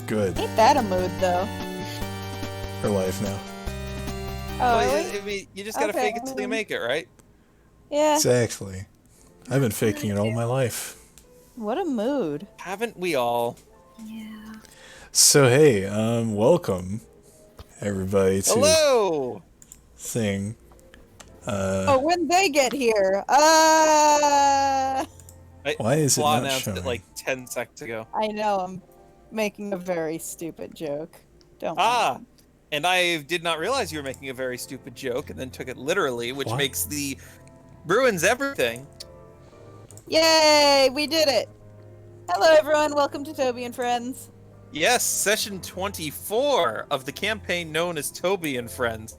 Good. Ain't that a mood, though? Her life now. Oh, Well, really? I mean, you just gotta Okay. fake it till you make it, right? Yeah. Exactly. I've been faking it all my life. What a mood. Haven't we all? Yeah. So hey, welcome everybody to Hello! thing. Oh, when they get here. Why is it Flaw not announced showing? it like 10 seconds ago. I know I'm making a very stupid joke. Don't Ah! And I did not realize you were making a very stupid joke and then took it literally, which What? makes the ruins everything. Yay! We did it! Hello, everyone. Welcome to Toby and Friends. Yes, session 24 of the campaign known as Toby and Friends.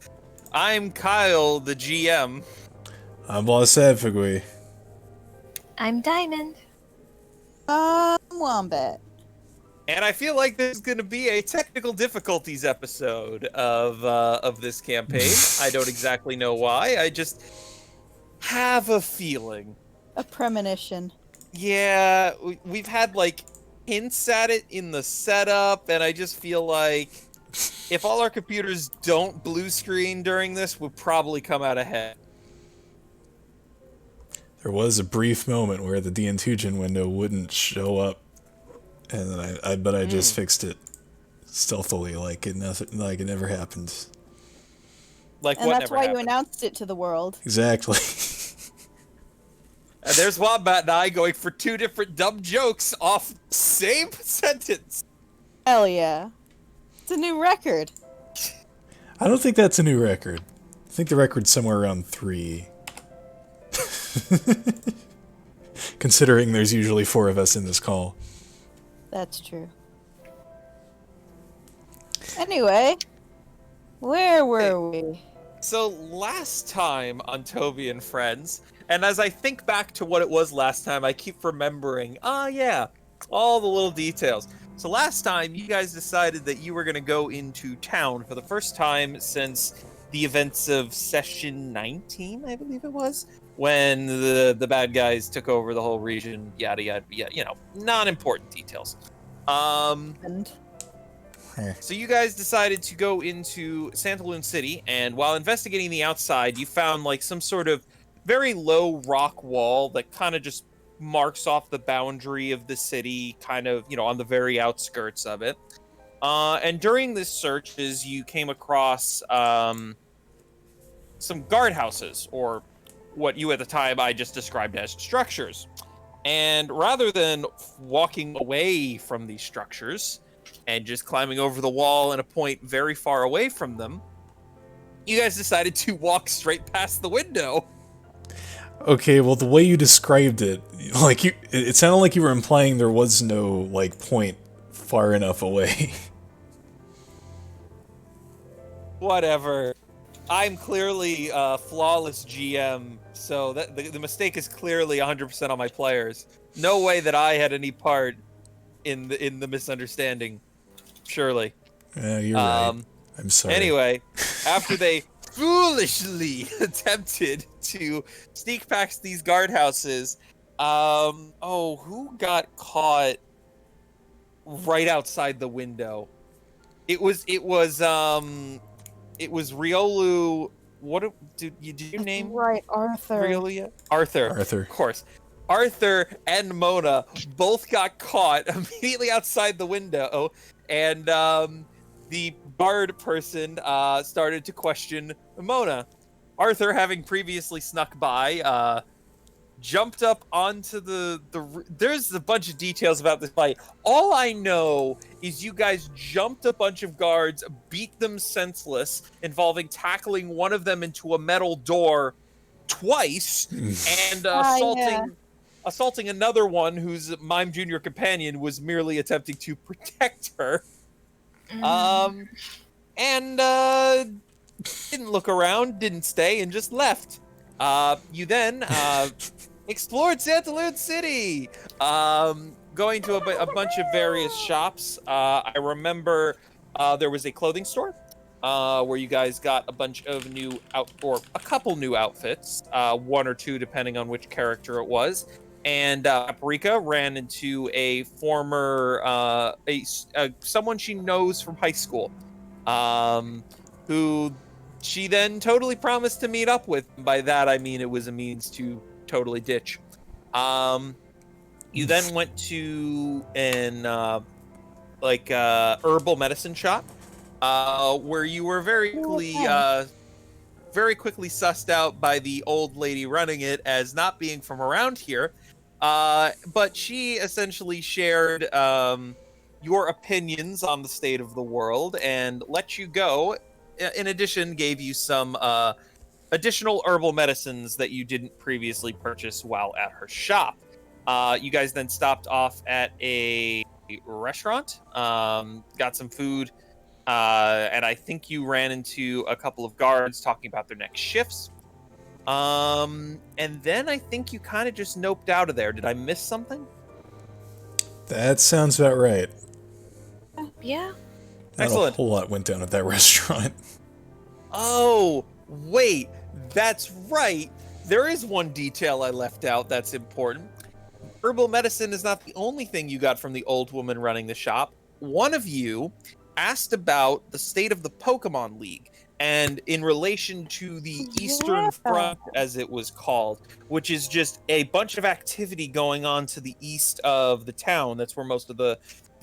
I'm Kyle, the GM. I'm Boss Advogui. I'm Diamond. Wombat. And I feel like this is going to be a technical difficulties episode of this campaign. I don't exactly know why. I just have a feeling. A premonition. Yeah, we've had like hints at it in the setup, and I just feel like if all our computers don't blue screen during this, we'll probably come out ahead. There was a brief moment where the DN2gen window wouldn't show up, and then I just fixed it stealthily, like it never happened. Like And what that's never why happened. you announced it to the world. Exactly. And there's Wombat and I going for two different dumb jokes off the same sentence. Hell yeah. It's a new record. I don't think that's a new record. I think the record's somewhere around 3. Considering there's usually 4 of us in this call. That's true. Anyway, where were we? So last time on Toby and Friends, and as I think back to what it was last time, I keep remembering, yeah, all the little details. So last time, you guys decided that you were going to go into town for the first time since the events of session 19, I believe it was, when the bad guys took over the whole region, yada, yada, yada, non-important details. And So you guys decided to go into Santaloon City, and while investigating the outside, you found like some sort of very low rock wall that kind of just marks off the boundary of the city, kind of, on the very outskirts of it. And during this searches, you came across some guardhouses, or what you at the time I just described as structures. And rather than walking away from these structures and just climbing over the wall in a point very far away from them, you guys decided to walk straight past the window. Okay, well, the way you described it, like it sounded like you were implying there was no like point far enough away. Whatever. I'm clearly a flawless GM, so the mistake is clearly 100% on my players. No way that I had any part in the misunderstanding. Surely. Yeah, you're right. I'm sorry. Anyway, after they foolishly attempted to sneak past these guardhouses, who got caught right outside the window? It was it was Riolu. Did you name Right, Arthur. Riolu yet? Arthur. Arthur. Of course. Arthur and Mona both got caught immediately outside the window, and the bard person started to question Mona. Arthur, having previously snuck by, jumped up onto there's a bunch of details about this fight. All I know is you guys jumped a bunch of guards, beat them senseless, involving tackling one of them into a metal door twice, and assaulting another one whose Mime Junior companion was merely attempting to protect her. And didn't look around, didn't stay, and just left. You then explored Santalune City, going to a bunch of various shops. I remember there was a clothing store where you guys got a bunch of a couple new outfits, one or two depending on which character it was. And Paprika ran into a former someone she knows from high school, who she then totally promised to meet up with. By that I mean it was a means to totally ditch. You then went to an herbal medicine shop, where you were very quickly sussed out by the old lady running it as not being from around here. But she essentially shared your opinions on the state of the world and let you go. In addition, gave you some additional herbal medicines that you didn't previously purchase while at her shop. You guys then stopped off at a restaurant, got some food, and I think you ran into a couple of guards talking about their next shifts. And then I think you kind of just noped out of there. Did I miss something? That sounds about right. Yeah. Not Excellent. a whole lot went down at that restaurant. Oh, wait, that's right. There is one detail I left out that's important. Herbal medicine is not the only thing you got from the old woman running the shop. One of you asked about the state of the Pokemon League, and in relation to the Eastern Front, as it was called, which is just a bunch of activity going on to the east of the town. That's where most of the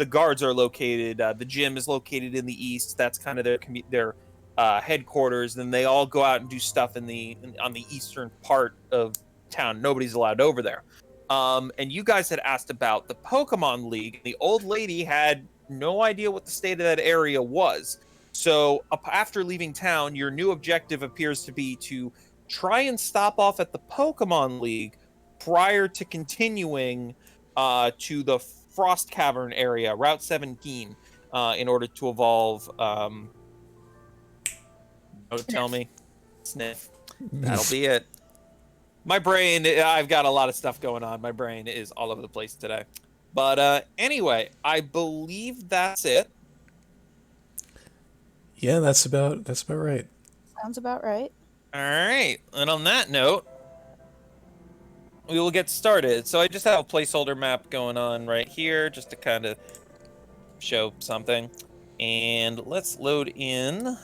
guards are located. The gym is located in the east. That's kind of their headquarters. Then they all go out and do stuff on the eastern part of town. Nobody's allowed over there. And you guys had asked about the Pokemon League. The old lady had no idea what the state of that area was. So after leaving town, your new objective appears to be to try and stop off at the Pokemon League prior to continuing to the Frost Cavern area, Route 17, in order to evolve. Don't tell me. Sniff. That'll be it. My brain, I've got a lot of stuff going on. My brain is all over the place today. But anyway, I believe that's it. Yeah, that's about right. Sounds about right. All right. And on that note, we will get started. So I just have a placeholder map going on right here just to kind of show something. And let's load in.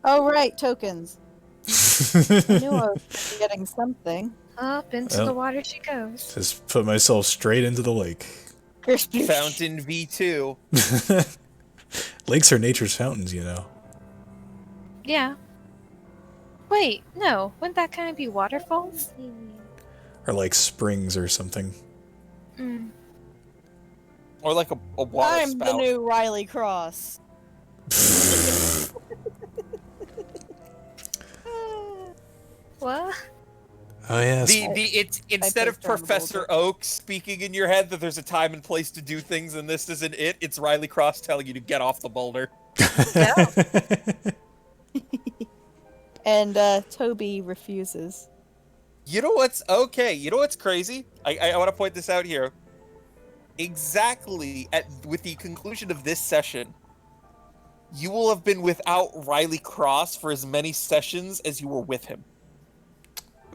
Oh, right, tokens. I knew I was getting something. Up into the water she goes. Just put myself straight into the lake. Fountain V2. Lakes are nature's fountains, you know. Yeah. Wait, no. Wouldn't that kind of be waterfalls? Or like springs or something. Mm. Or like a water I'm spout. the new Riley Cross. What? Oh yes. It's instead of Professor Oak speaking in your head that there's a time and place to do things and this isn't it, it's Riley Cross telling you to get off the boulder. And Toby refuses. You know what's okay? You know what's crazy? I want to point this out here. Exactly with the conclusion of this session, you will have been without Riley Cross for as many sessions as you were with him.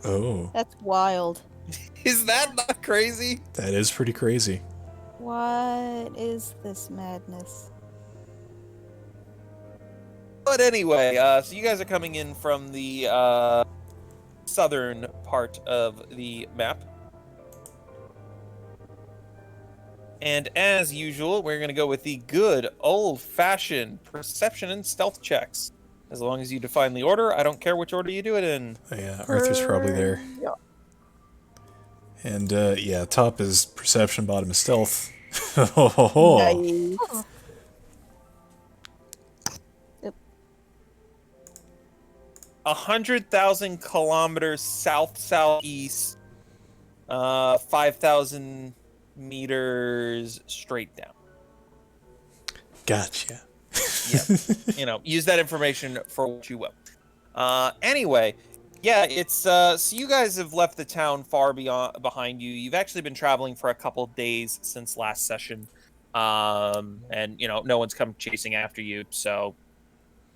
Oh. That's wild. Is that not crazy? That is pretty crazy. What is this madness? But anyway, so you guys are coming in from the southern part of the map. And as usual, we're going to go with the good old-fashioned perception and stealth checks. As long as you define the order, I don't care which order you do it in. Oh, yeah, Arthur's probably there. Yeah. And, yeah, top is perception, bottom is stealth. Oh. Nice. Oh, 100,000 kilometers south-southeast, 5,000 meters straight down. Gotcha. Yeah, use that information for what you will. Anyway, yeah, it's so you guys have left the town far behind you. You've actually been traveling for a couple days since last session, and no one's come chasing after you. So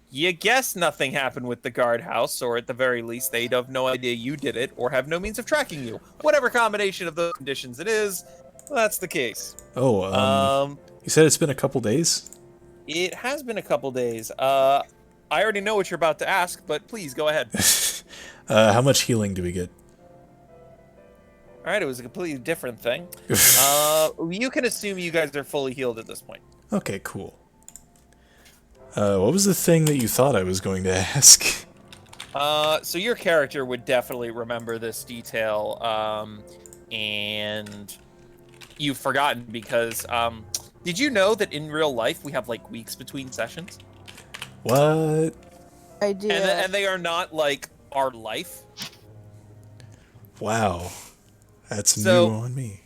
you guess nothing happened with the guardhouse, or at the very least, they have no idea you did it, or have no means of tracking you. Whatever combination of those conditions it is, that's the case. Oh, you said it's been a couple days? It has been a couple days. I already know what you're about to ask, but please go ahead. How much healing do we get? All right, it was a completely different thing. You can assume you guys are fully healed at this point. Okay, cool. What was the thing that you thought I was going to ask? So your character would definitely remember this detail, and you've forgotten because, did you know that in real life we have, like, weeks between sessions? What? Idea. And they are not, like, our life. Wow. That's So- new on me.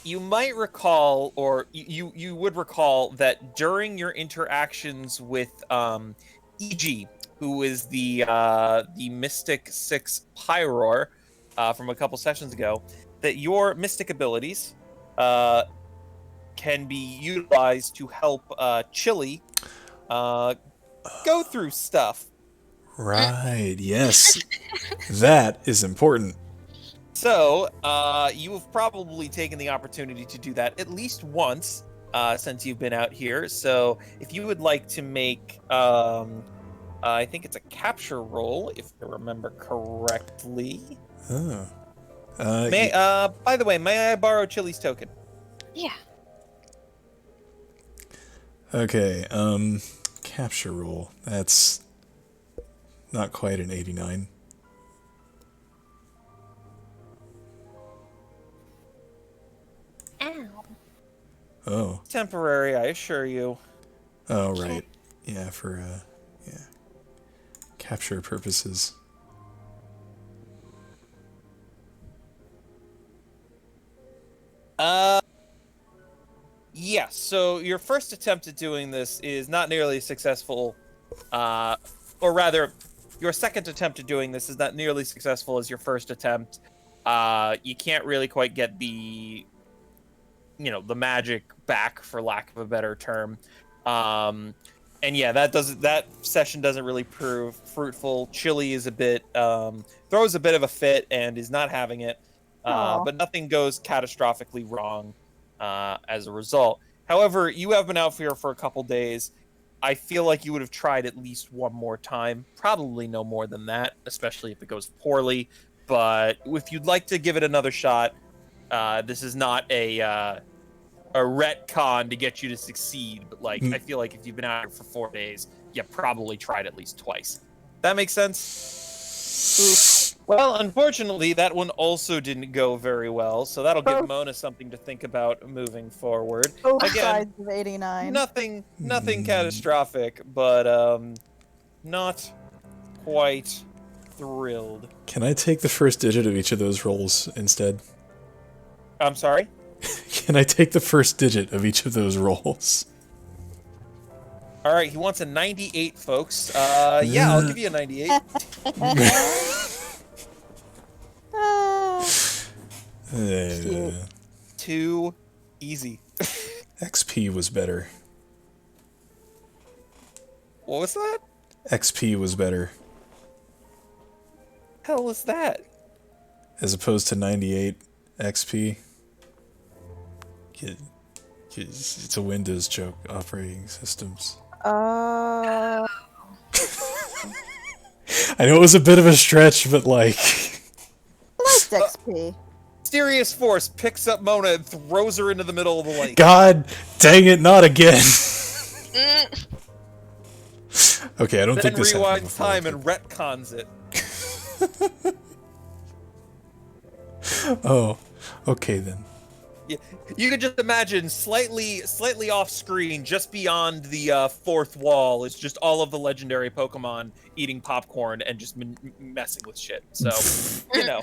You might recall, or you would recall, that during your interactions with EG, who is the Mystic 6 Pyroar from a couple sessions ago, that your Mystic abilities can be utilized to help Chili go through stuff. Right, yes. That is important. So, you have probably taken the opportunity to do that at least once since you've been out here. So, if you would like to make, I think it's a capture roll, if I remember correctly. Oh. By the way, may I borrow Chili's token? yeah. Okay, capture roll. That's not quite an 89. Ow. Oh. Temporary, I assure you. Oh, right. Yeah, for, capture purposes. Yeah, so your first attempt at doing this is not nearly as successful, or rather, your second attempt at doing this is not nearly successful as your first attempt. You can't really quite get the magic back, for lack of a better term. And yeah, that session doesn't really prove fruitful. Chili is a bit, throws a bit of a fit and is not having it, but nothing goes catastrophically wrong as a result. However, you have been out here for a couple days. I feel like you would have tried at least one more time, probably no more than that, especially if it goes poorly. But if you'd like to give it another shot, this is not a retcon to get you to succeed. But I feel like if you've been out here for 4 days, you probably tried at least twice. That makes sense? Well, unfortunately, that one also didn't go very well, so that'll give Mona something to think about moving forward. Both Again, sides of 89. nothing catastrophic, but not quite thrilled. Can I take the first digit of each of those rolls instead? I'm sorry? Can I take the first digit of each of those rolls? All right, he wants a 98, folks. Yeah, I'll give you a 98. Cute. Too easy. XP was better. What was that? XP was better. Hell was that? As opposed to 98 XP. It's a Windows joke, operating systems. Uh, I know it was a bit of a stretch, but like... I liked XP. Mysterious force picks up Mona and throws her into the middle of the lake. God dang it, not again! Okay, I don't Then think this happened rewinds before, time but- and retcons it. Oh, okay then. Yeah, you can just imagine slightly off screen, just beyond the fourth wall, is just all of the legendary Pokemon eating popcorn and just messing with shit. So, you know.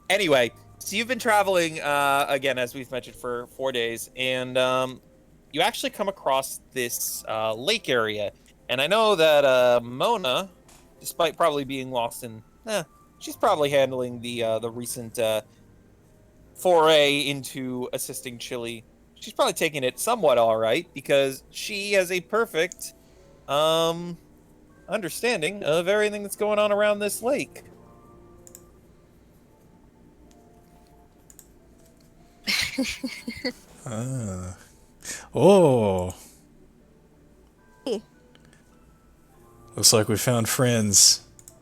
Anyway, so you've been traveling again, as we've mentioned, for 4 days, and you actually come across this lake area. And I know that Mona, despite probably being lost in, she's probably handling the recent foray into assisting Chili. She's probably taking it somewhat all right, because she has a perfect understanding of everything that's going on around this lake. Oh. Hey. Looks like we found friends.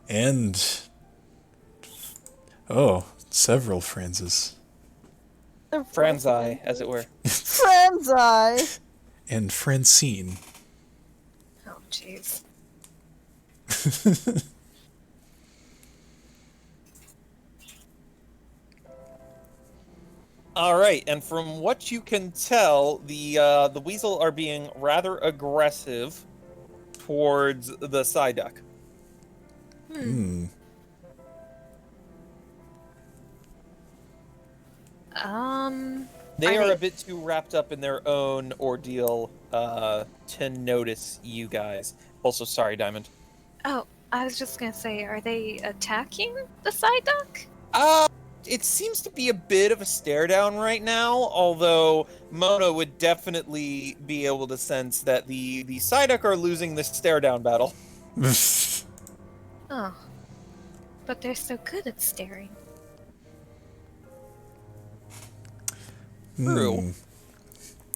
And... Oh, several friendses. Fran's eye, as it were. Friend's eye. And Francine. Oh, jeez. All right, and from what you can tell, the weasel are being rather aggressive towards the Psyduck. They are a bit too wrapped up in their own ordeal to notice you guys. Also, sorry, Diamond. Oh, I was just gonna say, are they attacking the Psyduck? It seems to be a bit of a stare down right now, although Mona would definitely be able to sense that the Psyduck are losing this stare down battle. Oh. But they're so good at staring. True.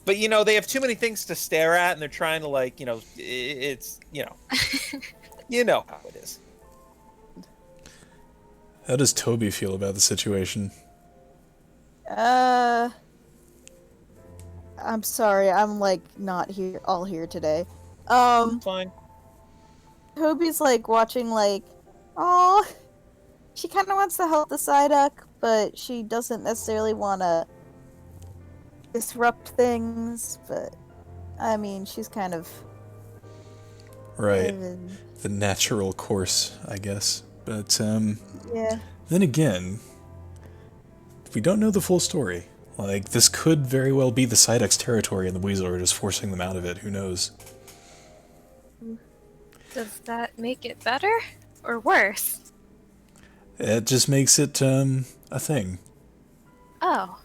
But, you know, they have too many things to stare at, and they're trying to, like, you know, it's, you know. You know how it is. How does Toby feel about the situation? I'm sorry, I'm like not here today. Fine. Toby's like watching like, oh, she kind of wants to help the Psyduck, but she doesn't necessarily want to disrupt things. But I mean, she's kind of Right. The natural course, I guess. But, yeah. then again, we don't know the full story. Like, this could very well be the Psyduck's territory and the Weasel are just forcing them out of it. Who knows? Does that make it better or worse? It just makes it, a thing. Oh.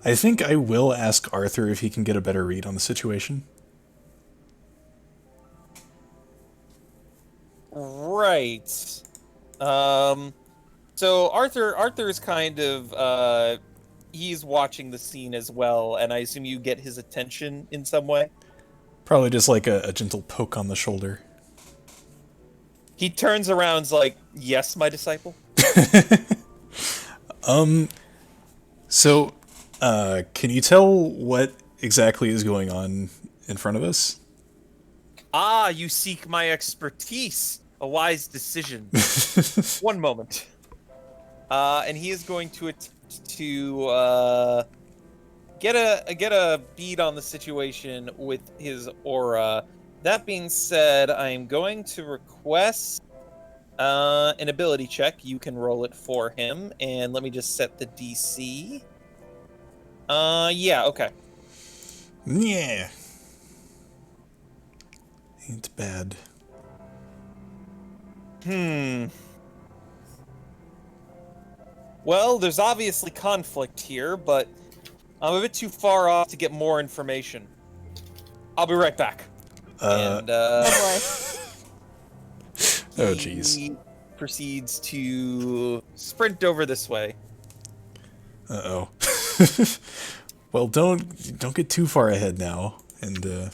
I think I will ask Arthur if he can get a better read on the situation. Right. So Arthur's kind of he's watching the scene as well, and I assume you get his attention in some way. Probably just like a gentle poke on the shoulder. He turns around, and's like, "Yes, my disciple." So, can you tell what exactly is going on in front of us? Ah, you seek my expertise. A wise decision. One moment. And he is going to attempt to get a bead on the situation with his aura. That being said, I am going to request an ability check. You can roll it for him, and let me just set the DC. Yeah, okay. Yeah. Ain't bad. Well, there's obviously conflict here, but I'm a bit too far off to get more information. I'll be right back. And Oh boy. Oh, jeez. he proceeds to sprint over this way. Uh-oh. Well, don't get too far ahead now. And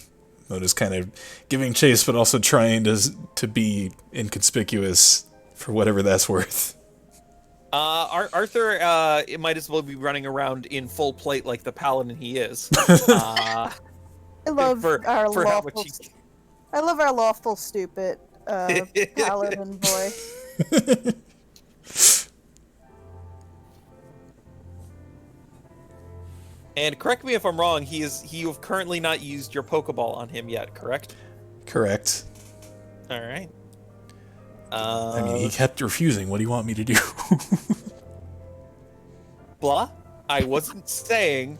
Mona's kind of giving chase, but also trying to be inconspicuous for whatever that's worth. Arthur, it might as well be running around in full plate like the paladin he is. I love our for how lawful. much I love our lawful stupid paladin boy. And correct me if I'm wrong. You've currently not used your Pokeball on him yet, correct? Correct. All right. I mean, he kept refusing. What do you want me to do? Blah. I wasn't saying.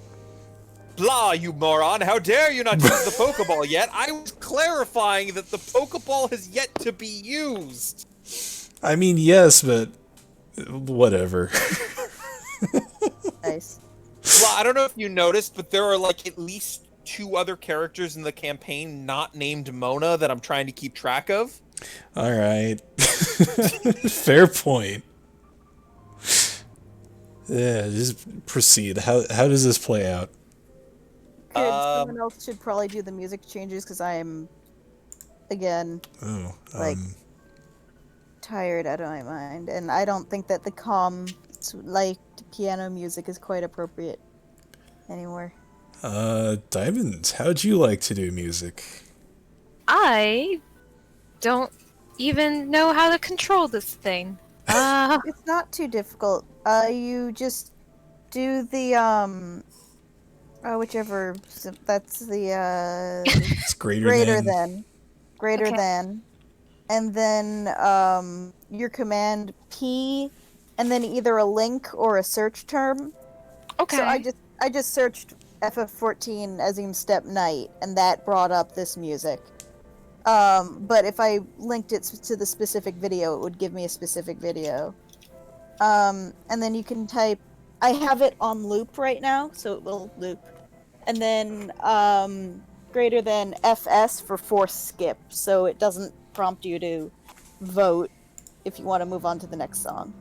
Blah, you moron! How dare you not use the Pokeball yet? I was clarifying that the Pokeball has yet to be used. I mean, yes, but whatever. Nice. Well, I don't know if you noticed, but there are like at least 2 other characters in the campaign not named Mona that I'm trying to keep track of. All right. Fair point. Yeah, just proceed. How does this play out? Someone else should probably do the music changes because I am, again, tired out of my mind, and I don't think that the calm, like piano music is quite appropriate anymore. Diamond, how'd you like to do music? I don't even know how to control this thing. It's not too difficult. You just do the whichever. That's the It's greater than, Okay. and then your command P, and then either a link or a search term. Okay. So I just searched FF14 Azim Step Night, and that brought up this music. But if I linked it to the specific video, it would give me a specific video. And then you can type. I have it on loop right now, so it will loop. And then greater than FS for force skip, so it doesn't prompt you to vote if you want to move on to the next song.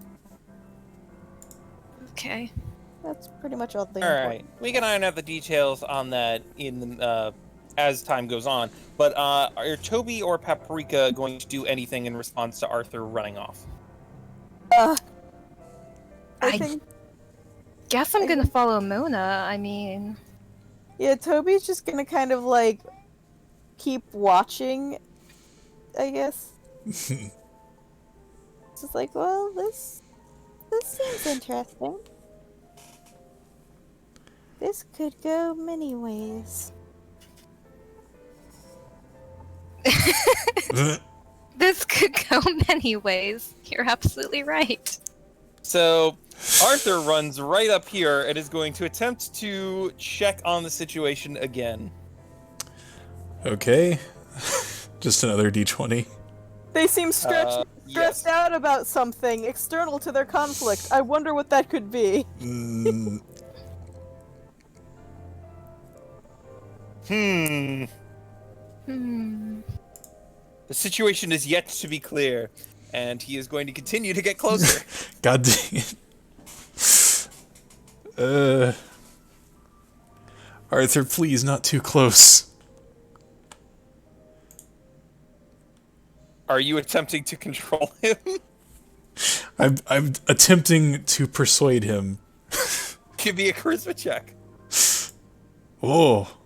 Okay. That's pretty much all the All right, important. we can iron out the details on that in as time goes on. But are Toby or Paprika going to do anything in response to Arthur running off? I I think, guess I'm I gonna think- follow Mona. I mean, yeah, Toby's just gonna kind of like keep watching, I guess. It's just like, well, this seems interesting. This could go many ways. this could go many ways. You're absolutely right. So Arthur runs right up here and is going to attempt to check on the situation again. Okay. Just another D20. They seem stressed Yes. out about something external to their conflict. I wonder what that could be. Hmm. The situation is yet to be clear, and he is going to continue to get closer. God dang it. Arthur, please, not too close. Are you attempting to control him? I'm attempting to persuade him. Give me a charisma check. Oh.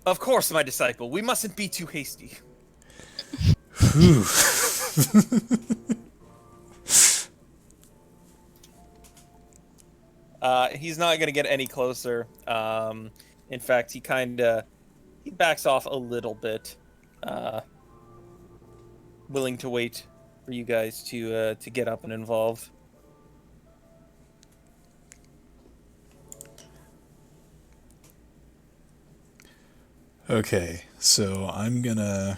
Of course, my disciple. We mustn't be too hasty. Whew. He's not going to get any closer. In fact, he backs off a little bit, willing to wait for you guys to get up and involved. Okay, so I'm gonna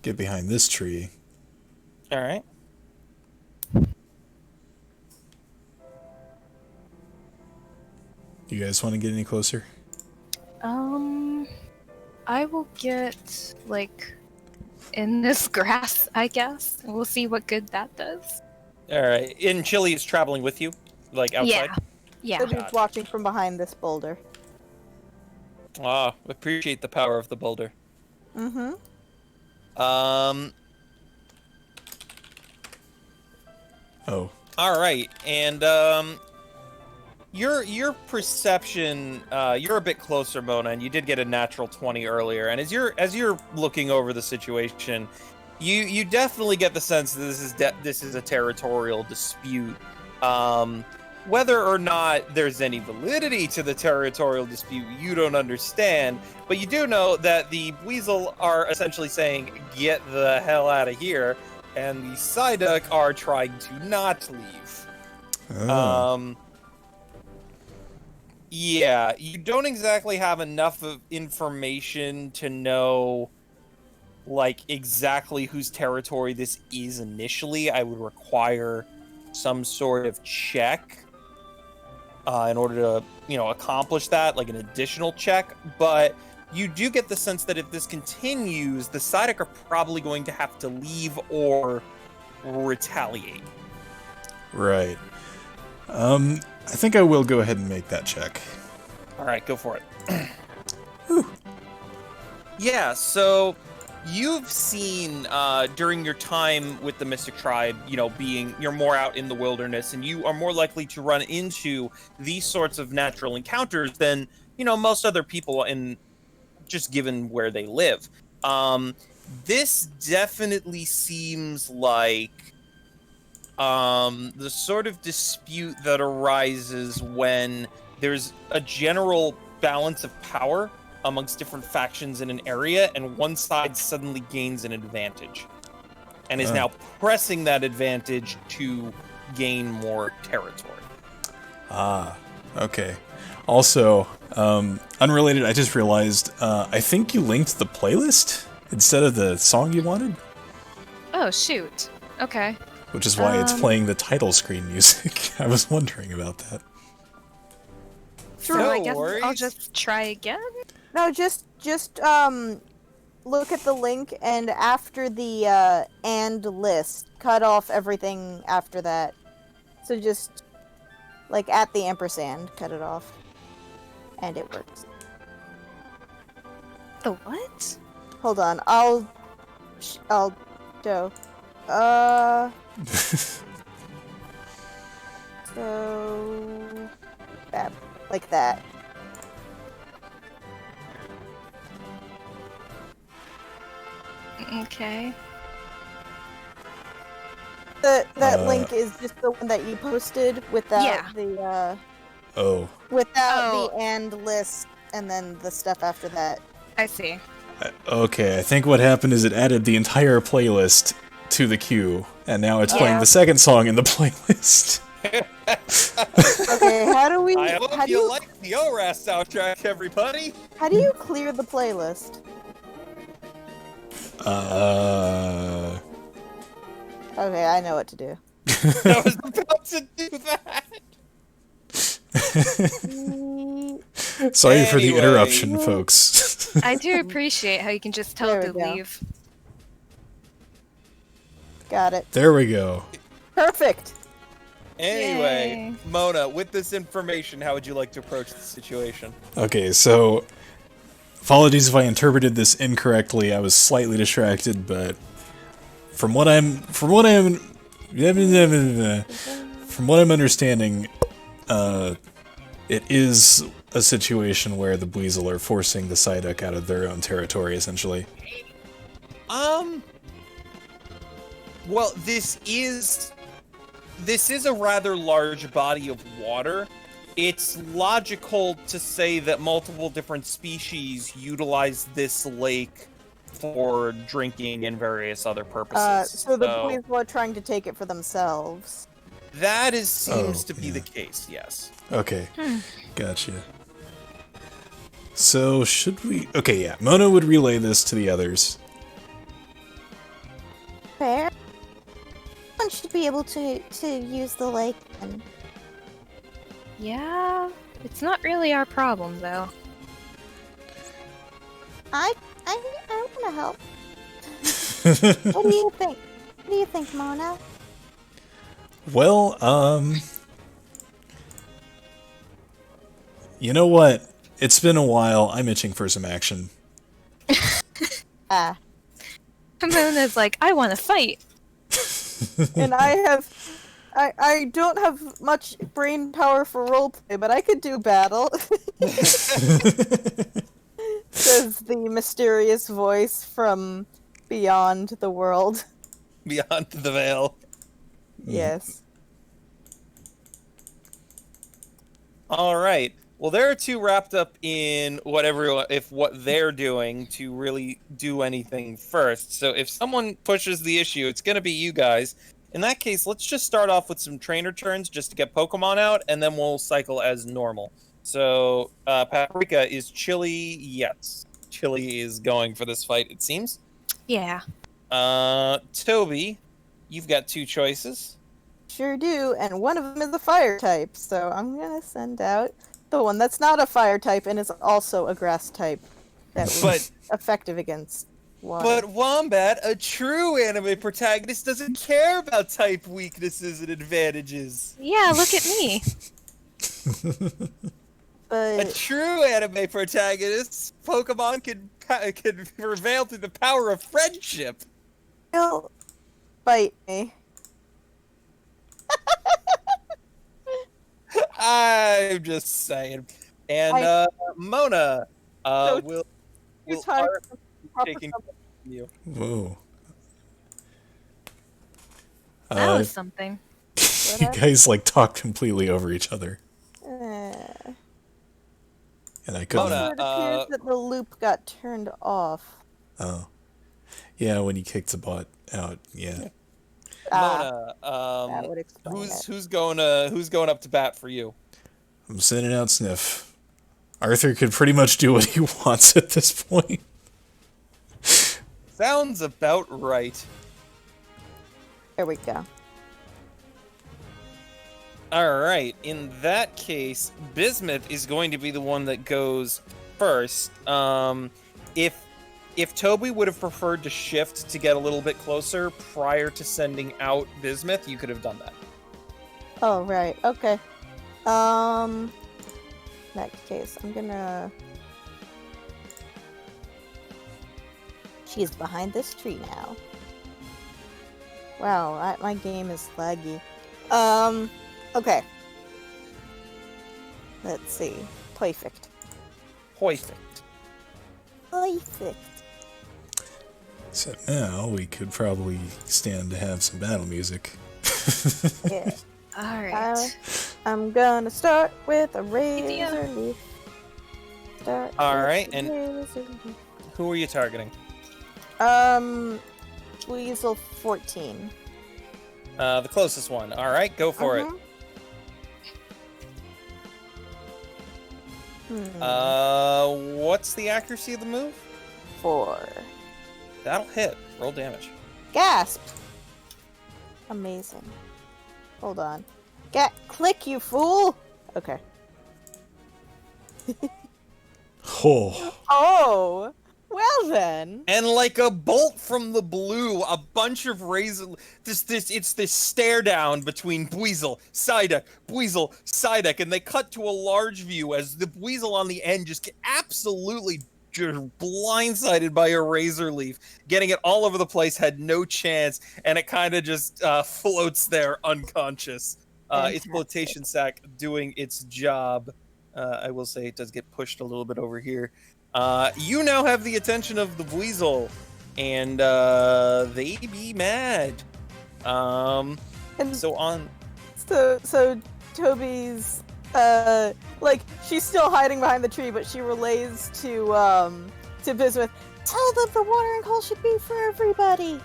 get behind this tree. All right. You guys want to get any closer? I will get, like, in this grass, I guess. And we'll see what good that does. All right. And Chili is traveling with you, like outside. Yeah. Toby's watching from behind this boulder. Ah, appreciate the power of the boulder. Mm-hmm. Oh. All right, and your perception, you're a bit closer, Mona, and you did get a natural 20 earlier. And as you're looking over the situation, you definitely get the sense that this is a territorial dispute. Whether or not there's any validity to the territorial dispute, you don't understand. But you do know that the Weasel are essentially saying, "Get the hell out of here," and the Psyduck are trying to not leave. Oh. Yeah, you don't exactly have enough of information to know, like, exactly whose territory this is initially. I would require some sort of check in order to, accomplish that, like an additional check. But you do get the sense that if this continues, the Psyduck are probably going to have to leave or retaliate. Right. I think I will go ahead and make that check. All right, go for it. Yeah, so you've seen during your time with the Mystic Tribe, you're more out in the wilderness, and you are more likely to run into these sorts of natural encounters than, most other people just given where they live. This definitely seems like the sort of dispute that arises when there's a general balance of power amongst different factions in an area, and one side suddenly gains an advantage and is now pressing that advantage to gain more territory. Ah, okay. Also, unrelated, I just realized, I think you linked the playlist instead of the song you wanted, Oh, shoot. Okay. which is why it's playing the title screen music. I was wondering about that. So No I guess worries. I'll just try again? No, just look at the link, and after the and list, cut off everything after that. So just like at the ampersand, cut it off, and it works. The what? Hold on, I'll show. So that, like that. Okay. That link is just the one that you posted without Yeah. the Oh. the and list, and then the stuff after that. I see. Okay, I think what happened is it added the entire playlist to the queue, and now it's playing Yeah. the second song in the playlist. Okay, how do we? I hope How do you you? like the ORAS soundtrack, everybody. How do you clear the playlist? Okay, I know what to do. I was about to do that. Sorry for the Anyway. interruption, folks. I do appreciate how you can just tell There to we go. leave. Got it. There we go. Perfect. Anyway, Yay. Mona, with this information, how would you like to approach the situation? Okay, so apologies if I interpreted this incorrectly. I was slightly distracted, but from what I'm understanding, it is a situation where the Weasel are forcing the Psyduck out of their own territory, essentially. Well, this is a rather large body of water. It's logical to say that multiple different species utilize this lake for drinking and various other purposes. So the Weasel are trying to take it for themselves. That seems Oh, to be yeah. the case, yes. Okay, gotcha. So, should we... Okay, yeah, Mona would relay this to the others. Fair. One should be able to use the lake. And Yeah, it's not really our problem, though. I want to help. What do you think? What do you think, Mona? Well, you know what? It's been a while. I'm itching for some action. Ah. Mona's like, I want to fight. And I don't have much brain power for roleplay, but I could do battle. Says the mysterious voice from beyond the world. Beyond the veil. Yes. All right. Well, there are two wrapped up in what they're doing to really do anything first. So if someone pushes the issue, it's going to be you guys. In that case, let's just start off with some trainer turns just to get Pokemon out, and then we'll cycle as normal. So Paprika, is Chili? Yes. Chili is going for this fight, it seems. Yeah. Toby, you've got two choices. Sure do, and one of them is a fire type, so I'm gonna send out the one that's not a fire type and is also a grass type that was effective against water. But Wombat, a true anime protagonist, doesn't care about type weaknesses and advantages. Yeah, look at me. A But true anime protagonist, Pokemon can prevail through the power of friendship. he'll bite me. I'm just saying. And Mona, So will time Art for be proper taking cover. you? Whoa. That was something. You guys like talk completely over each other, Eh. and I couldn't. Mona, It appears that the loop got turned off. Oh, yeah. When you kicked the bot out, yeah. Mona, That would explain it. who's going up to bat for you? I'm sending out Sniff. Arthur could pretty much do what he wants at this point. Sounds about right. There we go. All right. In that case, Bismuth is going to be the one that goes first. If Toby would have preferred to shift to get a little bit closer prior to sending out Bismuth, you could have done that. Oh, right. Okay. In that case, I'm gonna... She's behind this tree now. Wow, my game is laggy. Okay. Let's see. Perfect. Perfect. Perfect. So now we could probably stand to have some battle music. Yeah. Alright. I'm gonna start with a razor leaf. Start All with right, a and- razor leaf. Who are you targeting? Weasel 14. The closest one. All right, go for it. What's the accuracy of the move? 4. That'll hit. Roll damage. Gasp! Amazing. Hold on. Click, you fool! Okay. Oh, Oh! Well then! And like a bolt from the blue, a bunch of it's this stare down between Buizel, Psyduck, and they cut to a large view as the Buizel on the end just get absolutely just blindsided by a razor leaf, getting it all over the place, had no chance, and it kind of just floats there unconscious. Its flotation sac doing its job. I will say it does get pushed a little bit over here. You now have the attention of the Buizel, and they be mad. And So Toby's like she's still hiding behind the tree, but she relays to Bismuth. Tell them the watering hole should be for everybody.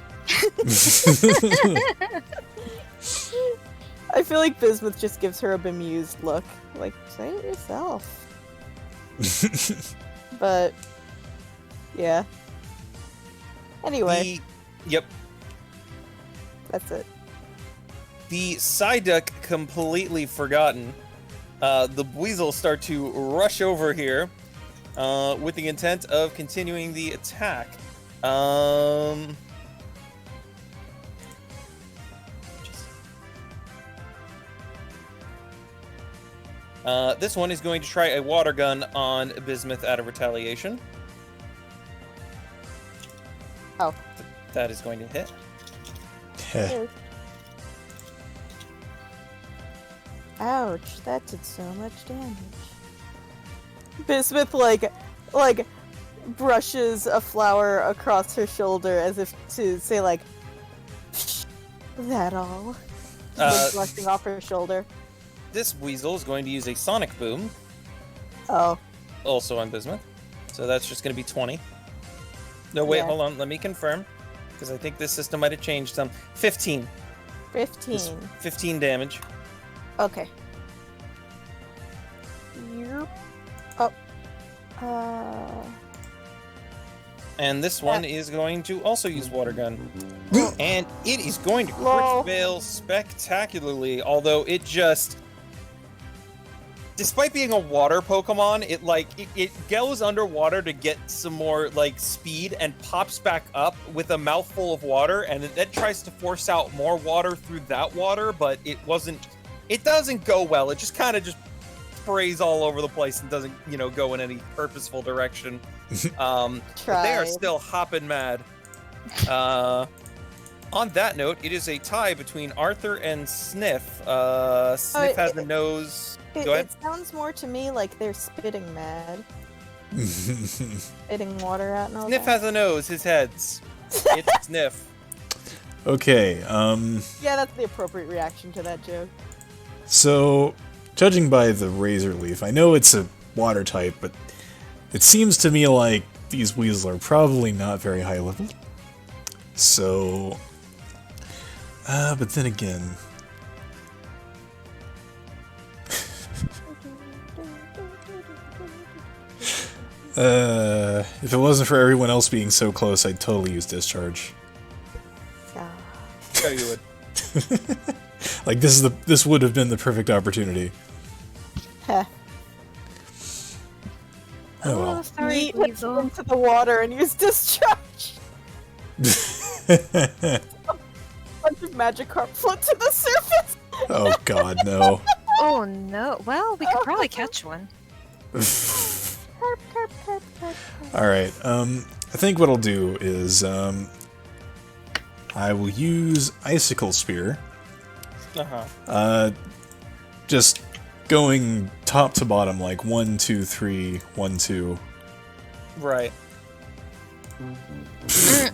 I feel like Bismuth just gives her a bemused look. Like, say it yourself. But yeah. Anyway, Yep. that's it. The Psyduck completely forgotten. The Buizel start to rush over here with the intent of continuing the attack. This one is going to try a water gun on Bismuth out of retaliation. Oh. That is going to hit. Heh. Ouch, that did so much damage. Bismuth, like, brushes a flower across her shoulder as if to say, like, "Psh, that all?" Like, blushing off her shoulder. This weasel is going to use a sonic boom, Oh. also on Bismuth. So that's just going to be 20. No, wait, Yeah. hold on. Let me confirm. Because I think this system might have changed some. 15. 15. 15 damage. Okay. Yep. Oh. And this one is going to also use water gun. And it is going to crit Lol. fail spectacularly, although it just... Despite being a water Pokemon, it goes underwater to get some more, like, speed and pops back up with a mouthful of water, and it then tries to force out more water through that water, but it doesn't go well. It just kind of just sprays all over the place and doesn't, go in any purposeful direction. But they are still hopping mad. On that note, it is a tie between Arthur and Sniff. Sniff has the nose... Go ahead. It sounds more to me like they're spitting mad. Spitting water out and all Sniff that. has a nose, his head's. It's Sniff. Okay, Yeah, that's the appropriate reaction to that joke. so, judging by the Razor Leaf, I know it's a water type, but it seems to me like these weasels are probably not very high level. So, but then again... if it wasn't for everyone else being so close, I'd totally use Discharge. Yeah, you would. Like, this would have been the perfect opportunity. Heh. Oh well. Sorry, Yeet Weasel. into the water and use discharge. Bunch of Magikarp float to the surface. Oh god, no. Oh no. Well, we could probably catch one. Carp, carp, carp, carp, carp. Alright, I think what I'll do is, I will use Icicle Spear. Uh-huh. Just going top to bottom, like 1, 2, 3, 1, 2. Right.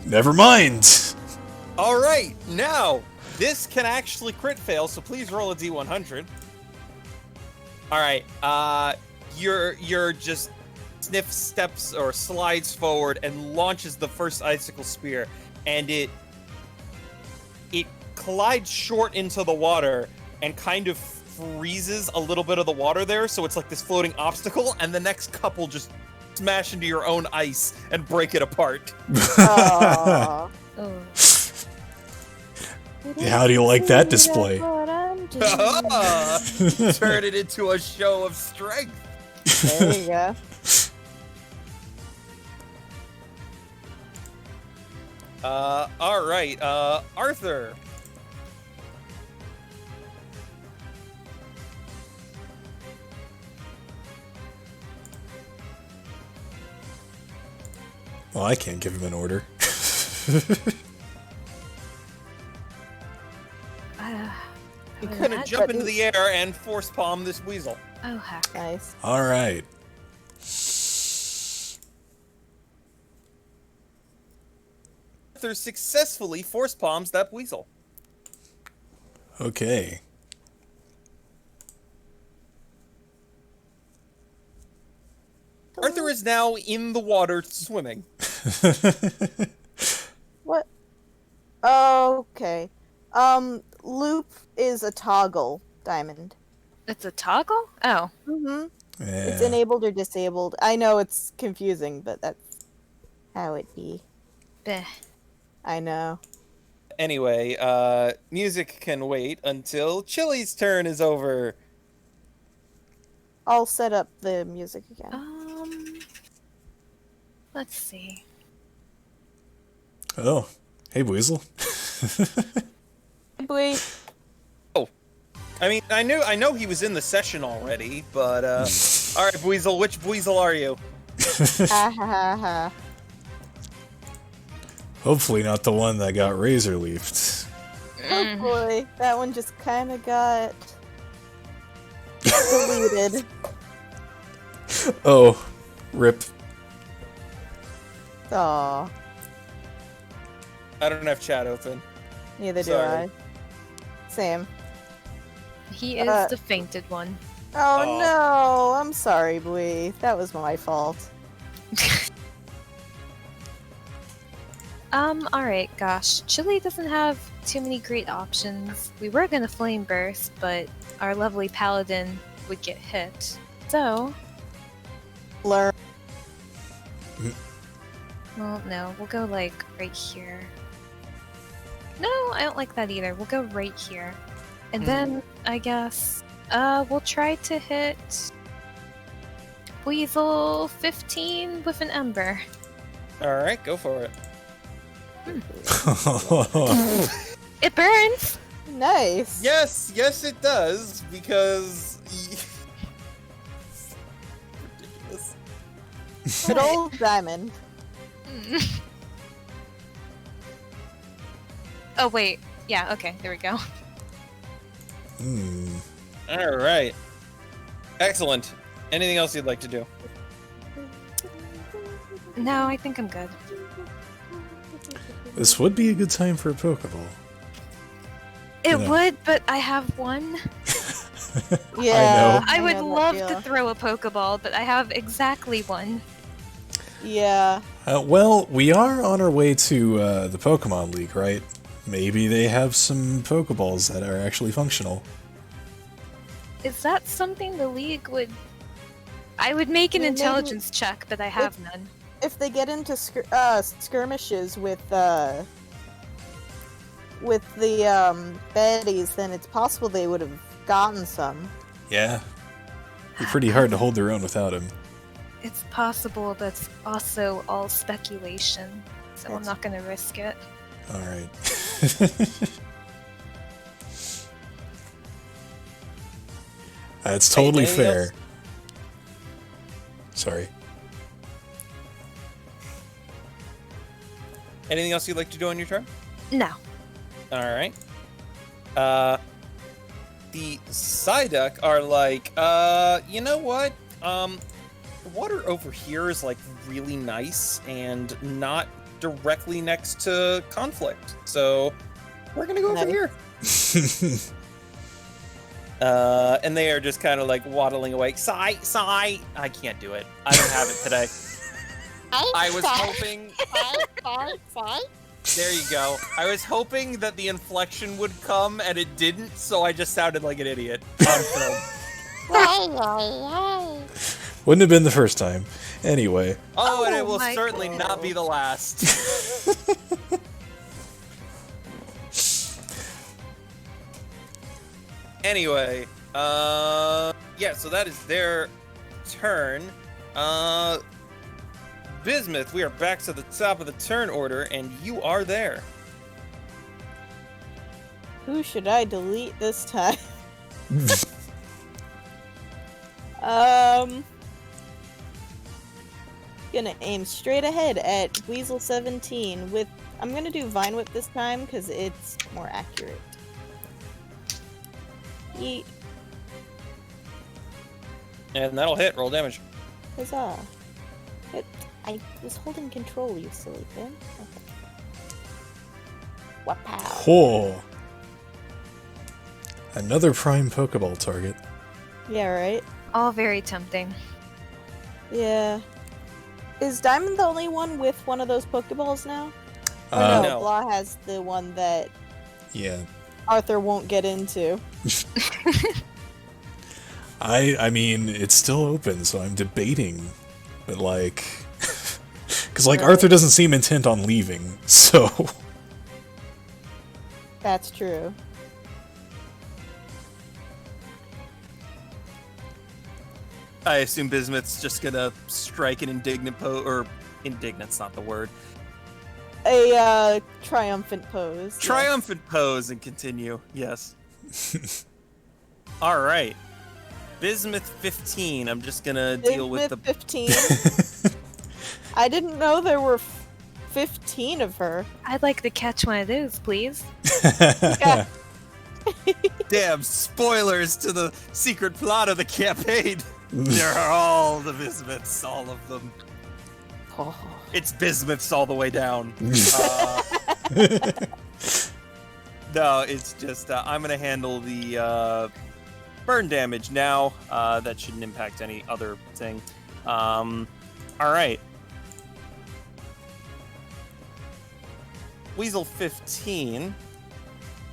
Never mind! Alright, now, this can actually crit fail, so please roll a D100. Alright, you're just... Sniff steps or slides forward and launches the first Icicle Spear, and it collides short into the water and kind of freezes a little bit of the water there, so it's like this floating obstacle, and the next couple just smash into your own ice and break it apart. Aw. Oh. How do you like that display? Turn it into a show of strength. There you go. Alright, Arthur. Well, I can't give him an order. You Gonna couldn't jump into the air and force palm this weasel. Oh heck. Nice. Alright. Arthur successfully force palms that weasel. Okay. Arthur is now in the water swimming. What? Okay. Loop is a toggle diamond. It's a toggle? Oh. Mm-hmm. It's Yeah. enabled or disabled. I know it's confusing, but that's how it be. Bleh. I know. Anyway, music can wait until Chili's turn is over. I'll set up the music again. Let's see. Oh. Hey, Weasel. Boy. I mean, I know he was in the session already, but all right, Weasel, which Weasel are you? Ha ha ha ha. Hopefully not the one that got razor leafed. Oh boy, that one just kind of got deleted. Oh, rip. Aw, I don't have chat open. neither do Sorry. I. Same. He is the fainted one. Oh Aw. no, I'm sorry, Blee. That was my fault. Alright, gosh. Chili doesn't have too many great options. We were gonna flame burst, but our lovely paladin would get hit. So, Learn. well, no, we'll go like right here. No, I don't like that either. We'll go right here. And then, I guess, we'll try to hit Weasel 15 with an ember. All right, go for it. It burns! Nice. Yes, yes, it does because. Ridiculous. Good old diamond. Oh, wait. Yeah, okay, there we go. Hmm. All right. Excellent. Anything else you'd like to do? No, I think I'm good. This would be a good time for a Pokeball. It Yeah. would, but I have one. Yeah. I would know that love to deal. throw a Pokeball, but I have exactly one. Yeah. Well, we are on our way to the Pokemon League, right? Maybe they have some Pokeballs that are actually functional. Is that something the League would... I would make an Well, maybe- intelligence check, but I have none. If they get into skirmishes with the baddies, then it's possible they would have gotten some. Yeah. Be pretty hard to hold their own without him. It's possible, but it's also all speculation, so I'm That's- not going to risk it. Alright. That's totally anything fair. else? Sorry. Anything else you'd like to do on your turn? No. All right. The Psyduck are like, you know what? The water over here is like really nice and not directly next to conflict, so we're gonna go over Nice. here. And they are just kind of like waddling away. Sigh. I can't do it. I don't have it today. I was hoping. There you go. I was hoping that the inflection would come, and it didn't, so I just sounded like an idiot on film. Wouldn't have been the first time. Anyway. Oh, and it Oh will my certainly God. not be the last. Anyway, yeah, so that is their turn. Bismuth, we are back to the top of the turn order, and you are there. Who should I delete this time? Gonna aim straight ahead at Weasel 17 with... I'm gonna do Vine Whip this time because it's more accurate. Yeet. And that'll hit. Roll damage. Huzzah. I was holding control, you silly thing. Okay. Wapow. Oh. Another prime Pokeball target. Yeah, right? All very tempting. Yeah. Is Diamond the only one with one of those Pokeballs now? Or Uh, no, No. Blah has the one that Yeah. Arthur won't get into. I mean, it's still open, so I'm debating. But like... Because like, Arthur doesn't seem intent on leaving, so... That's true. I assume Bismuth's just gonna strike an indignant or indignant's not the word. A triumphant pose. yes. Triumphant pose and continue. Yes. All right. Bismuth 15. I'm just gonna deal with the 15. I didn't know there were 15 of her. I'd like to catch one of those, please. Yeah. damn spoilers to the secret plot of the campaign. There are all the bismuths, all of them. Oh. It's bismuths all the way down. No, it's just I'm gonna handle the burn damage now. That shouldn't impact any other thing. All right. Weasel 15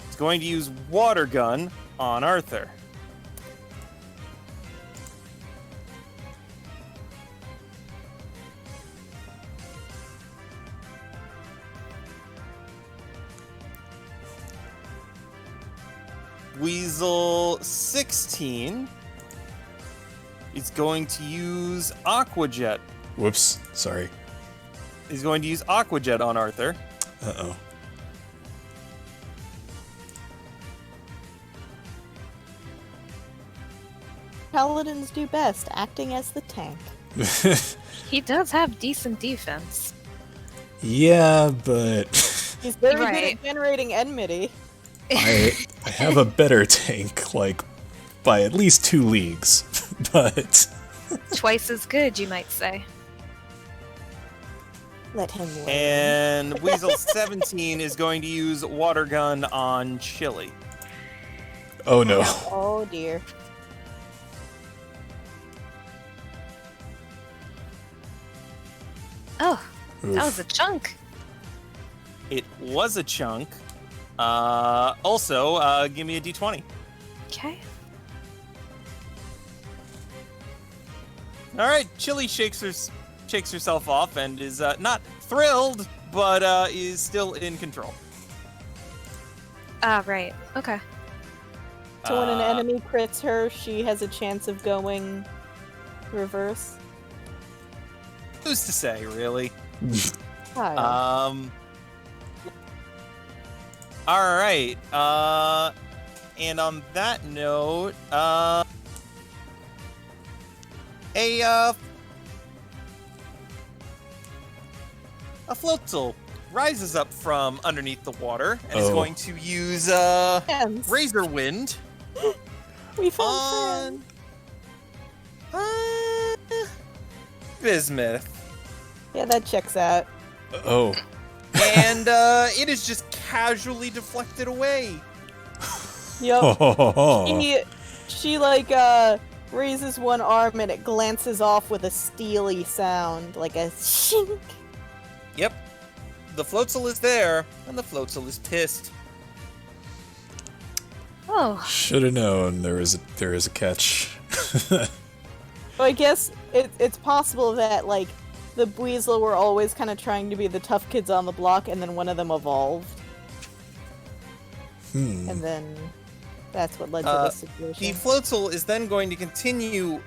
is going to use water gun on Arthur. Weasel 16 is going to use Aqua Jet. Whoops, sorry. He's going to use Aqua Jet on Arthur. Uh-oh. Paladins do best, acting as the tank. He does have decent defense. Yeah, but He's very good Right. at generating enmity. I have a better tank, like, by at least 2 leagues. But Twice as good, you might say. Let him learn. And Weasel 17 is going to use Water Gun on Chili. oh no. Oh dear. Oh, that Oof. was a chunk. It was a chunk. Also, give me a d20. Okay. All right, Chili shakes herself off and is not thrilled, but is still in control. Ah, right. Okay. So when an Uh, enemy crits her, she has a chance of going reverse. Who's to say, really? Hi. All right. And on that note, a floatzel rises up from underneath the water and is Oh. going to use Friends. Razor Wind We found on friends. Bismuth. Yeah, that checks out. Oh. And it is just casually deflected away. Yup. Oh. She like raises one arm and it glances off with a steely sound, like a shink. Yep. The floatzel is there, and the floatzel is pissed. Oh, Should have known there is a catch. So I guess it's possible that like the Weasel were always kind of trying to be the tough kids on the block, and then one of them evolved, and then that's what led to this The situation. floatzel is then going to continue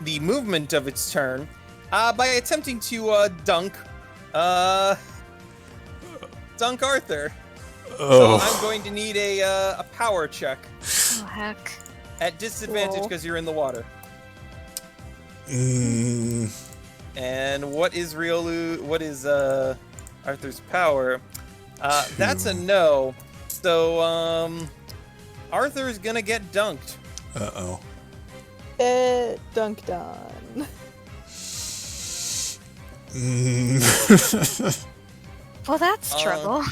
the movement of its turn by attempting to dunk Arthur. Oh. So I'm going to need a power check oh heck. at disadvantage Cool. because you're in the water. Mm, And what is Arthur's power? That's a no. So Arthur's gonna get dunked. uh-oh. Dunked on. Mm. Well, that's trouble.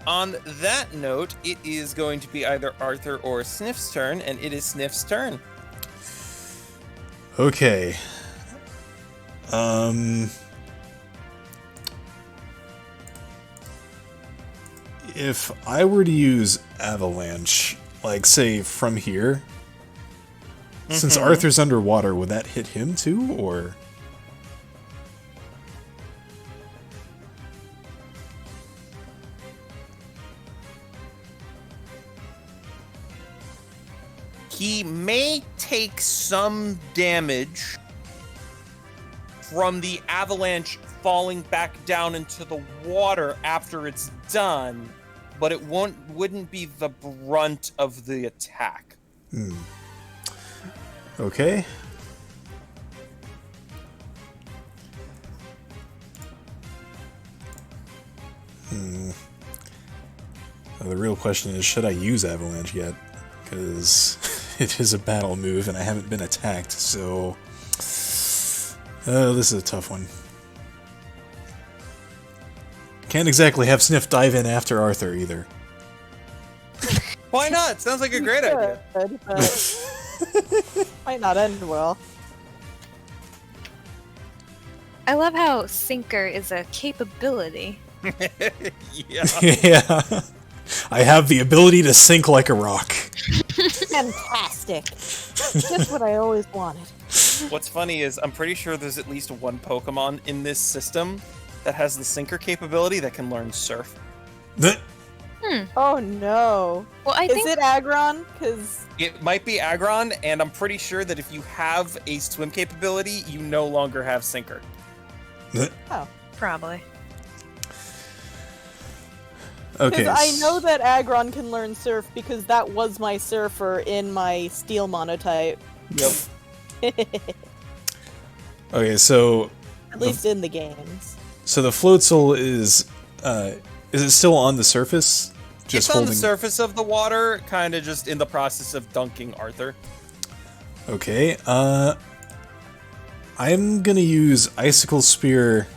On that note, it is going to be either Arthur or Sniff's turn, and it is Sniff's turn. Okay. If I were to use Avalanche, like, say, from here, since Arthur's underwater, would that hit him too, or...? He may take some damage from the avalanche falling back down into the water after it's done, but it wouldn't be the brunt of the attack. Okay. The real question is, should I use Avalanche yet? Because it is a battle move and I haven't been attacked, so... this is a tough one. Can't exactly have Sniff dive in after Arthur, either. Why not? Sounds like a great idea. Good, but might not end well. I love how Sinker is a capability. Yeah. Yeah. I have the ability to sink like a rock. Fantastic. Just what I always wanted. What's funny is I'm pretty sure there's at least one Pokemon in this system that has the Sinker capability that can learn Surf. Oh no. Well, I Is think it Aggron? Because It might be Aggron, and I'm pretty sure that if you have a swim capability, you no longer have Sinker. probably. Okay. I know that Aggron can learn Surf because that was my Surfer in my Steel monotype. Yep. Okay, so... At least in the games. So the Floatzel is it still on the surface? It's on the surface of the water, kind of just in the process of dunking Arthur. Okay, I'm gonna use Icicle Spear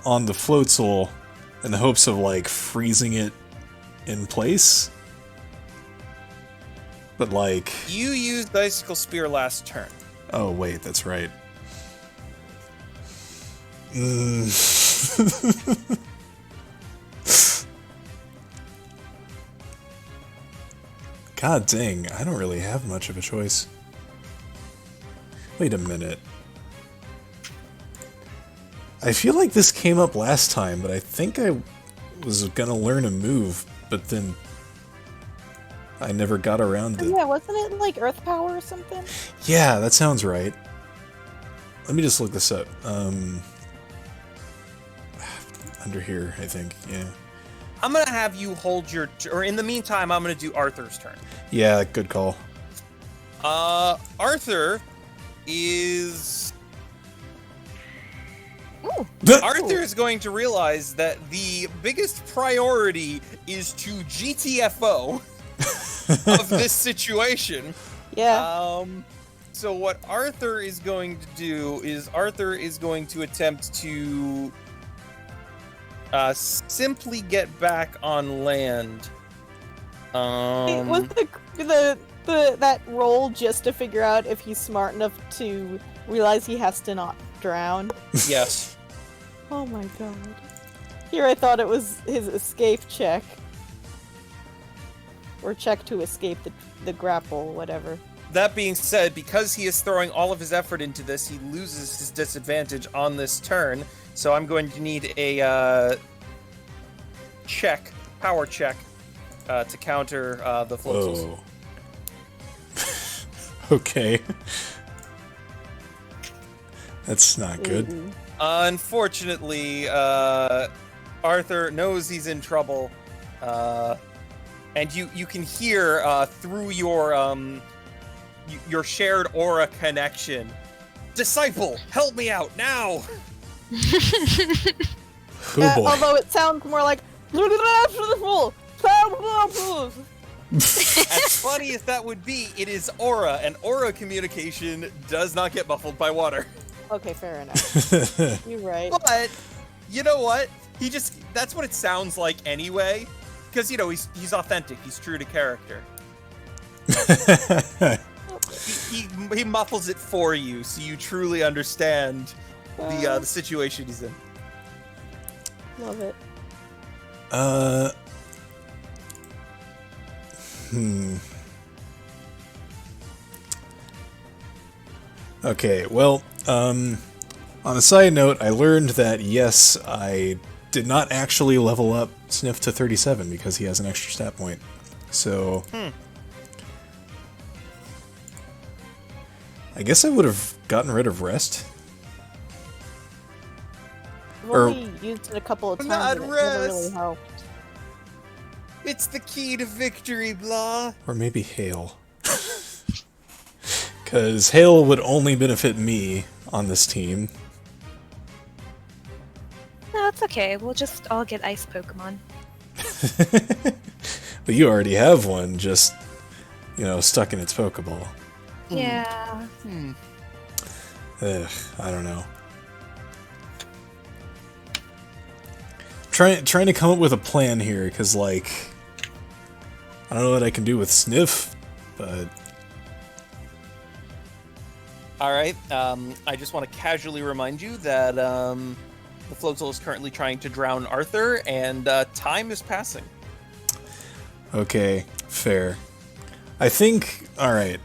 on the Floatzel in the hopes of, like, freezing it in place. But, like... You used Icicle Spear last turn. Oh, wait, that's right. God dang, I don't really have much of a choice. Wait a minute. I feel like this came up last time, but I think I was gonna learn a move, but then I never got around to... Yeah, wasn't it like Earth Power or something? Yeah, that sounds right. Let me just look this up. Under here, I think, yeah. I'm gonna have you hold your... Or in the meantime, I'm gonna do Arthur's turn. Yeah, good call. Arthur is... Ooh. Arthur is going to realize that the biggest priority is to GTFO of this situation. Yeah. So what Arthur is going to do is Arthur is going to attempt to simply get back on land. Was that roll just to figure out if he's smart enough to realize he has to not drown? Yes. Oh my god. Here I thought it was his escape check. Or check to escape the grapple, whatever. That being said, because he is throwing all of his effort into this, he loses his disadvantage on this turn. So I'm going to need a power check, to counter the Floatzel's. Whoa. Okay. That's not good. Mm-hmm. Unfortunately, Arthur knows he's in trouble, and you can hear through your shared aura connection, "Disciple, help me out now!" Oh boy. Although it sounds more like As funny as that would be, it is aura, and aura communication does not get muffled by water. Okay, fair enough. You're right. But you know what? That's what it sounds like anyway. Because, you know, he's authentic, he's true to character. he muffles it for you, so you truly understand the situation he's in. Love it. Okay, well, on a side note, I learned that, yes, I did not actually level up Sniff to 37 because he has an extra stat point. So... I guess I would have gotten rid of Rest. I've only used it a couple of times Not and it never rest. really helped. It's the key to victory, blah. Or maybe hail. Because hail would only benefit me on this team. No, it's okay. We'll just all get ice Pokemon. But you already have one, just, stuck in its Pokeball. Yeah. Ugh, I don't know. Trying to come up with a plan here, because, I don't know what I can do with Sniff, but... Alright, I just want to casually remind you that the Floatzel is currently trying to drown Arthur, and time is passing. Okay, fair. Alright.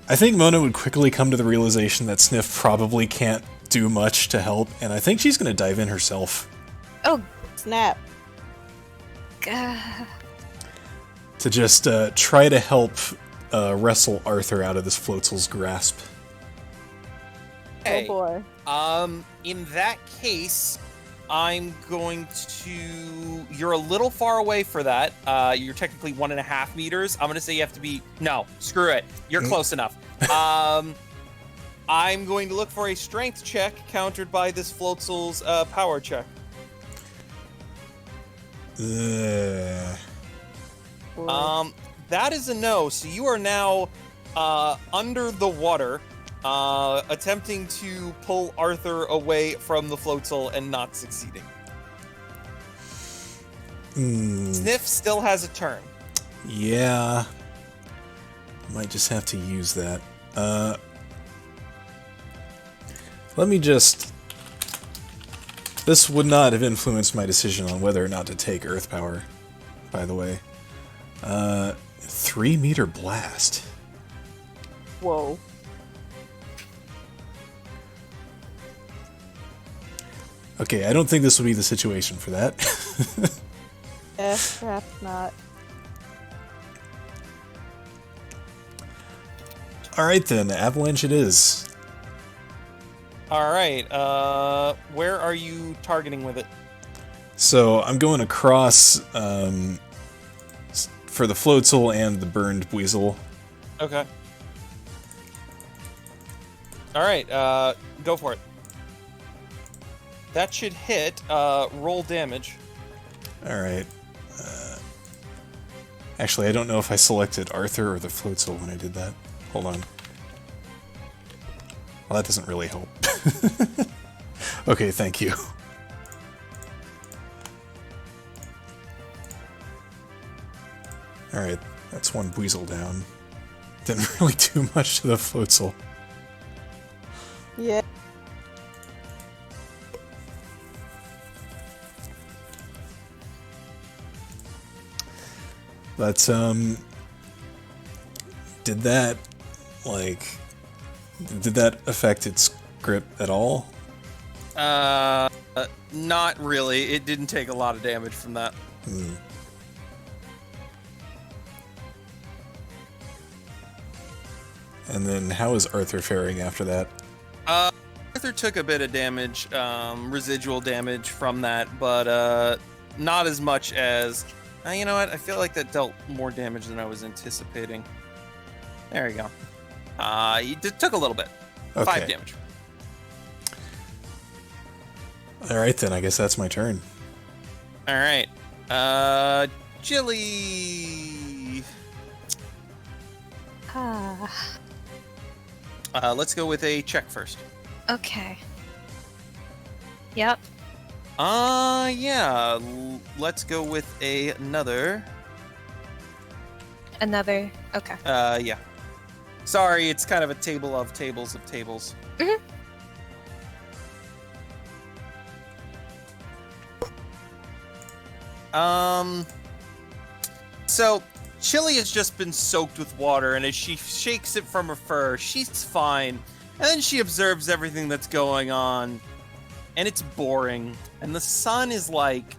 I think Mona would quickly come to the realization that Sniff probably can't do much to help, and I think she's gonna dive in herself. Oh, Snap. gah. To just try to help wrestle Arthur out of this Floatzel's grasp. Hey, Oh boy. in that case, I'm going to... You're a little far away for that. You're technically 1.5 meters. I'm gonna say you have to be... No, screw it. You're close enough. I'm going to look for a strength check countered by this Floatzel's power check. Ugh. That is a no. So you are now under the water, attempting to pull Arthur away from the Floatzel and not succeeding. Sniff still has a turn. Yeah. Might just have to use that. Let me just... This would not have influenced my decision on whether or not to take Earth Power, by the way. 3-meter blast. Whoa. Okay, I don't think this would be the situation for that. Perhaps not. Alright then, Avalanche it is. Alright, where are you targeting with it? So, I'm going across for the Floatzel and the burned Weasel. Okay. Alright, go for it. That should hit, roll damage. Alright. Actually, I don't know if I selected Arthur or the Floatzel when I did that. Hold on. Well, that doesn't really help. Okay, thank you. Alright, that's one Weasel down. Didn't really do much to the Floatzel. Yeah. But, did that affect its grip at all? Not really. It didn't take a lot of damage from that. And then how is Arthur faring after that? Arthur took a bit of damage, residual damage from that, but not as much as... you know what? I feel like that dealt more damage than I was anticipating. There you go. He took a little bit. Okay. 5 damage. Alright then, I guess that's my turn. Alright. Jilly! Let's go with a check first. Okay. Yep. Yeah. Let's go with another. Another. Okay. Yeah. Sorry, it's kind of a table of tables of tables. Mm-hmm. So Chili has just been soaked with water, and as she shakes it from her fur, she's fine. And then she observes everything that's going on, and it's boring. And the sun is like,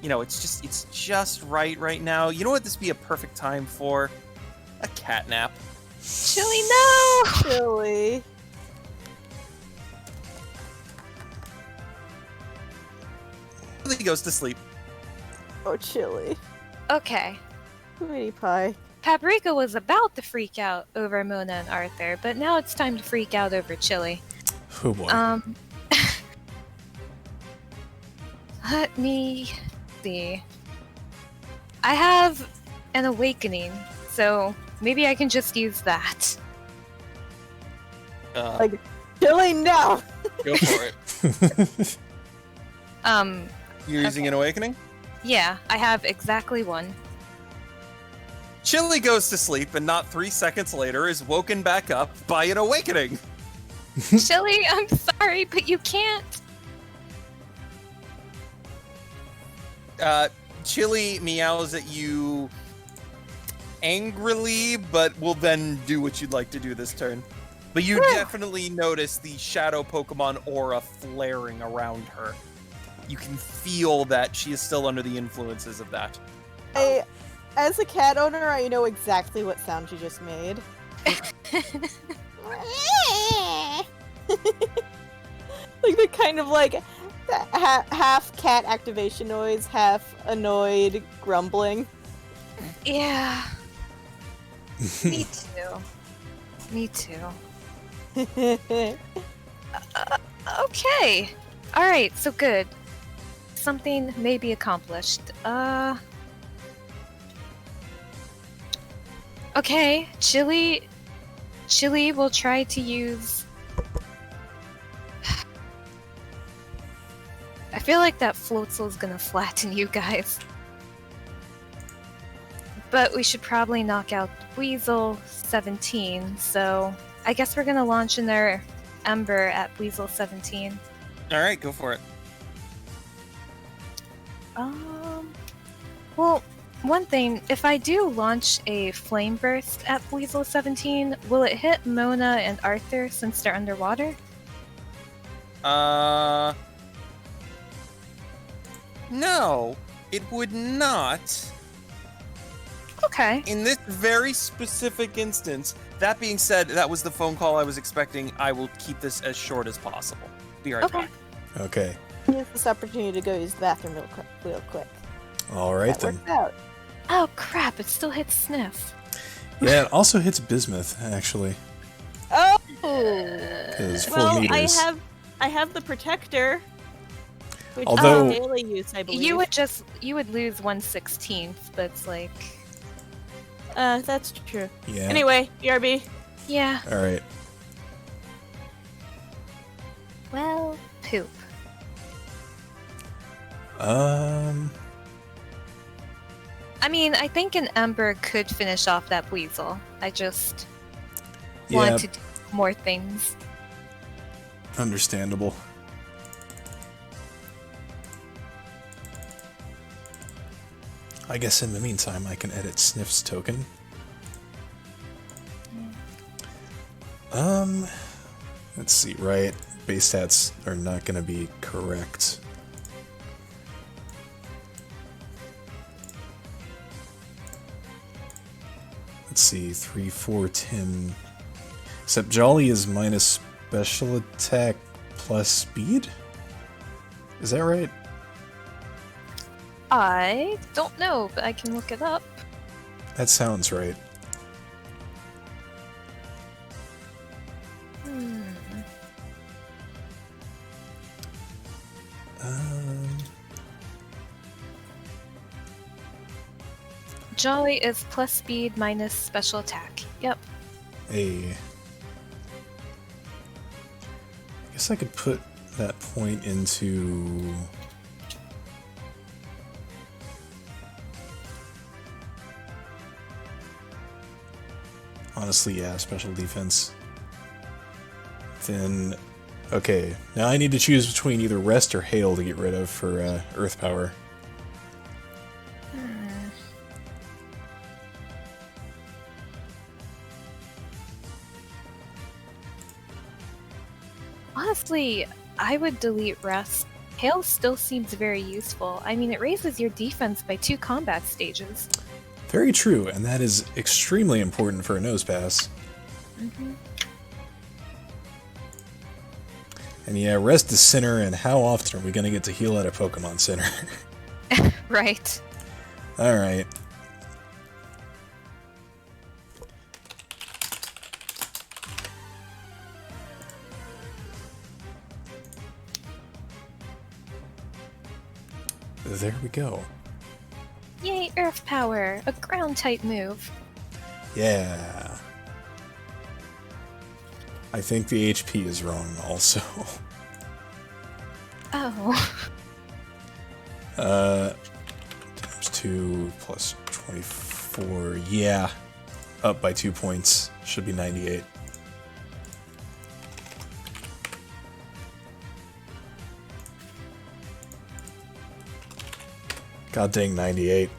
it's just right now. You know what this would be a perfect time for? A cat nap. Chili, no! Chili. He goes to sleep. Oh, Chili. Okay. Sweetie pie. Paprika was about to freak out over Mona and Arthur, but now it's time to freak out over Chili. Oh boy. Let me see. I have an awakening, so maybe I can just use that. Like, Chili, no! Go for it. You're using an awakening? Yeah, I have exactly one. Chili goes to sleep and not 3 seconds later is woken back up by an awakening. Chili, I'm sorry, but you can't. Chili meows at you angrily, but will then do what you'd like to do this turn. But you definitely notice the shadow Pokemon aura flaring around her. You can feel that she is still under the influences of that. As a cat owner, I know exactly what sound you just made. Like the kind of like half cat activation noise, half annoyed grumbling. Yeah. Me too. Me too. Okay. Alright, so good. Something may be accomplished. Okay, Chili will try to use... I feel like that Floatzel is gonna flatten you guys. But we should probably knock out Weasel 17, so I guess we're gonna launch another Ember at Weasel 17. Alright, go for it. Well, one thing, if I do launch a Flame Burst at Weasel 17, will it hit Mona and Arthur since they're underwater? No, it would not. Okay. In this very specific instance, that being said, that was the phone call I was expecting. I will keep this as short as possible. Be right Okay. back. Okay. Use this opportunity to go use the bathroom real quick. All right That then. worked out. Oh crap, it still hits Sniff. Yeah, it also hits bismuth actually. Oh! Is 4 Well, meters. I have the protector. Which Although- is daily use, I believe. You would lose 1/16th, but it's like... That's true. Yeah. Anyway, BRB. Yeah, All right. well, poop. I mean, I think an Ember could finish off that Weasel. I just Yeah, want to do more things. understandable. I guess in the meantime, I can edit Sniff's token. Let's see, right? Base stats are not going to be correct. Let's see, 3, 4, 10. Except Jolly is minus special attack plus speed? Is that right? I don't know, but I can look it up. That sounds right. Jolly is plus speed minus special attack. Yep. I guess I could put that point into... Honestly, yeah, special defense. Then, okay, now I need to choose between either Rest or Hail to get rid of for Earth Power. Honestly, I would delete Rest. Hail still seems very useful. I mean, it raises your defense by 2 combat stages. Very true, and that is extremely important for a Nose Pass. And yeah, Rest is Center, and how often are we going to get to heal at a Pokemon Center? Right. Alright. There we go. Yay, Earth Power! A ground type move. Yeah. I think the HP is wrong also. Oh. Times 2 plus 24. Yeah. Up by 2 points. Should be 98. God dang 98.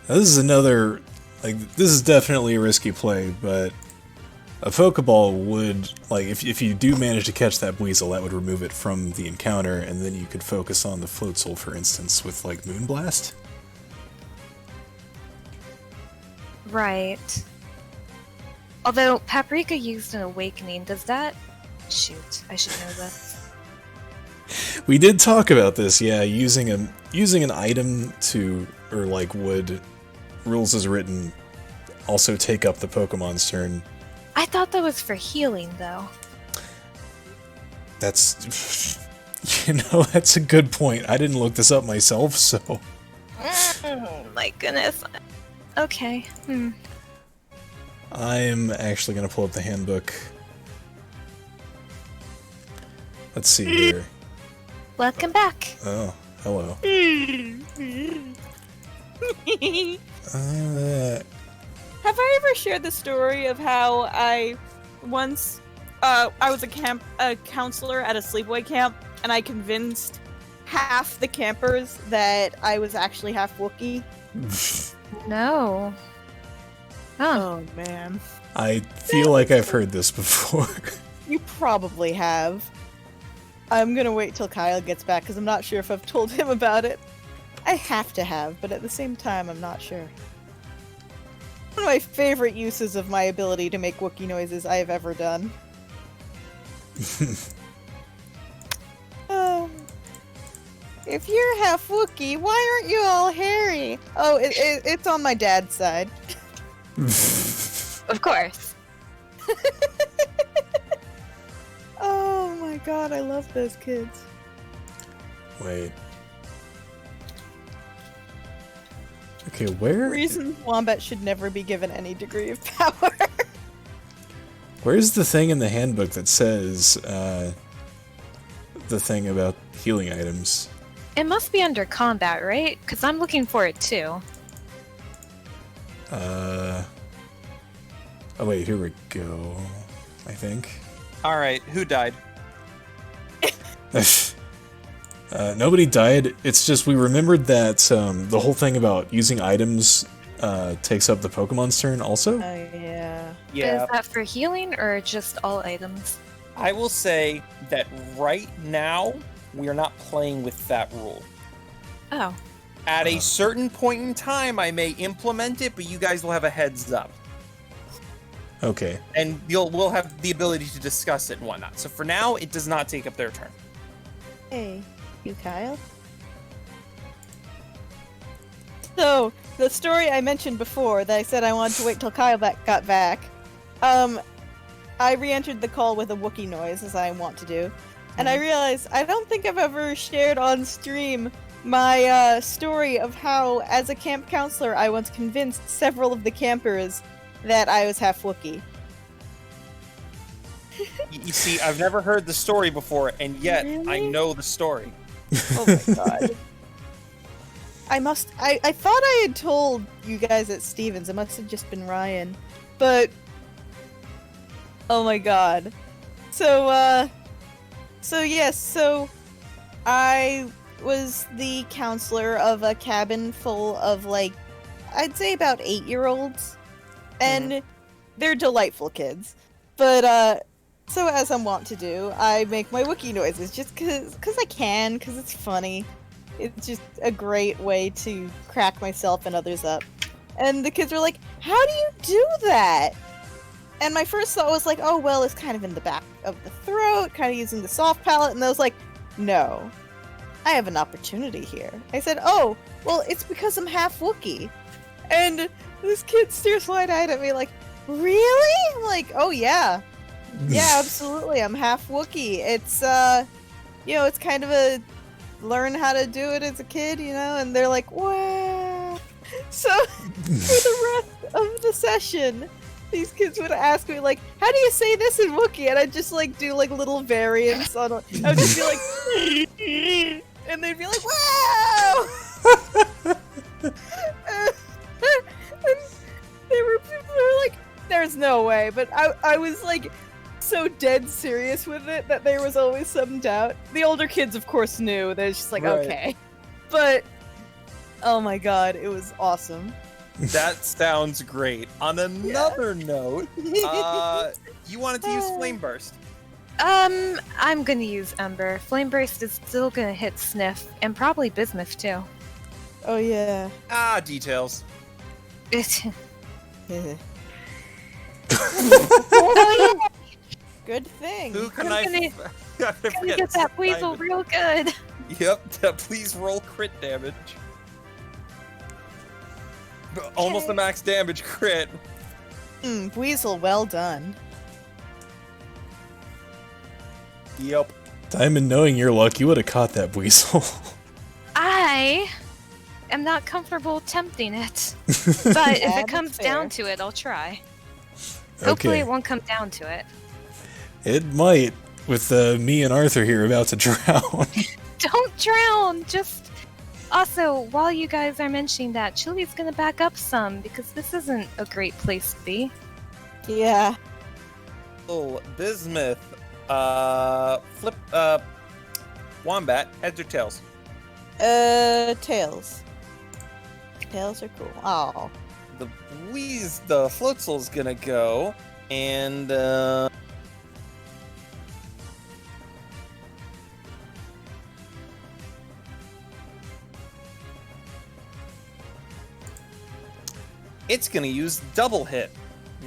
Now, this is another, like, this is definitely a risky play, but a Pokeball would, like, if you do manage to catch that Weasel, that would remove it from the encounter, and then you could focus on the Floatzel, for instance, with, like, Moonblast. Right. Although Paprika used an Awakening, does that... Shoot, I should know this. We did talk about this, yeah, using an item to, or like would, rules as written, also take up the Pokemon's turn. I thought that was for healing, though. That's, that's a good point. I didn't look this up myself, so. My goodness. Okay. I'm actually gonna pull up the handbook. Let's see here. Welcome back. Oh, hello. Have I ever shared the story of how I once I was a counselor at a sleepaway camp, and I convinced half the campers that I was actually half Wookiee? No. Huh. Oh man. I feel like I've heard this before. You probably have. I'm gonna wait till Kyle gets back because I'm not sure if I've told him about it. I have to have, but at the same time, I'm not sure. One of my favorite uses of my ability to make Wookiee noises I have ever done. If you're half Wookiee, why aren't you all hairy? Oh, it's on my dad's side. Of course. Oh my god, I love those kids. Wait. Okay, where? Reasons Wombat should never be given any degree of power. Where's the thing in the handbook that says, the thing about healing items? It must be under combat, right? Because I'm looking for it too. Oh wait, here we go. I think. Alright, who died? Nobody died. It's just we remembered that the whole thing about using items takes up the Pokemon's turn also. Oh yeah. Yeah. Is that for healing or just all items? I will say that right now, we are not playing with that rule. Oh. At a certain point in time, I may implement it, but you guys will have a heads up. Okay. And we'll have the ability to discuss it and whatnot. So for now, it does not take up their turn. Hey, you Kyle? So, the story I mentioned before that I said I wanted to wait till Kyle got back, I re-entered the call with a Wookiee noise, as I want to do, and I realized I don't think I've ever shared on stream my story of how, as a camp counselor, I once convinced several of the campers that I was half Wookiee. You see, I've never heard the story before, and yet I Really? know the story. Oh my god. I thought I had told you guys at Stevens. It must have just been Ryan. But oh my god. So yes, so I was the counselor of a cabin full of like I'd say about 8-year-olds, and they're delightful kids. But so as I'm wont to do, I make my Wookiee noises just cause I can, cause it's funny. It's just a great way to crack myself and others up. And the kids were like, "How do you do that?" And my first thought was like, "Oh well, it's kind of in the back of the throat, kind of using the soft palate." And I was like, "No, I have an opportunity here." I said, "Oh, well, it's because I'm half Wookiee." And this kid stares wide-eyed at me like, "Really?" I'm like, "Oh yeah. Yeah, absolutely. I'm half Wookiee. It's it's kind of a learn how to do it as a kid, and they're like, "Wow." So for the rest of the session, these kids would ask me like, "How do you say this in Wookiee?" And I'd just like do like little variants on it. I would just be like and they'd be like, "Wow!" and people were like, "There's no way," but I was like so dead serious with it that there was always some doubt. The older kids, of course, knew. They're just like, Right. okay. But, oh my god, it was awesome. That sounds great. On another note, you wanted to use Flame Burst. I'm gonna use Ember. Flame Burst is still gonna hit Sniff, and probably Bismuth too. Oh yeah. Details. Oh yeah, Good thing. Who can I'm I gonna forget? get that weasel real good. Yep, please roll crit damage. Almost a max damage crit. Weasel, well done. Yep. Diamond, knowing your luck, you would have caught that weasel. I am not comfortable attempting it, but if it comes down to it, I'll try. Hopefully, it won't come down to it. It might, with me and Arthur here about to drown. Don't drown! Just... Also, while you guys are mentioning that, Chili's gonna back up some, because this isn't a great place to be. Yeah. Oh, Bismuth. Flip, Wombat, heads or tails? Tails. Tails are cool. Oh. The Floatzel's gonna go, and, it's gonna use double hit.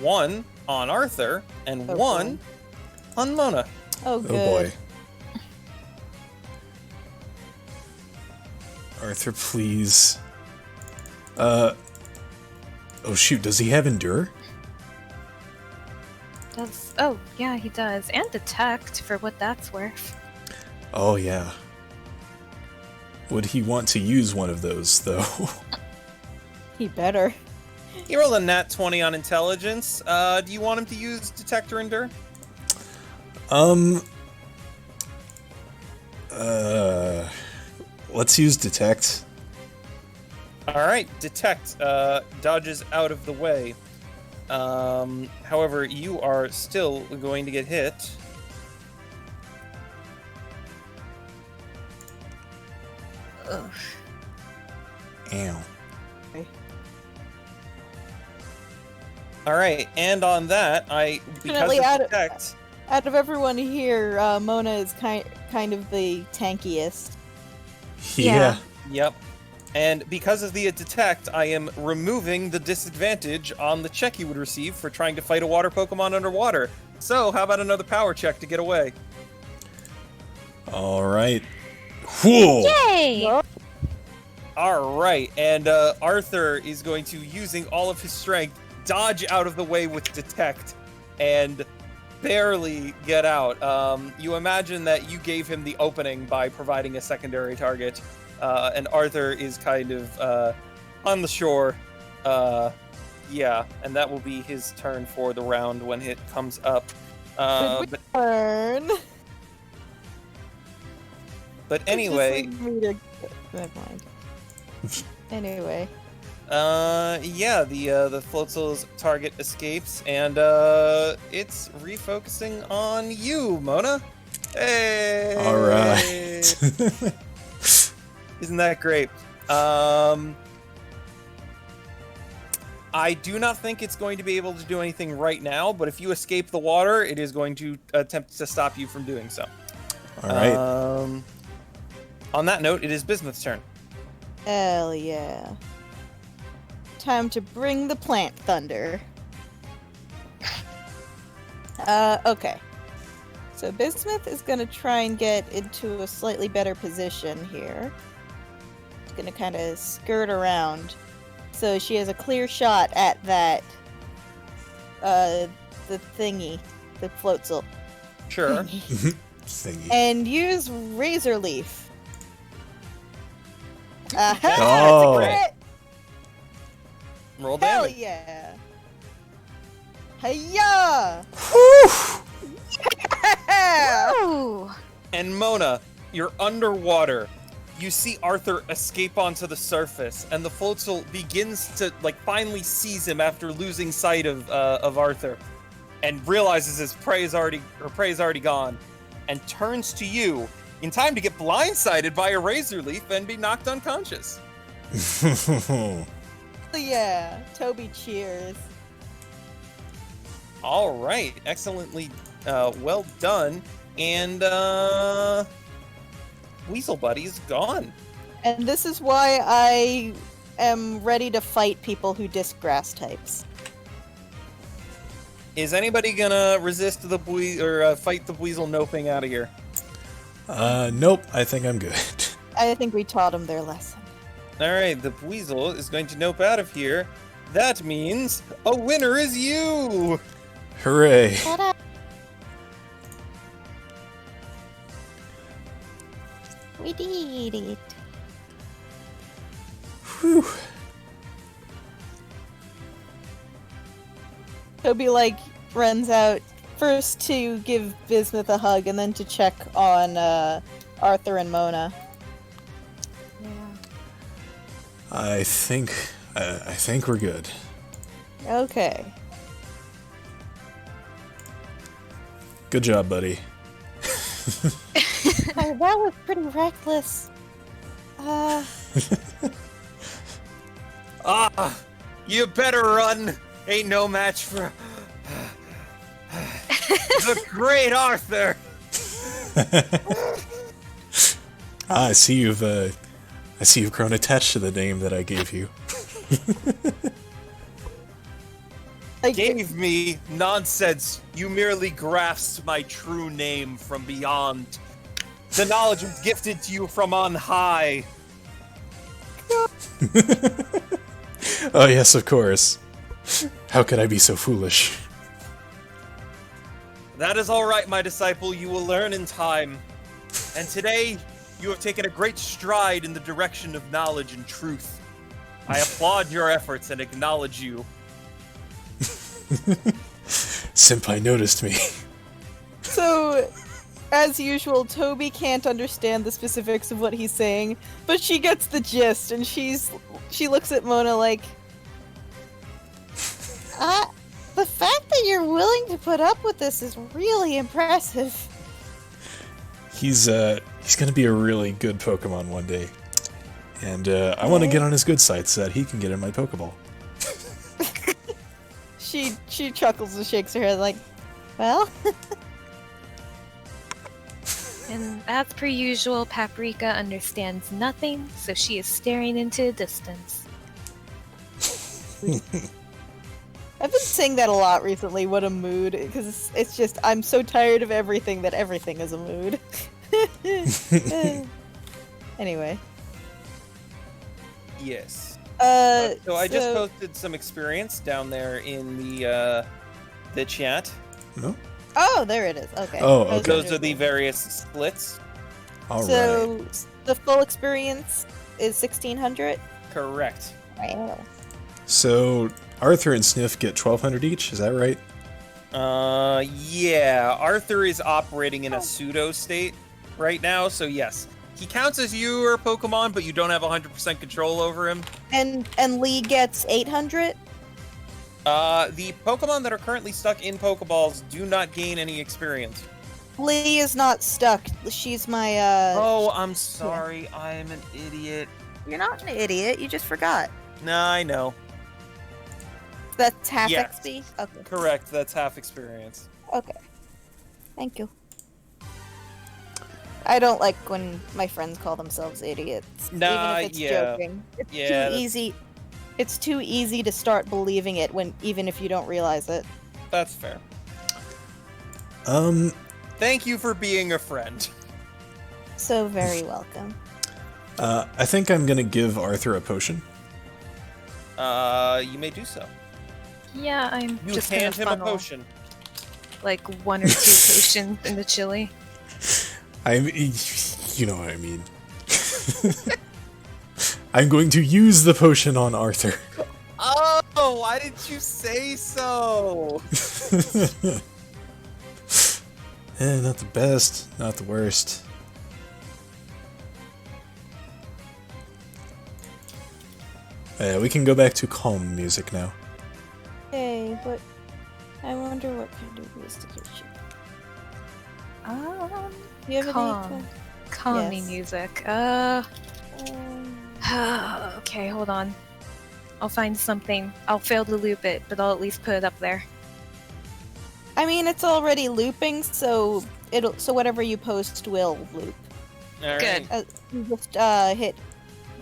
One on Arthur, and one on Mona. Oh, good. Oh boy. Arthur, please. Oh shoot, does he have Endure? Oh, yeah, he does. And Detect, for what that's worth. Oh yeah. Would he want to use one of those, though? He better. He rolled a nat 20 on intelligence. Do you want him to use Detect or Endure? Let's use Detect. Alright, Detect dodges out of the way. However, you are still going to get hit. Ugh. Ow. Alright, and on that, because Definitely of Detect... Out of everyone here, Mona is kind of the tankiest. Yeah. Yep. And because of the Detect, I am removing the disadvantage on the check you would receive for trying to fight a water Pokemon underwater. So, how about another power check to get away? Alright. Whoa! Yay! Alright, and Arthur is going to, using all of his strength, dodge out of the way with Detect, and barely get out. You imagine that you gave him the opening by providing a secondary target, and Arthur is kind of on the shore. Yeah, and that will be his turn for the round when it comes up. But Burn. anyway, Never mind. Anyway. yeah, the Floatzel's target escapes, and it's refocusing on you, Mona. Hey! Alright. Isn't that great? I do not think it's going to be able to do anything right now, but if you escape the water, it is going to attempt to stop you from doing so. All right. On that note, it is Bismuth's turn. Hell yeah. Time to bring the plant thunder. Okay. So Bismuth is gonna try and get into a slightly better position here. She's gonna kind of skirt around. So she has a clear shot at that, the thingy, the floatzel. Sure. Thingy. And use Razor Leaf. Aha! Oh. It's a crit! Roll Hell damage. yeah! Hiya! Whew! Yeah! Ooh. And Mona, you're underwater. You see Arthur escape onto the surface, and the floatzel begins to finally seize him after losing sight of Arthur, and realizes his prey is already gone, and turns to you in time to get blindsided by a razor leaf and be knocked unconscious. Yeah, Toby cheers. All right, excellently, well done, and Weasel Buddy's gone. And this is why I am ready to fight people who disc grass types. Is anybody gonna resist the fight the weasel noping out of here? Nope. I think I'm good. I think we taught them their lesson. All right, the weasel is going to nope out of here. That means a winner is you. Hooray! Ta-da! We did it. Whew. Toby runs out first to give Bismuth a hug and then to check on Arthur and Mona. Yeah. I think we're good. Okay. Good job, buddy. Oh, that was pretty reckless. You better run. Ain't no match for the great Arthur. I see you've grown attached to the name that I gave you. Gave me nonsense. You merely grasped my true name from beyond. The knowledge was gifted to you from on high. Oh yes, of course. How could I be so foolish? That is all right, my disciple. You will learn in time. And today, you have taken a great stride in the direction of knowledge and truth. I applaud your efforts and acknowledge you. Senpai noticed me. So, as usual, Toby can't understand the specifics of what he's saying, but she gets the gist, and she looks at Mona like, the fact that you're willing to put up with this is really impressive. He's gonna be a really good Pokemon one day, and I want to get on his good side so that he can get in my Pokeball. She chuckles and shakes her head like, well. And as per usual, Paprika understands nothing, so she is staring into the distance. I've been saying that a lot recently, what a mood, because it's just, I'm so tired of everything that everything is a mood. Anyway. Yes. So I just posted some experience down there in the chat. No. Oh, there it is. Okay. Oh, okay. Those are the various splits. All right. So the full experience is 1600. Correct. Wow. So Arthur and Sniff get 1,200 each. Is that right? Yeah. Arthur is operating in a pseudo state right now, so yes. He counts as your Pokemon, but you don't have 100% control over him. And Lee gets 800. The Pokemon that are currently stuck in Pokeballs do not gain any experience. Lee is not stuck. She's my Oh, I'm sorry. I'm an idiot. You're not an idiot. You just forgot. Nah, I know. That's half Yes. XP? Okay. Correct. That's half experience. Okay. Thank you. I don't like when my friends call themselves idiots. Nah, even if it's yeah. joking. It's Yeah, too that's- easy. It's too easy to start believing it even if you don't realize it. That's fair. Thank you for being a friend. So very welcome. I think I'm gonna give Arthur a potion. You may do so. Yeah, I'm You just gonna hand him a funnel potion. like 1 or 2 potions in the chili. You know what I mean. I'm going to use the potion on Arthur. Oh, why didn't you say so? Not the best, not the worst. We can go back to calm music now. Hey, but I wonder what kind of investigation. Do you have Calm. any? Calming Yes. music. Um, Okay, hold on. I'll find something. I'll fail to loop it, but I'll at least put it up there. I mean, it's already looping, so whatever you post will loop. All Good. right. You just hit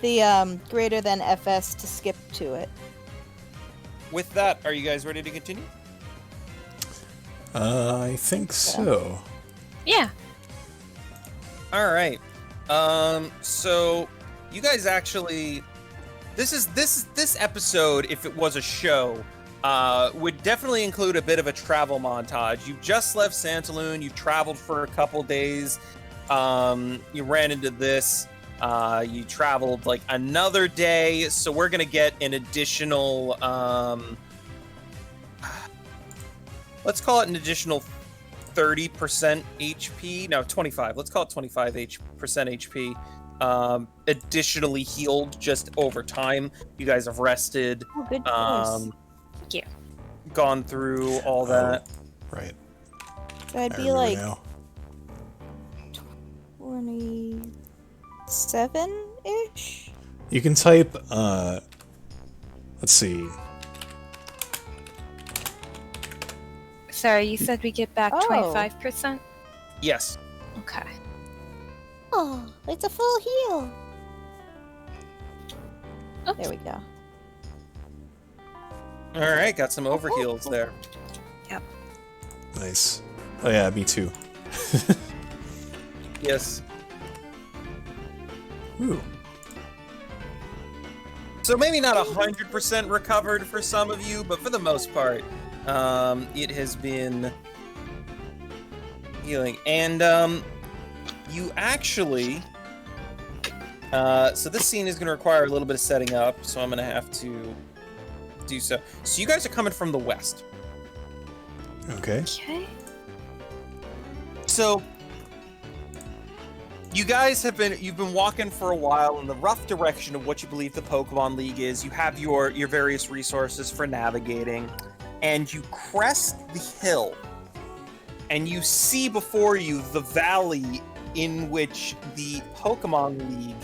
the greater than FS to skip to it. With that, are you guys ready to continue? I think so. Yeah. All right. So you guys actually, this episode, if it was a show, would definitely include a bit of a travel montage. You just left Santaloon. You traveled for a couple days. You ran into this. You traveled like another day. So we're gonna get an additional. Let's call it an additional 30% HP. No, 25. Let's call it 25% HP. Additionally healed just over time. You guys have rested. Oh, good choice. Yeah. Gone through all that. Right. So I'd I be remember like now. 27-ish? You can type, let's see. Sorry, you said we get back Oh. 25%? Yes. Okay. Oh, it's a full heal. Oops. There we go. All right, got some overheals there. Nice. Oh yeah, me too. Yes. Ooh. So maybe not 100% recovered for some of you, but for the most part, it has been healing. And you actually, so this scene is going to require a little bit of setting up, so I'm going to have to do so. So you guys are coming from the west. Okay. Okay. So you guys you've been walking for a while in the rough direction of what you believe the Pokemon League is. You have your various resources for navigating, and you crest the hill, and you see before you the valley in which the Pokemon League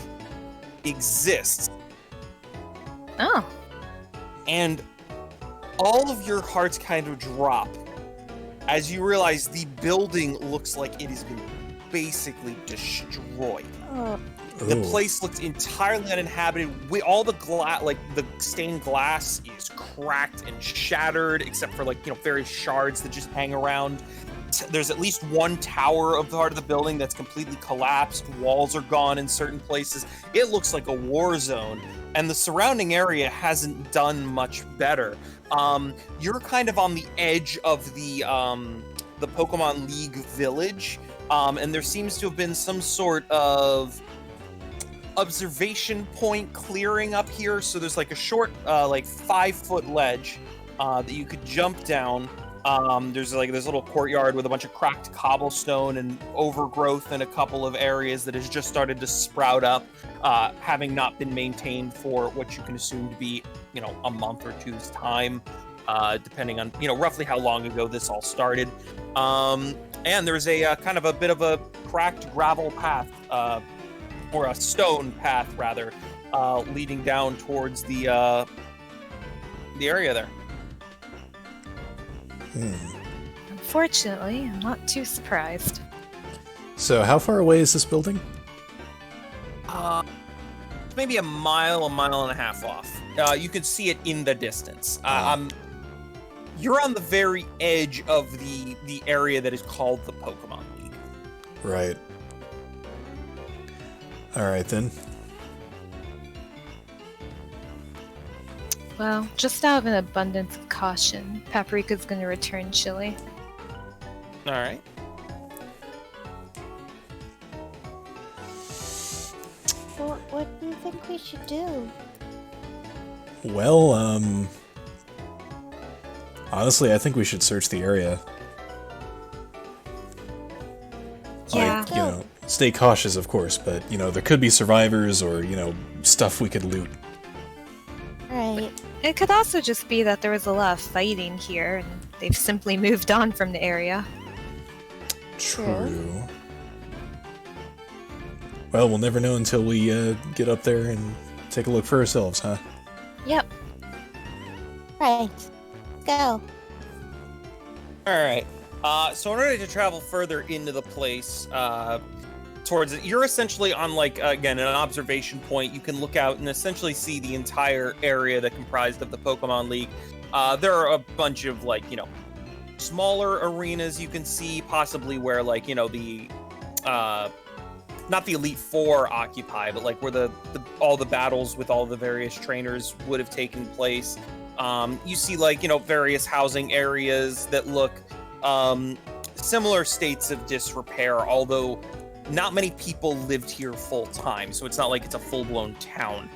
exists. Oh. And all of your hearts kind of drop as you realize the building looks like it has been basically destroyed. Oh, The Ooh. place looks entirely uninhabited. All the the stained glass is cracked and shattered, except for various shards that just hang around. There's at least one tower of the heart of the building that's completely collapsed. Walls are gone in certain places. It looks like a war zone, and the surrounding area hasn't done much better. You're kind of on the edge of the Pokemon League village, and there seems to have been some sort of observation point clearing up here. So there's like a short, 5-foot ledge that you could jump down. There's like this little courtyard with a bunch of cracked cobblestone and overgrowth in a couple of areas that has just started to sprout up, having not been maintained for what you can assume to be, a month or two's time, depending on, roughly how long ago this all started. And there's a kind of a bit of a cracked gravel path, or a stone path rather, leading down towards the area there. Unfortunately, I'm not too surprised. So how far away is this building? Maybe a mile and a half off. You can see it in the distance. You're on the very edge of the area that is called the Pokemon League. Right. Alright then. Well, just out of an abundance of caution, Paprika's gonna return Chili. All right. What do you think we should do? Well, honestly, I think we should search the area. Yeah. Like, stay cautious, of course, but, there could be survivors or, stuff we could loot. Right. It could also just be that there was a lot of fighting here, and they've simply moved on from the area. True. Well, we'll never know until we get up there and take a look for ourselves, huh? Yep. Right. Go. All right. So in order to travel further into the place, towards it, you're essentially on again an observation point. You can look out and essentially see the entire area that comprised of the Pokemon League. There are a bunch of smaller arenas you can see, possibly where the not the Elite Four occupy, but where all the battles with all the various trainers would have taken place. You see various housing areas that look similar states of disrepair, although not many people lived here full time, so it's not like it's a full-blown town.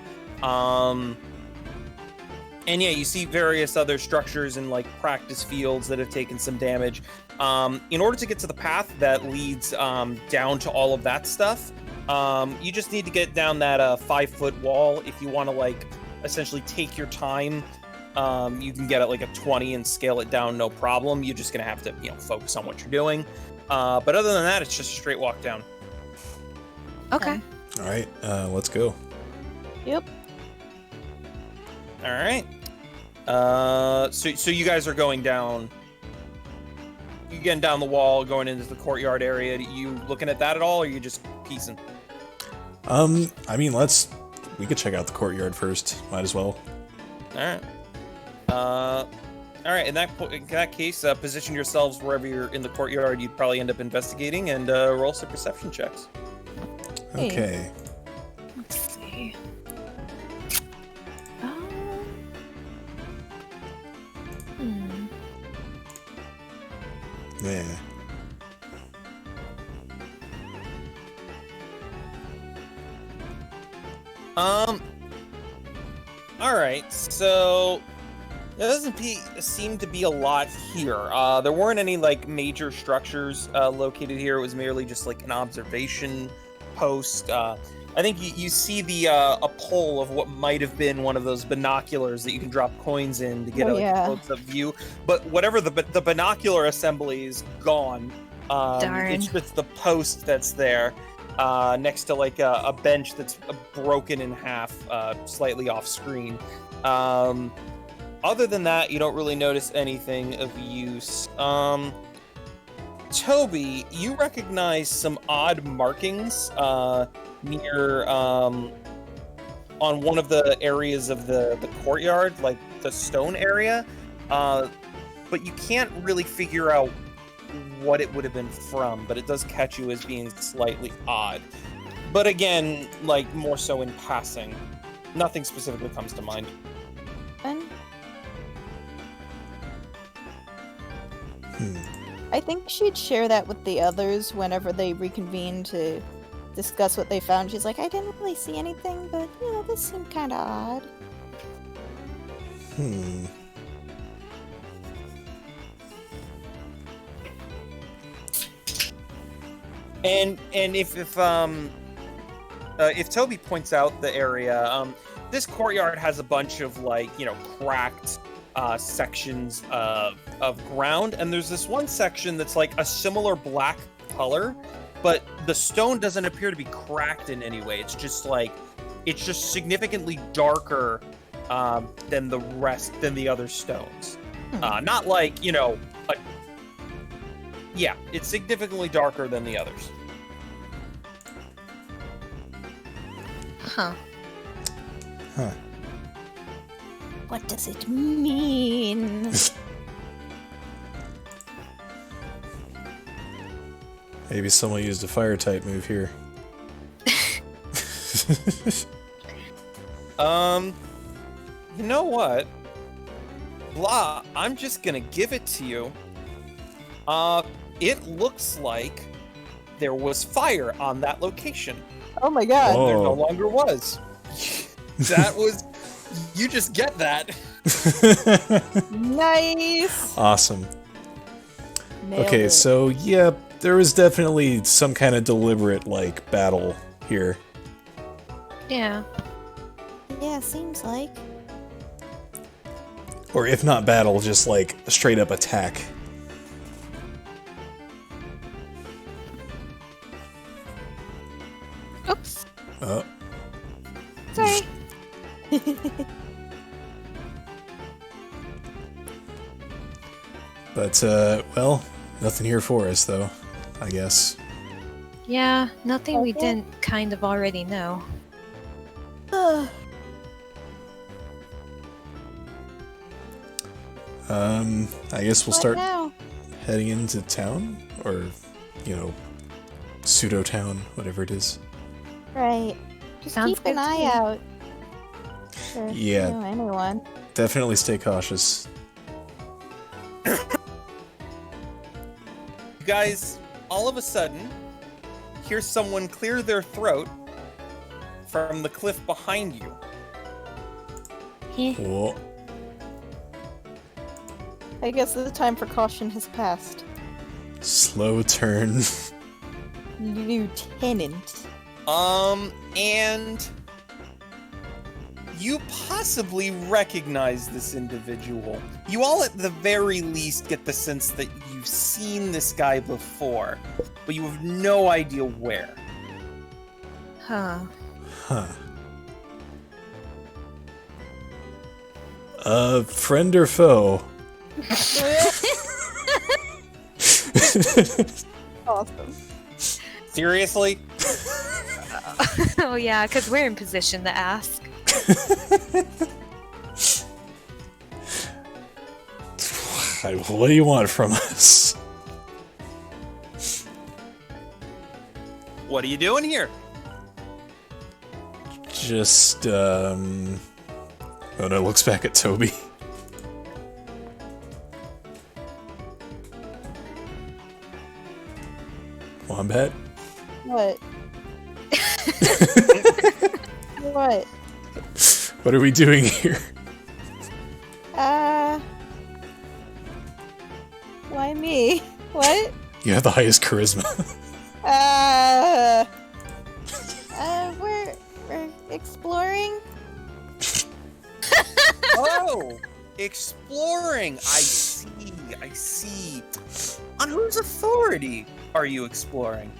And yeah, you see various other structures and practice fields that have taken some damage. In order to get to the path that leads down to all of that stuff, you just need to get down that 5-foot wall. If you want to essentially take your time, you can get it a 20 and scale it down, no problem. You're just gonna have to focus on what you're doing. But other than that, it's just a straight walk down. Okay. All right, let's go. Yep. All right. So you guys are going down. You getting down the wall, going into the courtyard area. You looking at that at all, or are you just piecing? I mean, we could check out the courtyard first. Might as well. All right. All right. In that case, position yourselves wherever you're in the courtyard. You'd probably end up investigating and roll some perception checks. Okay. Let's see. Yeah. All right. So there doesn't seem to be a lot here. There weren't any major structures located here. It was merely just an observation post. I think you see a pole of what might have been one of those binoculars that you can drop coins in to get a close-up view. But whatever the binocular assembly is gone. Darn. It's just the post that's there next to a bench that's broken in half, slightly off screen. Other than that, you don't really notice anything of use. Toby, you recognize some odd markings near on one of the areas of the courtyard, the stone area, but you can't really figure out what it would have been from, but it does catch you as being slightly odd. But again, more so in passing. Nothing specifically comes to mind. I think she'd share that with the others whenever they reconvene to discuss what they found. She's like, I didn't really see anything, but, this seemed kind of odd. And if Toby points out the area, this courtyard has a bunch of cracked sections of ground, and there's this one section that's a similar black color, but the stone doesn't appear to be cracked in any way. It's just significantly darker than the other stones. Not like, yeah, it's significantly darker than the others. Huh. Huh. What does it mean? Maybe someone used a fire type move here. You know what? Blah, I'm just gonna give it to you. It looks like there was fire on that location. Oh my god. Oh. There no longer was. That was... You just get that. Nice. Awesome. Nailed Okay, it. so yeah, there was definitely some kind of deliberate, like, battle here. Yeah. Yeah, seems like. Or if not battle, just like a straight up attack. Oops. Oh. Sorry. But, well, nothing here for us, though, I guess. Yeah, nothing we Okay. didn't kind of already know. I guess we'll What start now? heading into town? Or, pseudo-town, whatever it is. Right. Just Sounds keep an good to eye me. out. For, Yeah. anyone. Definitely stay cautious. You guys, all of a sudden, hear someone clear their throat from the cliff behind you. Whoa. I guess the time for caution has passed. Slow turn. Lieutenant. And you possibly recognize this individual. You all at the very least get the sense that you've seen this guy before, but you have no idea where. Huh. Huh. Friend or foe? Awesome. Seriously? Oh yeah, because we're in position to ask. What do you want from us? What are you doing here? Just, Oh no, looks back at Toby. Wombat? What? What? What are we doing here? Why me? What? You have the highest charisma. We're exploring. Oh, exploring. I see. On whose authority are you exploring?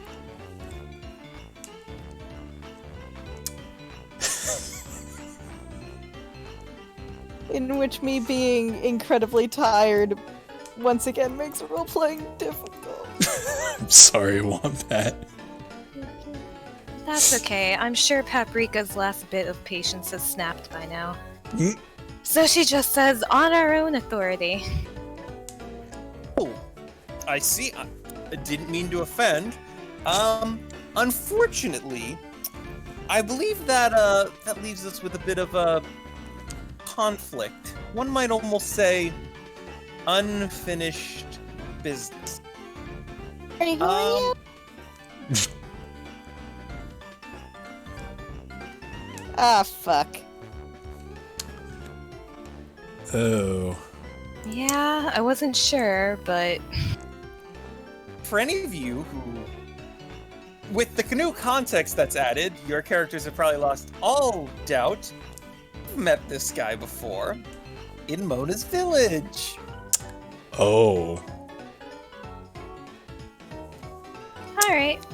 In which me being incredibly tired once again makes role-playing difficult. I'm sorry, Wombat. That's okay. I'm sure Paprika's last bit of patience has snapped by now. Mm. So she just says, on our own authority. Oh, I see. I didn't mean to offend. Unfortunately, I believe that that leaves us with a bit of a conflict. One might almost say unfinished business. Are you going yet? Ah, fuck. Oh. Yeah, I wasn't sure, but For any of you who, with the canoe context that's added, your characters have probably lost all doubt. You've met this guy before in Mona's village. Oh. alright.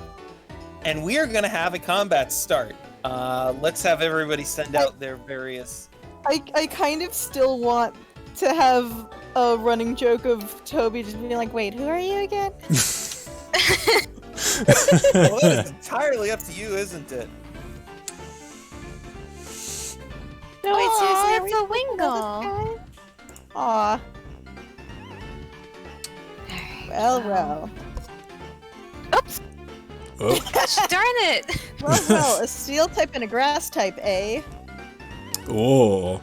And we are going to have a combat start. Let's have everybody send out their various... I kind of still want to have a running joke of Toby just being like, "Wait, who are you again?" Well, that is entirely up to you, isn't it? No, Wait, seriously, are it's we a supposed to know Wingull. this guy? Aw. Well. Oops! Oh. Darn it! Well, a steel type and a grass type, eh? Oh.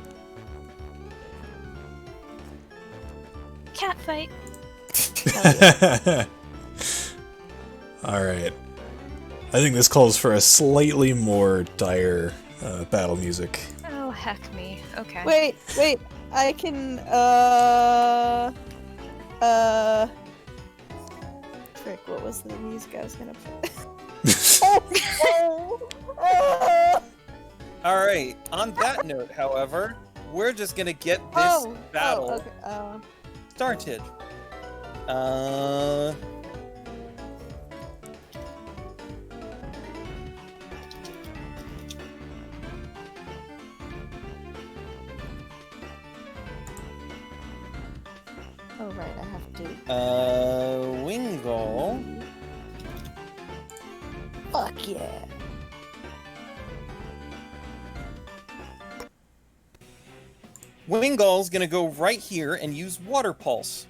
Cat fight. Alright. I think this calls for a slightly more dire battle music. Oh, heck me. Okay. Wait, I can, frick, what was the music I was gonna play? Oh. All right. On that note, however, we're just gonna get this battle Okay. started. Oh, right, I have to. Wingull. Fuck yeah. Wingull's gonna go right here and use Water Pulse.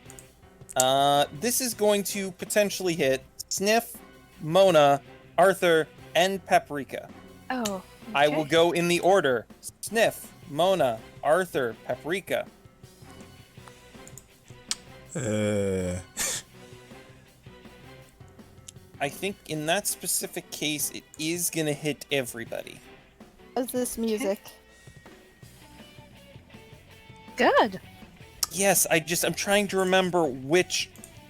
This is going to potentially hit Sniff, Mona, Arthur, and Paprika. Oh. I okay. will go in the order: Sniff, Mona, Arthur, Paprika. I think in that specific case, it is gonna hit everybody. What's this music? Good. Yes, I'm trying to remember which.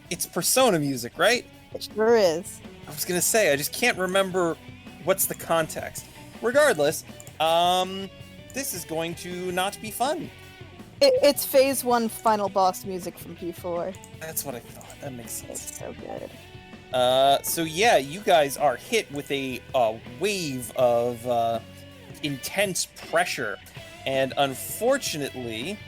It's Persona music, right? It sure is. I was gonna say, I just can't remember what's the context. Regardless, this is going to not be fun. It's Phase 1 final boss music from P4. That's what I thought. That makes sense. It's so good. So yeah, you guys are hit with a wave of intense pressure, and unfortunately,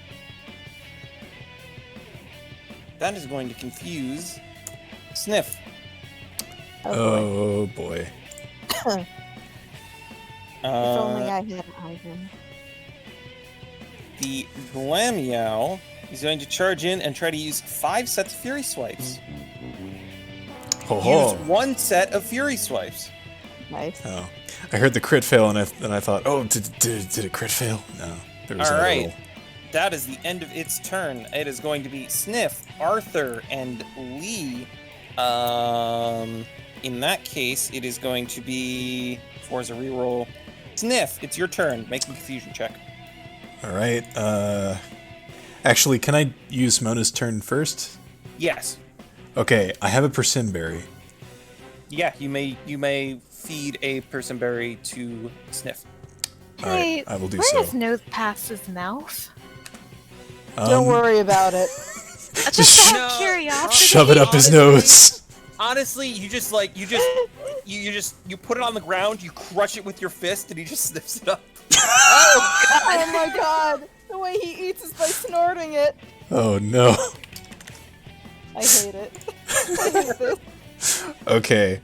that is going to confuse Sniff. Oh boy. If only I had Ivan. The Glameow is going to charge in and try to use 5 sets of Fury Swipes. Ho Use ho. 1 set of Fury Swipes. Nice. Oh. I heard the crit fail and I thought, oh, did it crit fail? No. There was All another right. roll. That is the end of its turn. It is going to be Sniff, Arthur, and Lee. In that case, it is going to be 4 as a reroll. Sniff, it's your turn. Make a confusion check. Alright, actually, can I use Mona's turn first? Yes. Okay, I have a Persimmon berry. Yeah, you may feed a personberry to Sniff. Hey, Alright, I will do where so. is nose past his mouth? Don't worry about it. Just out No, of curiosity. Shove it up his nose. Honestly, you put it on the ground, you crush it with your fist, and he just sniffs it up. Oh my god! The way he eats is by snorting it. Oh no. I hate it. I hate this. Okay.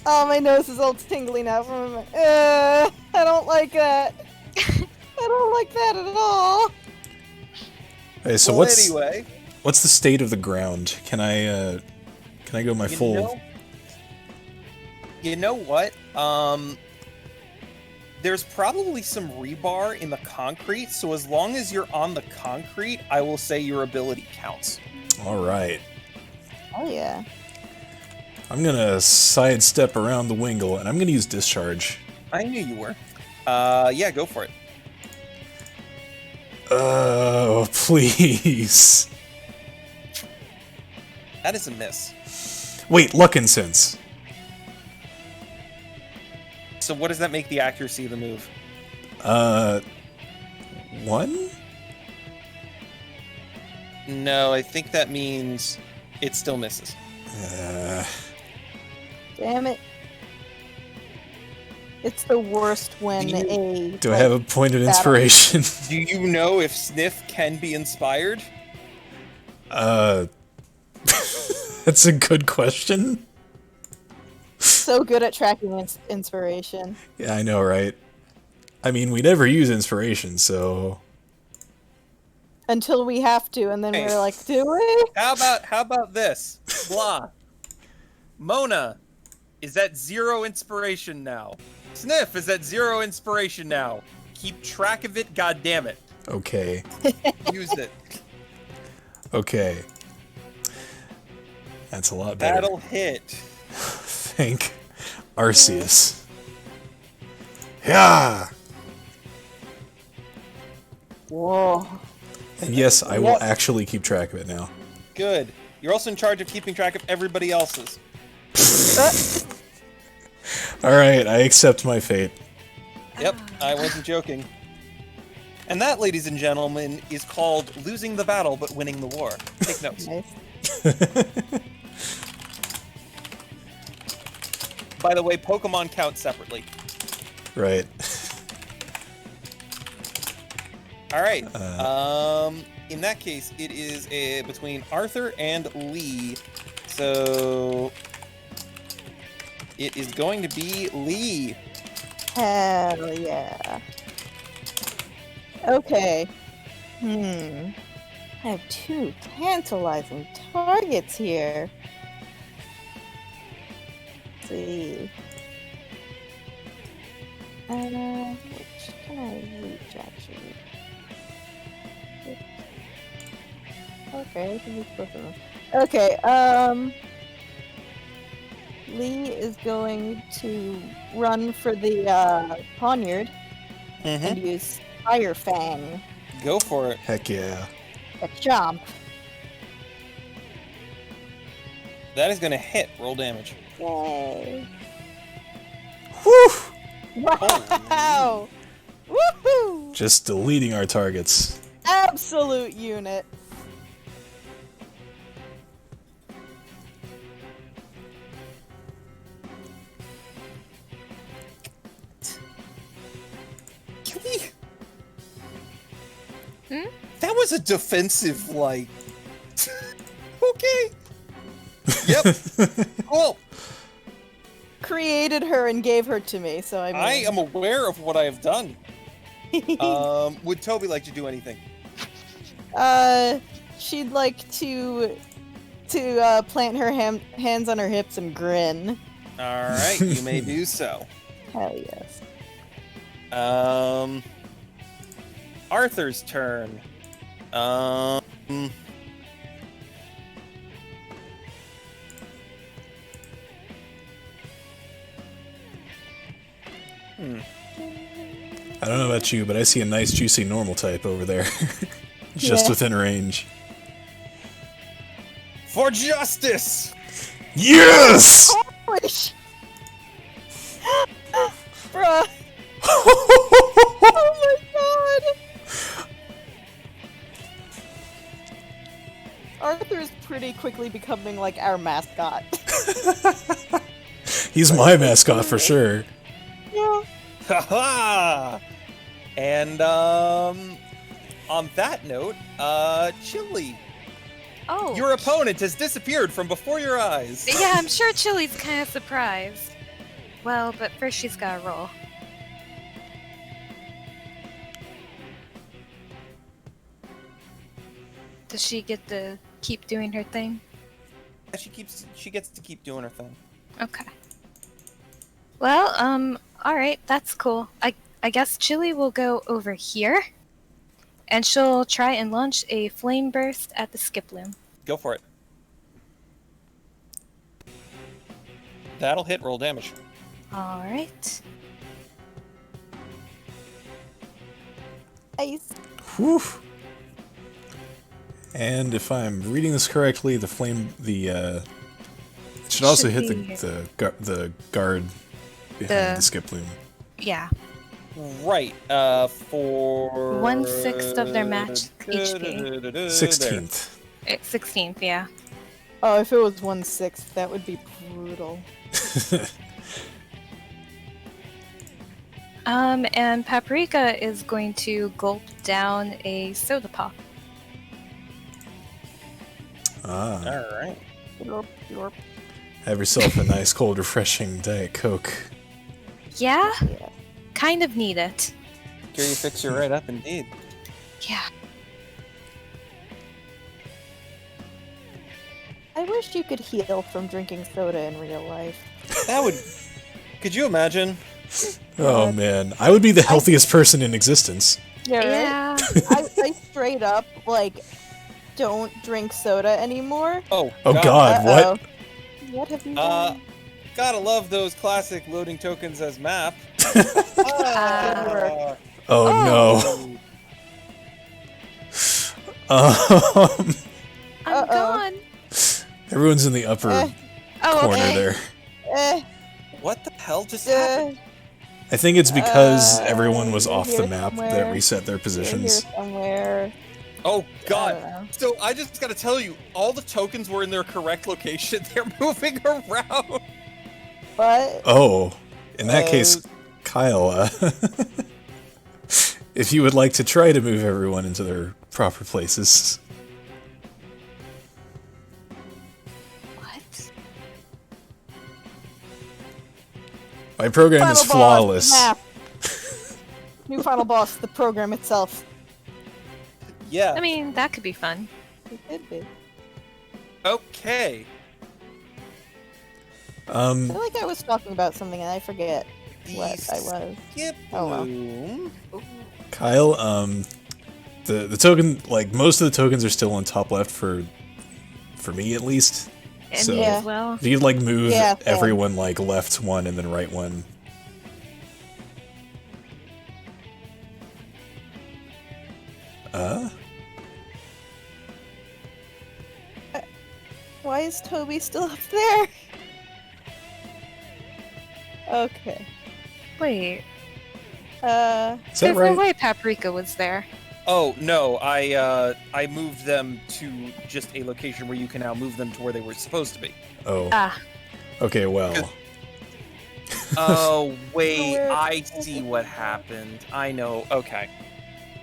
Oh, my nose is all tingly now from I don't like that. I don't like that at all. Hey, so Well, what's anyway, the state of the ground? Can I go my full? You know what? There's probably some rebar in the concrete, so as long as you're on the concrete, I will say your ability counts. All right. Oh yeah. I'm gonna sidestep around the Wingull, and I'm gonna use discharge. I knew you were. Yeah, go for it. Oh, please. That is a miss. Wait, luck and sense. So what does that make the accuracy of the move? 1? No, I think that means it still misses. Damn it. It's the worst when Do I have a point of inspiration? Do you know if Sniff can be inspired? That's a good question. so good at tracking inspiration. Yeah, I know, right? I mean, we never use inspiration, so... Until we have to, and then Hey. we're like, do we? How about this? Blah. Mona is at 0 inspiration now. Sniff is at 0 inspiration now. Keep track of it, goddammit. Okay. Use it. Okay. That's a lot better. That'll hit. Thank Arceus. Yeah! Whoa. And yes, I will actually keep track of it now. Good. You're also in charge of keeping track of everybody else's. Alright, I accept my fate. Yep, I wasn't joking. And that, ladies and gentlemen, is called losing the battle but winning the war. Take notes. Nice. By the way, Pokemon count separately. Right. All right. In that case, it is between Arthur and Lee. So it is going to be Lee. Hell yeah. Okay. I have 2 tantalizing targets here. Let's see. Which can I reach actually? Okay, I can reach both of them. Okay, Lee is going to run for the poniard and use Fire Fang. Go for it. Heck yeah. A jump. That is going to hit. Roll damage. Yay. Whew! Wow! Woohoo! Just deleting our targets. Absolute unit. That was a defensive, like... Okay. Yep. Cool. Created her and gave her to me, so I mean... I am aware of what I have done. Would Toby like to do anything? She'd like to plant her hands on her hips and grin. All right, you may do so. Hell yes. Arthur's turn. I don't know about you, but I see a nice juicy normal type over there. Just Yeah. within range. For justice! Yes! Holy sh... Bruh. Oh my god! Arthur's pretty quickly becoming like our mascot. He's my mascot for sure. Yeah. Haha! And on that note, Chili, Oh. your opponent has disappeared from before your eyes. Yeah, I'm sure Chili's kind of surprised. Well, but first she's gotta roll. Does she get to keep doing her thing? She gets to keep doing her thing. Okay. Well, alright, that's cool. I guess Chili will go over here. And she'll try and launch a flame burst at the Skiploom. Go for it. That'll hit. Roll damage. Alright. Nice. Whew. And if I'm reading this correctly, it should also hit be the guard behind the Skiploom. Yeah. Right. For 1/6 of their match HP. 16th. 16th, yeah. Oh, if it was 1/6, that would be brutal. And Paprika is going to gulp down a soda pop. Ah, All right. Yorp, yorp. have yourself a nice, cold, refreshing Diet Coke. Yeah? Yeah. Kind of need it. Sure, you fix you right up, indeed. Yeah. I wish you could heal from drinking soda in real life. That would. Could you imagine? Oh God. man, I would be the healthiest person in existence. Yeah, right? Yeah. I straight up, like, don't drink soda anymore. Oh. Oh God, what? Uh-oh. What have you done? Gotta love those classic loading tokens as map. Ah. Oh no. Um, I'm Uh-oh. gone. everyone's in the upper Oh, corner okay. there. Eh, What the hell just eh, happened? I think it's because everyone was you're off the here map that somewhere. reset their you're here positions. somewhere. Oh I God. don't know. So I just gotta tell you, all the tokens were in their correct location. They're moving around. But Oh, in that case, Kyle, if you would like to try to move everyone into their proper places. What? My program final is boss, flawless. map. New final boss, the program itself. Yeah. I mean, that could be fun. It could be. Okay. I feel like I was talking about something and I forget what I was. Skip Oh, well. bloom. Kyle, the token, like most of the tokens are still on top left for me at least. And So me Yeah. as well. if you'd like move Yeah, same. everyone like left one and then right one. Why is Toby still up there? Okay. Wait, Is that there's right? no way Paprika was there. Oh no, I moved them to just a location where you can now move them to where they were supposed to be. Oh, Ah, okay, well. Oh wait, Where- I see what happened. I know. Okay.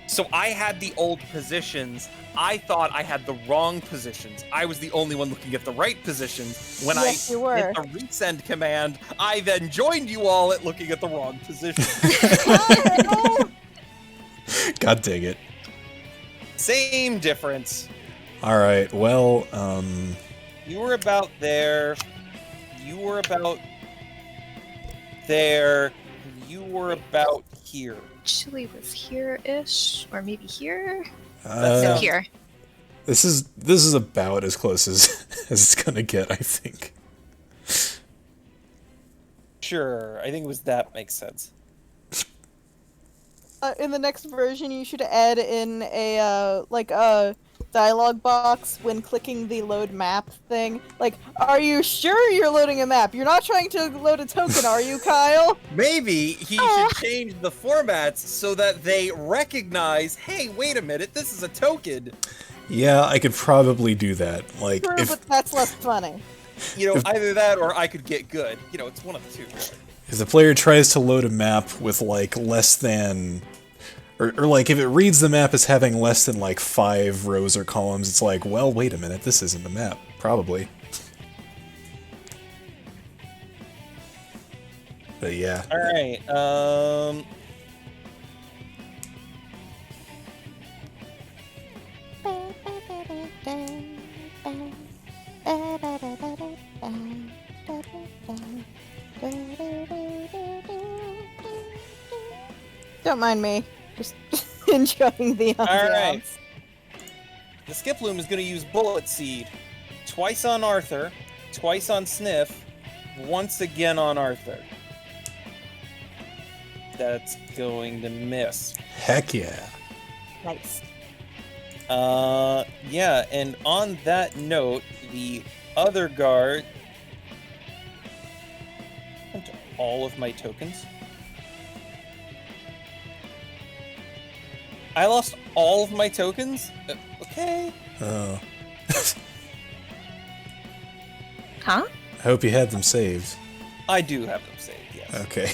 So I had the old positions. I thought I had the wrong positions. I was the only one looking at the right positions. When Yes, you I were. hit the resend command, I then joined you all at looking at the wrong positions. Kyle! God dang it. Same difference. Alright, well, You were about there. You were about there. You were about here. Chili was here-ish, or maybe here. That's No, sounds- here. this is about as close as it's gonna get, I think. Sure, I think it was that makes sense. In the next version, you should add in a dialogue box when clicking the load map thing. Like, are you sure you're loading a map? You're not trying to load a token, are you, Kyle? Maybe he should change the formats so that they recognize, hey, wait a minute, this is a token. Yeah, I could probably do that. Like, True, if but that's less funny. You know, either that or I could get good. You know, it's one of the two, really. if the player tries to load a map with, like, less than... Or, like, if it reads the map as having less than, like, 5 rows or columns, it's like, well, wait a minute, this isn't a map. Probably. But yeah. Alright, Don't mind me. Just enjoying the ambiance. Alright. The skip loom is going to use Bullet Seed. Twice on Arthur, twice on Sniff, once again on Arthur. That's going to miss. Heck yeah. Nice. Yeah, and on that note, the other guard... Into all of my tokens. I lost all of my tokens? Okay. Oh. Huh? I hope you had them saved. I do have them saved, yes. Okay.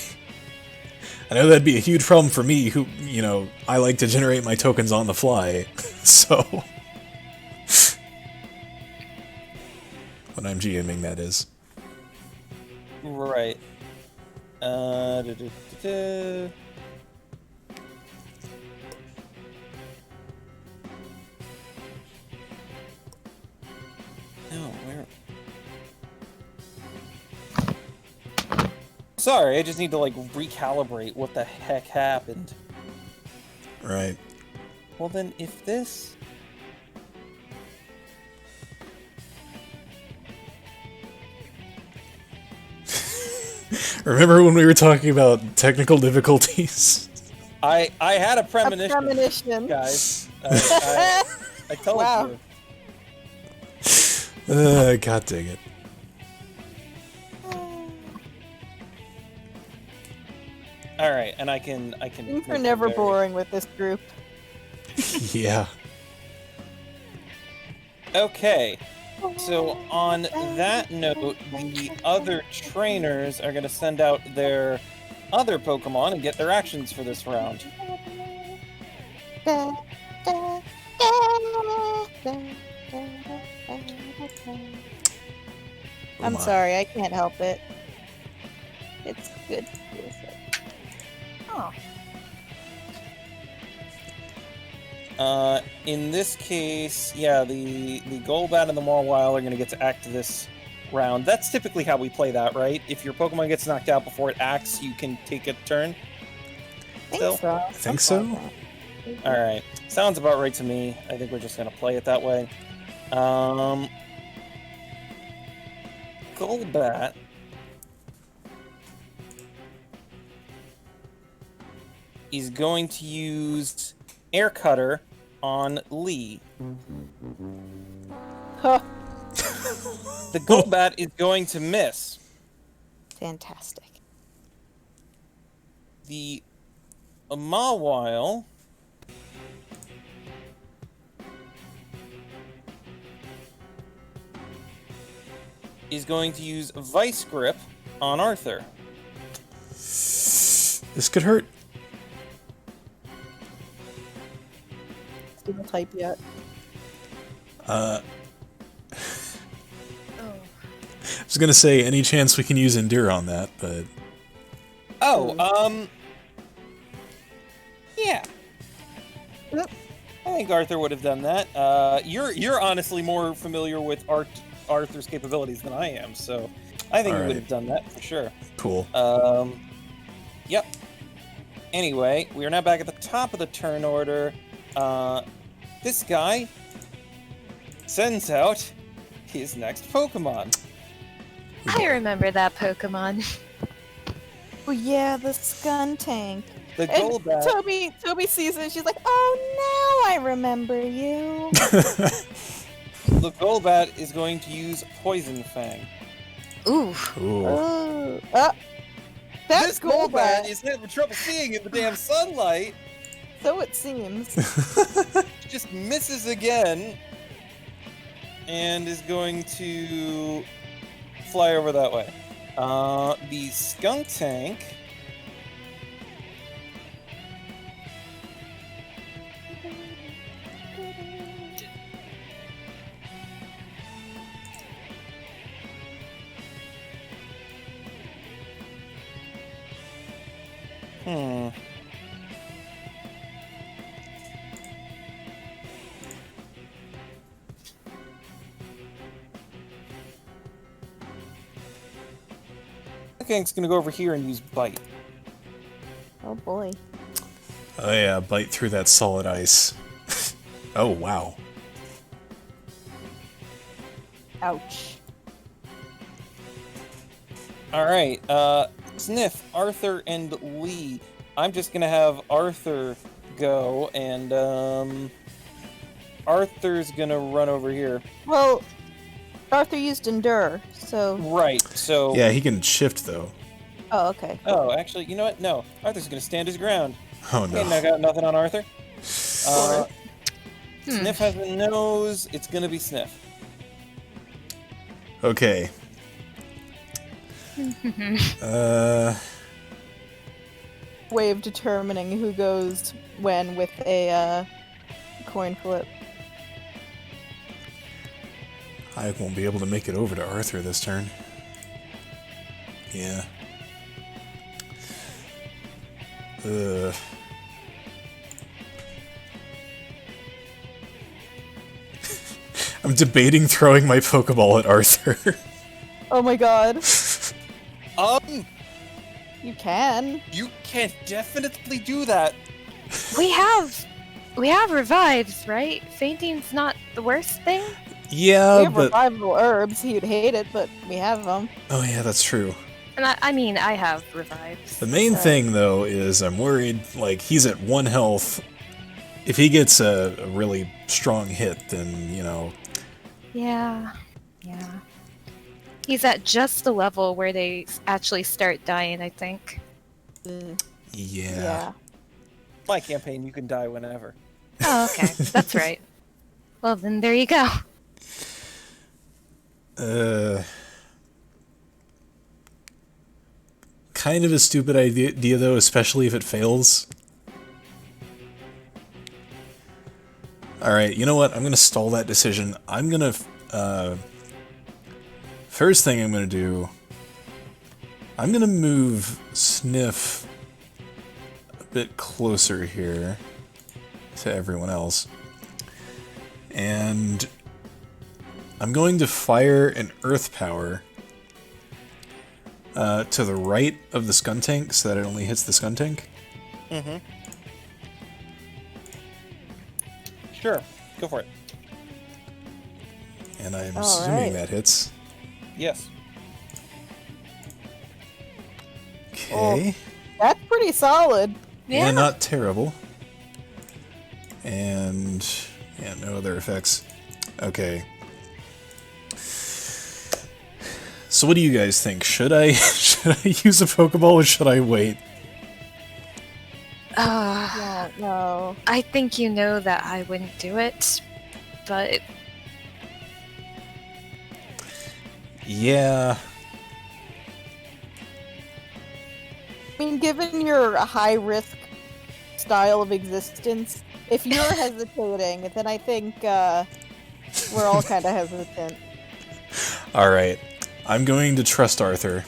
I know that'd be a huge problem for me, who, I like to generate my tokens on the fly, so... when I'm GMing, that is. Right. No, where? Sorry, I just need to, recalibrate what the heck happened. Right. Well then, if this... Remember when we were talking about technical difficulties? I had a A premonition, premonition. guys. I told Wow. you. God dang it. Alright, and I can... Things are never boring with this group. Yeah. Okay. So on that note, the other trainers are going to send out their other Pokemon and get their actions for this round. I'm sorry, I can't help it. It's good music. Oh. In this case, yeah, the Golbat and the Mawile are going to get to act this round. That's typically how we play that, right? If your Pokemon gets knocked out before it acts, you can take a turn. Still? Think so? Alright. Sounds about right to me. I think we're just going to play it that way. Golbat is going to use Air Cutter on Lee. Huh. The Golbat is going to miss. Fantastic. The Mawile is going to use Vice Grip on Arthur. This could hurt. Didn't type yet. I was gonna say, any chance we can use Endure on that, but... Oh, yeah. Yep. I think Arthur would have done that. You're honestly more familiar with Arthur's capabilities than I am, so I think he would have done that for sure. Cool. Yep. Anyway, we are now back at the top of the turn order. This guy sends out his next Pokemon. I remember that Pokemon. Oh yeah, the Skuntank. The And Golbat. Toby sees it. She's like, "Oh, now I remember you." The Golbat is going to use Poison Fang. Ooh. Ooh. Oh, that's This Golbat Golbat. is having trouble seeing in the damn sunlight. So it seems. Just misses again. And is going to fly over that way. The Skuntank Skunktank's gonna go over here and use Bite. Oh boy. Oh yeah, bite through that solid ice. Oh wow. Ouch. Alright, Sniff, Arthur, and Lee. I'm just gonna have Arthur go, and, Arthur's gonna run over here. Well, Arthur used Endure, so. Right, so... Yeah, he can shift though. Oh, okay. Oh, actually, you know what? No. Arthur's gonna stand his ground. Oh Okay, no. I got nothing on Arthur. Sniff has a nose. It's gonna be Sniff. Okay. way of determining who goes when with a coin flip. I won't be able to make it over to Arthur this turn. Yeah. I'm debating throwing my Pokeball at Arthur. Oh my god. Um, You can. you can definitely do that. We have revives, right? Fainting's not the worst thing. We Yeah, have but... revival herbs. He'd hate it, but we have them. Oh yeah, that's true. And I mean, I have revives. The main thing, though, is I'm worried, like, he's at 1 health. If he gets a really strong hit, then, you know... Yeah. He's at just the level where they actually start dying, I think. Yeah. My campaign, you can die whenever. Oh, okay. That's right. Well, then there you go. Kind of a stupid idea, though, especially if it fails. Alright, you know what? I'm gonna stall that decision. I'm gonna... first thing I'm gonna do... I'm gonna move Sniff a bit closer here to everyone else. And... I'm going to fire an Earth Power to the right of the Skuntank so that it only hits the Skuntank. Mm-hmm. Sure, go for it. And I'm All assuming right. that hits. Yes. Okay. That's pretty solid. Yeah, not terrible. And... yeah, no other effects. Okay. So what do you guys think? Should I use a Pokeball or should I wait? Yeah, no. I think you know that I wouldn't do it, but Yeah. I mean, given your high-risk style of existence, if you're hesitating, then I think we're all kind of hesitant. Alright. I'm going to trust Arthur.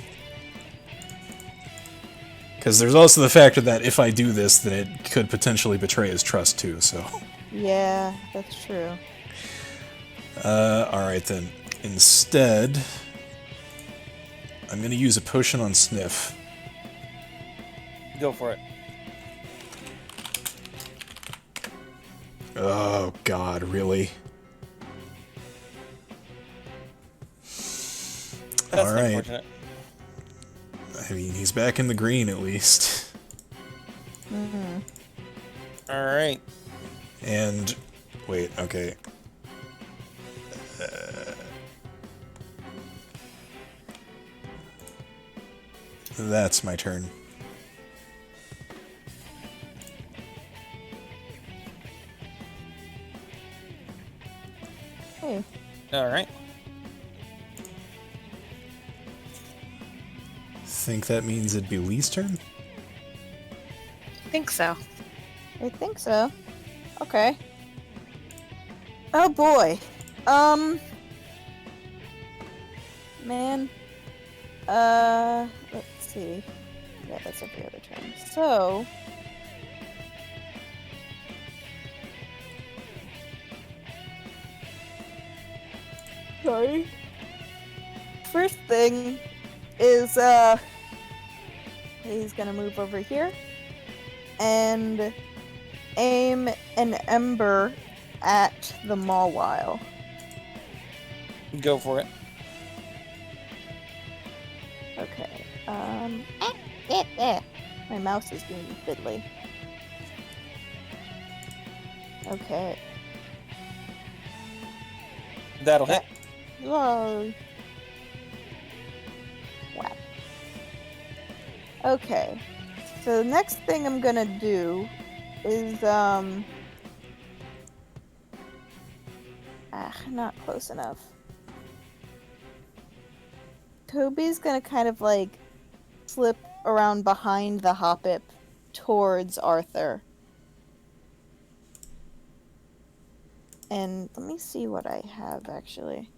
Because there's also the factor that if I do this, then it could potentially betray his trust too, so... Yeah, that's true. Alright then. Instead... I'm gonna use a potion on Sniff. Go for it. Oh god, really? That's Alright. unfortunate. I mean, he's back in the green at least. Alright. And... wait, okay. That's my turn. Hey. Alright. Think that means it'd be Lee's turn? I think so. I think so. Okay. Oh boy. Man. Let's see. Yeah, that's every other turn. So. Sorry. First thing is, he's gonna move over here and aim an ember at the Mawile. Go for it. Okay. My mouse is being fiddly. Okay. That'll hit. Whoa. Wow. Okay. So the next thing I'm gonna do is not close enough. Toby's gonna kind of like slip around behind the Hoppip towards Arthur. And let me see what I have, actually.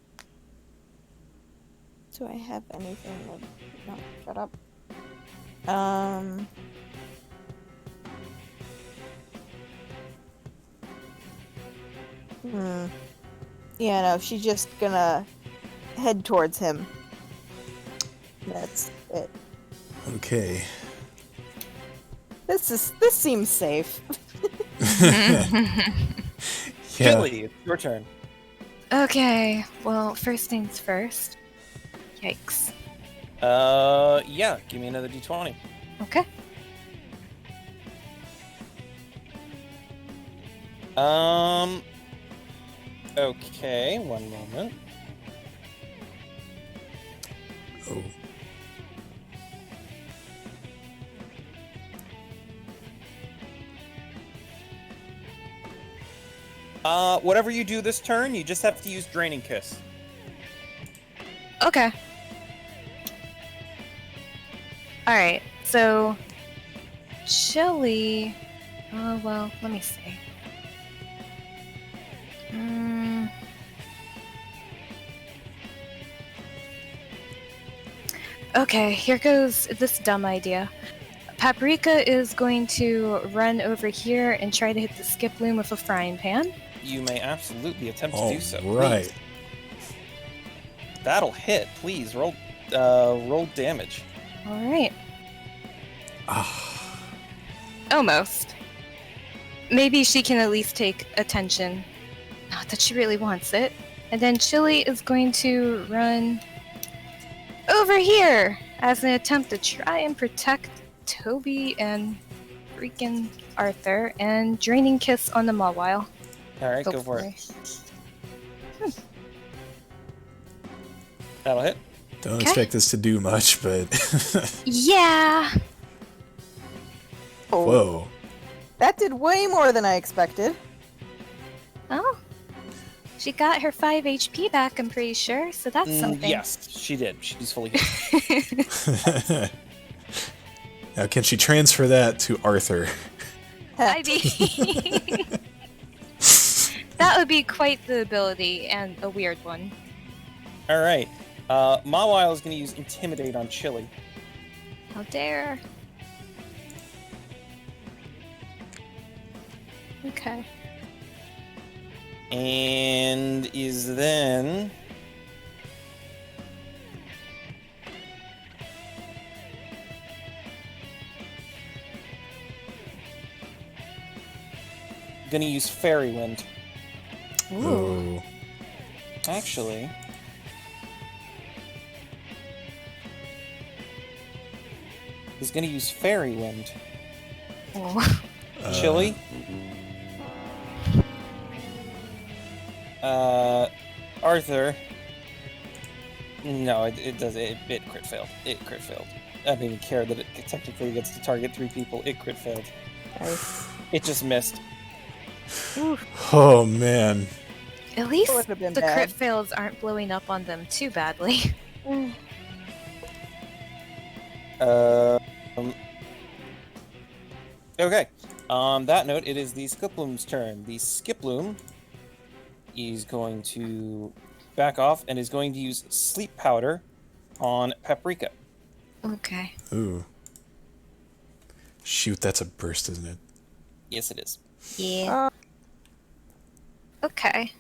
Do I have anything that... No, shut up. Yeah, no, she's just gonna head towards him. That's it. Okay. This seems safe. Yeah. Chili, it's your turn. Okay, well, first things first. Yikes. Yeah, give me another d20. Okay. Okay, one moment. Oh. Whatever you do this turn, you just have to use Draining Kiss. Okay. Alright, so... Chili... Oh, well, let me see. Okay, here goes this dumb idea. Paprika is going to run over here and try to hit the skip loom with a frying pan. You may absolutely attempt to All do so. right. Please. That'll hit. Please roll damage. Alright. Ah. Almost. Maybe she can at least take attention. Not that she really wants it. And then Chili is going to run over here as an attempt to try and protect Toby and freaking Arthur and Draining Kiss on the Mawile. Alright, go for it. That'll hit. Don't Okay. expect this to do much, but... Yeah! Oh, Whoa. that did way more than I expected. Oh. She got her 5 HP back, I'm pretty sure, so that's something. Yes, she did. She's fully hit. Now, can she transfer that to Arthur? I mean... that would be quite the ability, and a weird one. Alright. Mawile is going to use Intimidate on Chili. How dare. Okay. And is then... gonna use Fairy Wind. Oh. Actually... he's gonna use Fairy Wind. Oh. Chili? Arthur. No, it does. It crit failed. It crit failed. I don't even care that it technically gets to target 3 people. It crit failed. Nice. It just missed. Oh, man. At least That would've been the bad. crit fails aren't blowing up on them too badly. Okay. On that note, it is the Skiploom's turn. The Skiploom is going to back off and is going to use Sleep Powder on Paprika. Okay. Ooh. Shoot, that's a burst, isn't it? Yes, it is. Yeah. Okay.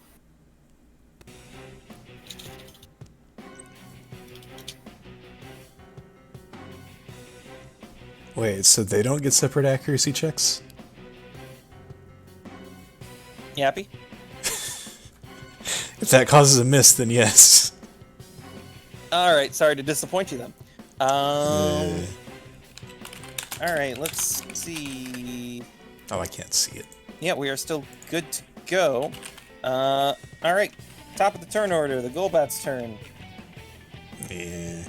Wait, so they don't get separate accuracy checks? You happy? If that causes a miss, then yes. Alright, sorry to disappoint you then. Uh, Alright, let's see. oh, I can't see it. Yeah, we are still good to go. Alright, top of the turn order, the Golbat's turn. Yeah.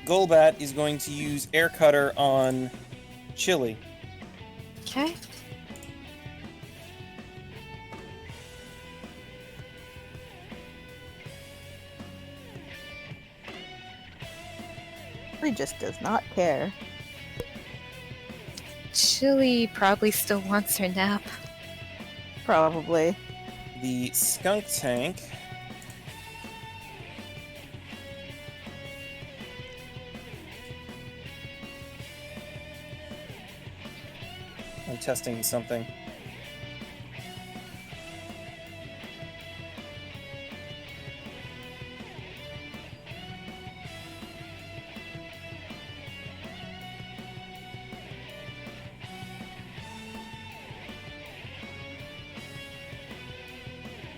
Golbat is going to use Air Cutter on Chili. Okay. Chili just does not care. Chili probably still wants her nap. Probably. The skunk tank I'm testing something.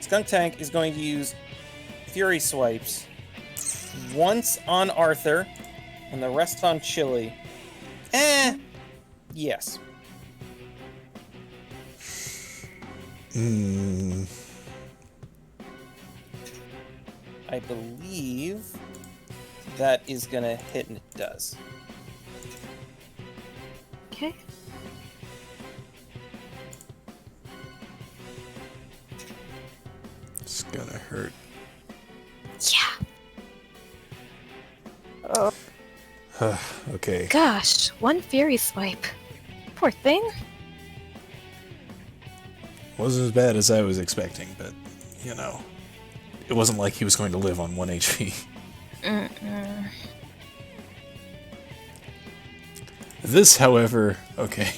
Skunk Tank is going to use Fury Swipes once on Arthur and the rest on Chili. Yes. I believe that is gonna hit, and it does. Okay. It's gonna hurt. Yeah. Oh, Okay. Gosh, one Fury Swipe. Poor thing. Wasn't as bad as I was expecting, but, you know, it wasn't like he was going to live on 1 HP. This, however, okay.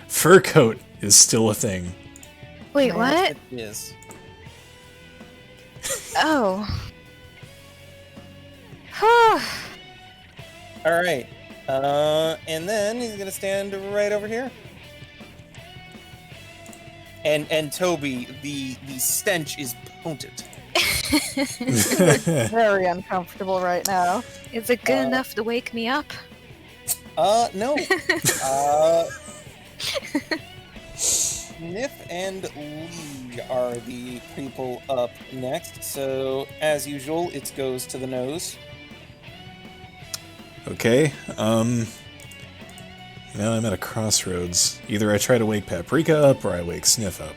Fur coat is still a thing. Wait, what? It is. Oh. Alright. And then he's gonna stand right over here. And Toby, the stench is potent. very uncomfortable right now. Is it good enough to wake me up? No. Sniff and Lee are the people up next. So, as usual, it goes to the nose. Okay, now I'm at a crossroads. Either I try to wake Paprika up, or I wake Sniff up.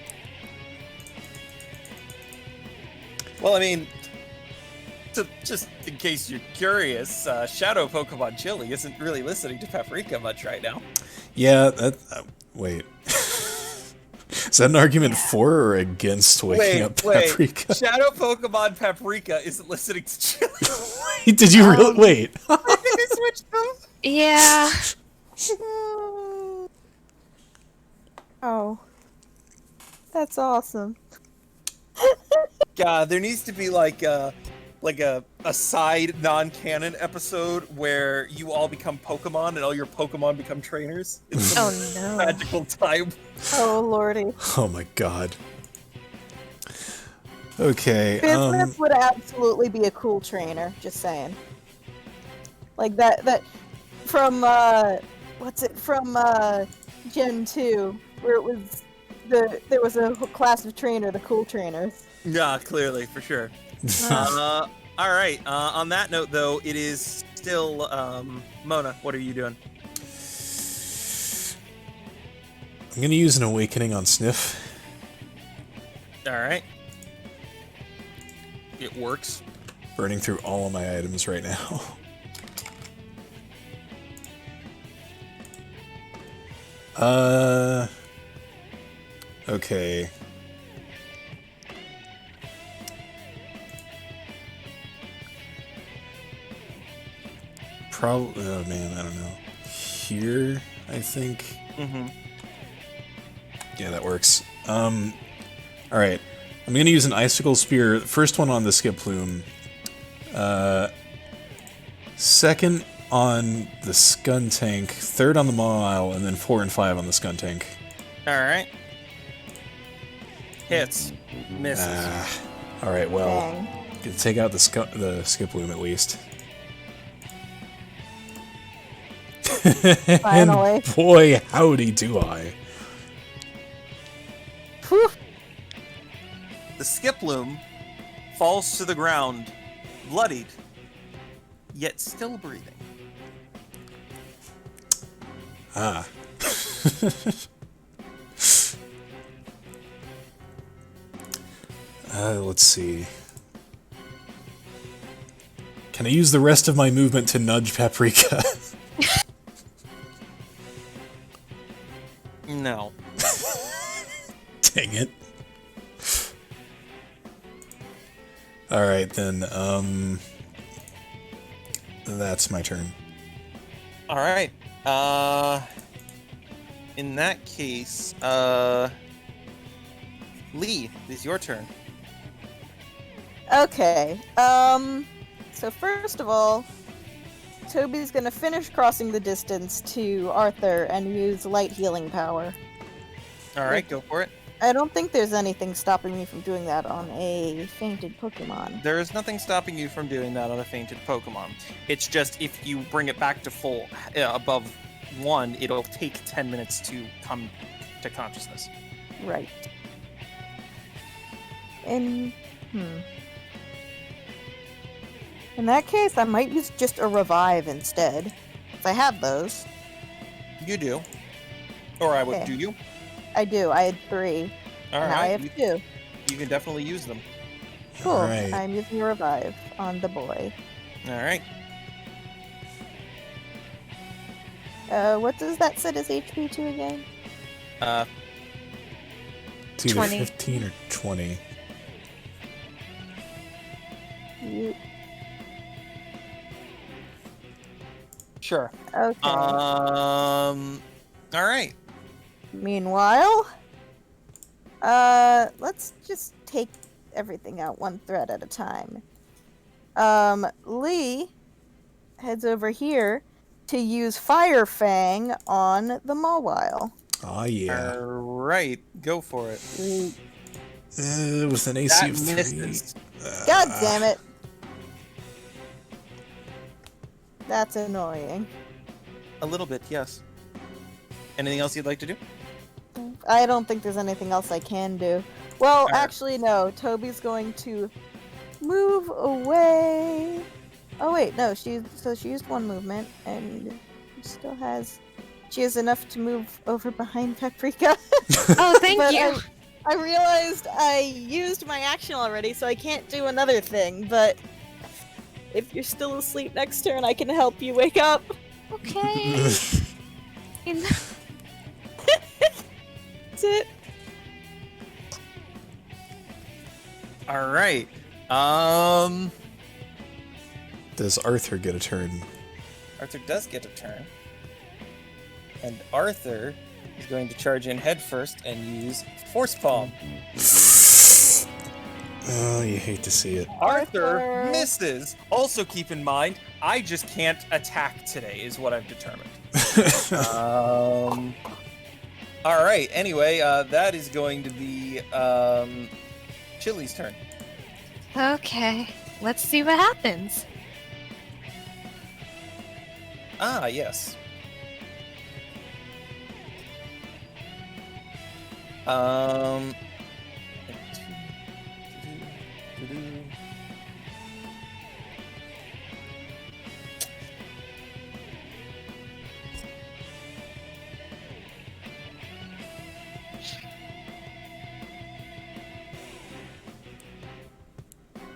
Well, I mean, just in case you're curious, Shadow Pokemon Chili isn't really listening to Paprika much right now. Yeah, that... wait. Is that an argument for or against waking up Paprika? Shadow Pokemon Paprika isn't listening to Chili. Wait, did you really... Wait. I think I switched them. Yeah. Oh. That's awesome. God, there needs to be like a side non-canon episode where you all become Pokemon and all your Pokemon become trainers. It's Oh no. magical time. Oh lordy. Oh my god. Okay, Business would absolutely be a cool trainer, just saying. Like that from what's it from Gen 2, where it was there was a class of trainer, the cool trainers. Yeah, clearly, for sure. All right. On that note, though, it is still Mona. What are you doing? I'm gonna use an awakening on Sniff. All right. It works. Burning through all of my items right now. Okay. Probably, oh man, I don't know. Here, I think. Mm-hmm. Yeah, that works. Alright. I'm gonna use an Icicle Spear. First one on the Skip Plume. Second on the Skun Tank. Third on the Mawile, and then 4 and 5 on the Skun Tank. All right. Hits. Misses. Alright, well. Dang. Gonna take out the Skip Plume at least. Finally. And boy, howdy do I. Whew. The Skiploom falls to the ground, bloodied, yet still breathing. Ah. Let's see. Can I use the rest of my movement to nudge Paprika? No. Dang it. Alright then, that's my turn. All right. In that case, Lee, it's your turn. Okay. So first of all, Toby's gonna finish crossing the distance to Arthur and use light healing power. All right, go for it. I don't think there's anything stopping me from doing that on a fainted Pokemon. There is nothing stopping you from doing that on a fainted Pokemon. It's just if you bring it back to full, above 1, it'll take 10 minutes to come to consciousness. Right. In that case, I might use just a revive instead. If I have those. You do. Or I would. Okay. Do you? I do. I had 3. All and now I right. have 2. You can definitely use them. Cool. Alright. I'm using a revive on the boy. All right. What does that set his HP to again? It's either 20. 15 or 20. You... Sure. Okay. All right. Meanwhile, let's just take everything out one thread at a time. Lee heads over here to use Fire Fang on the Mawile. Aw, yeah. All right. Go for it. With an AC That of 3. misses. God damn it! That's annoying. A little bit, yes. Anything else you'd like to do? I don't think there's anything else I can do. Well, Alright. actually, no. Toby's going to move away. Oh wait, no. She used 1 movement, and she has enough to move over behind Paprika. Oh, thank But you. I realized I used my action already, so I can't do another thing. But if you're still asleep next turn, I can help you wake up. Okay. That's it. All right. Does Arthur get a turn? Arthur does get a turn. And Arthur is going to charge in head first and use Force Palm. Oh, you hate to see it. Arthur misses. Also keep in mind, I just can't attack today, is what I've determined. All right. Anyway, that is going to be Chili's turn. Okay, let's see what happens. Ah, yes.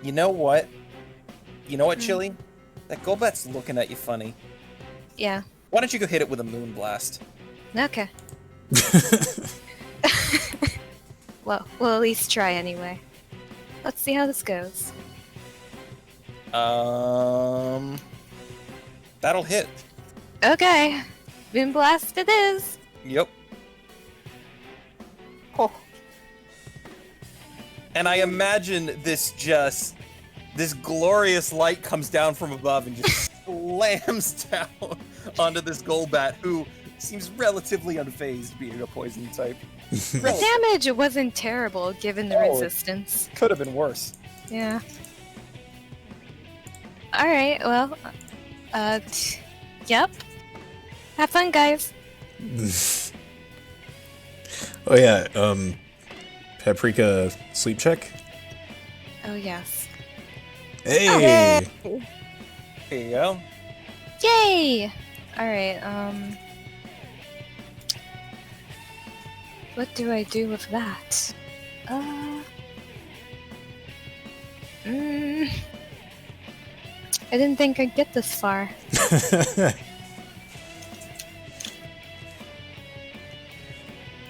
You know what? You know what, Chili? That Golbat's looking at you funny. Yeah. Why don't you go hit it with a moon blast? Okay. Well, we'll at least try anyway. Let's see how this goes. That'll hit. Okay. Moon blast it is. Yep. Oh. And I imagine this glorious light comes down from above and just slams down onto this Golbat, who seems relatively unfazed being a poison type. The damage wasn't terrible given the resistance. Could have been worse. Yeah. Alright, well, yep. Have fun, guys. Oh yeah, Paprika sleep check? Oh, yes. Hey! Here you go. Yay! Alright, what do I do with that? I didn't think I'd get this far.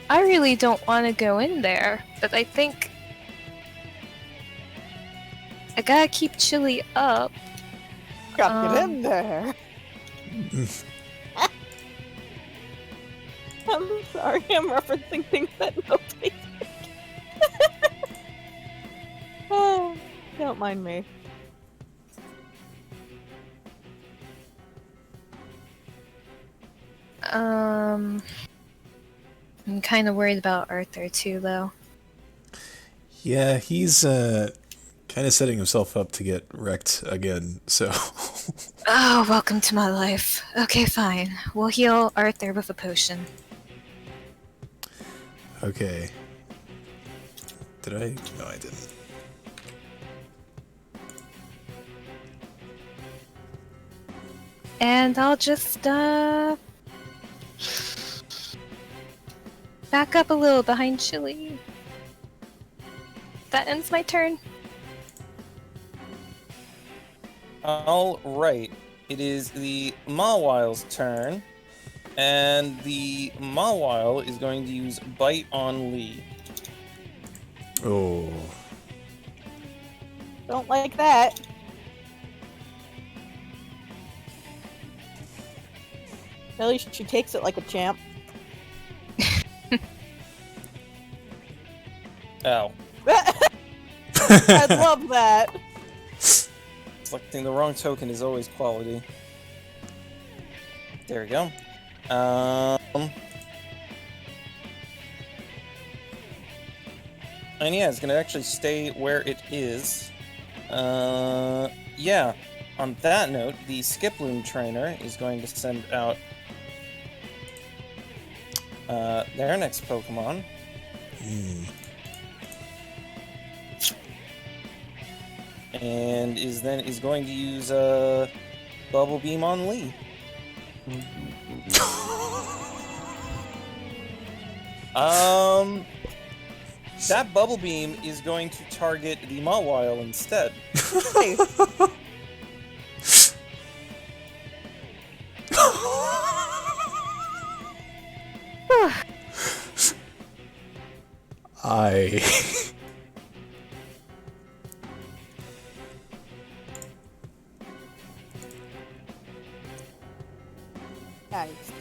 I really don't want to go in there, but I think I gotta keep Chili up. Gotta get in there. I'm sorry, I'm referencing things that nobody. Oh, don't mind me. I'm kind of worried about Arthur too, though. Yeah, he's kind of setting himself up to get wrecked again, so... Oh, welcome to my life. Okay, fine. We'll heal Arthur with a potion. Okay. Did I? No, I didn't. And I'll just, back up a little behind Chili. That ends my turn. All right. It is the Mawile's turn, and the Mawile is going to use Bite on Lee. Oh. Don't like that. At least she takes it like a champ. Ow. I love that. Selecting the wrong token is always quality. There we go. And yeah, it's gonna actually stay where it is. Yeah. On that note, the Skiploom trainer is going to send out their next Pokemon. And is going to use Bubble Beam on Lee. That Bubble Beam is going to target the Mawile instead. Hey, I... nice.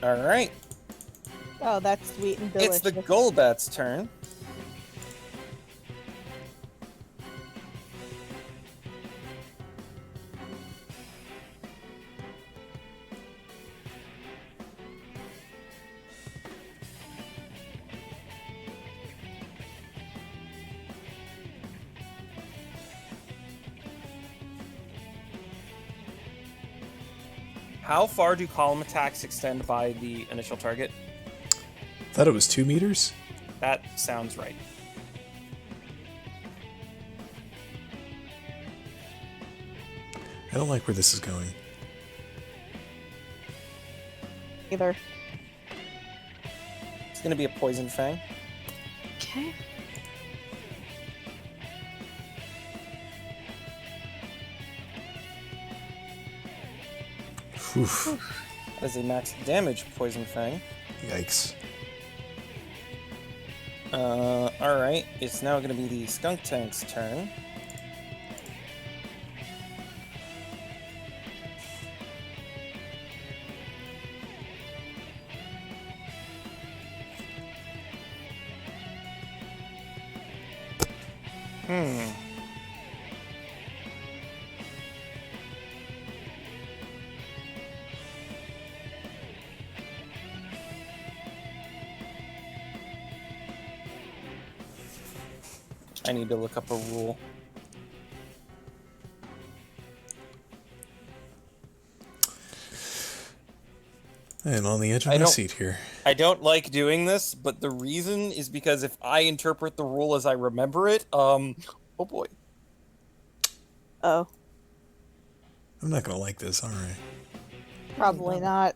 Alright, Oh, that's sweet and delicious. it's the Golbat's turn. How far do column attacks extend by the initial target? Thought it was 2 meters? That sounds right. I don't like where this is going. Either. It's going to be a Poison Fang. Okay. Oof. That is a max damage Poison Fang. Yikes. Alright, it's now going to be the Skunk Tank's turn. I need to look up a rule. I am on the edge of my seat here. I don't like doing this, but the reason is because if I interpret the rule as I remember it, oh boy. Oh, I'm not gonna like this, alright. probably not.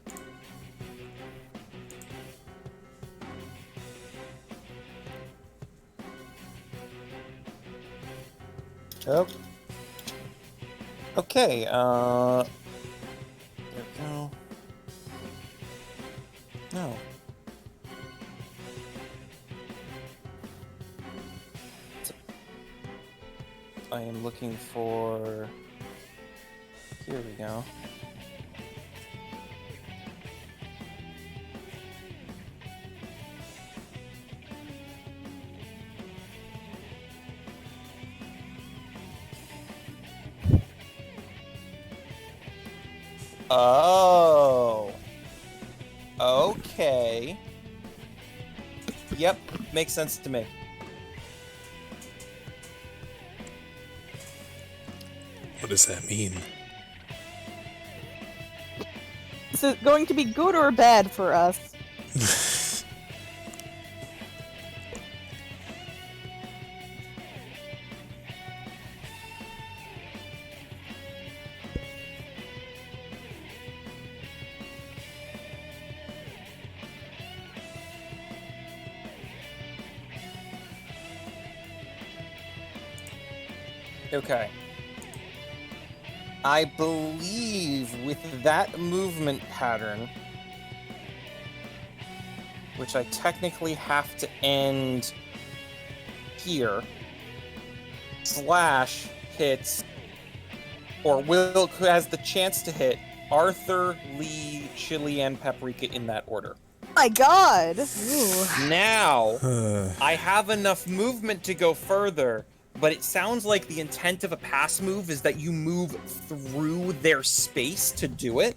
Oh. Okay, there we go. No. I am looking for... Here we go. Oh. Okay. Yep, makes sense to me. What does that mean? Is it going to be good or bad for us? Okay. I believe with that movement pattern, which I technically have to end here, Slash hits, or has the chance to hit Arthur, Lee, Chili, and Paprika in that order. My God! Now, I have enough movement to go further, but it sounds like the intent of a pass move is that you move through their space to do it.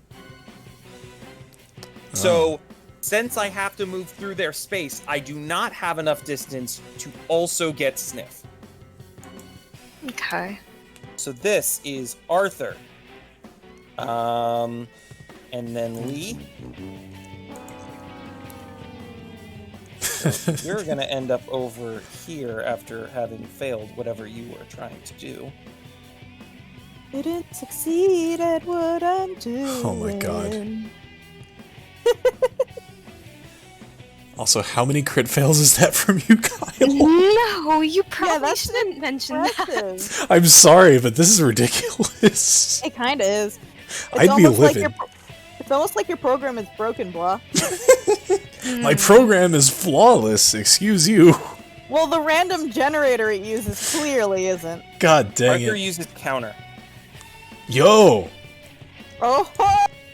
So, since I have to move through their space, I do not have enough distance to also get Sniff. Okay. So this is Arthur. And then Lee. So you're gonna end up over here after having failed whatever you were trying to do. Didn't succeed at what I'm doing. Oh my God. Also, how many crit fails is that from you, Kyle? No, you probably that's shouldn't mention that. Impressive. I'm sorry, but this is ridiculous. It kind of is. I'd be like livid. it's almost like your program is broken, blah. My program is flawless, excuse you. Well, the random generator it uses clearly isn't. God dang Arthur it. uses counter. Yo! Oh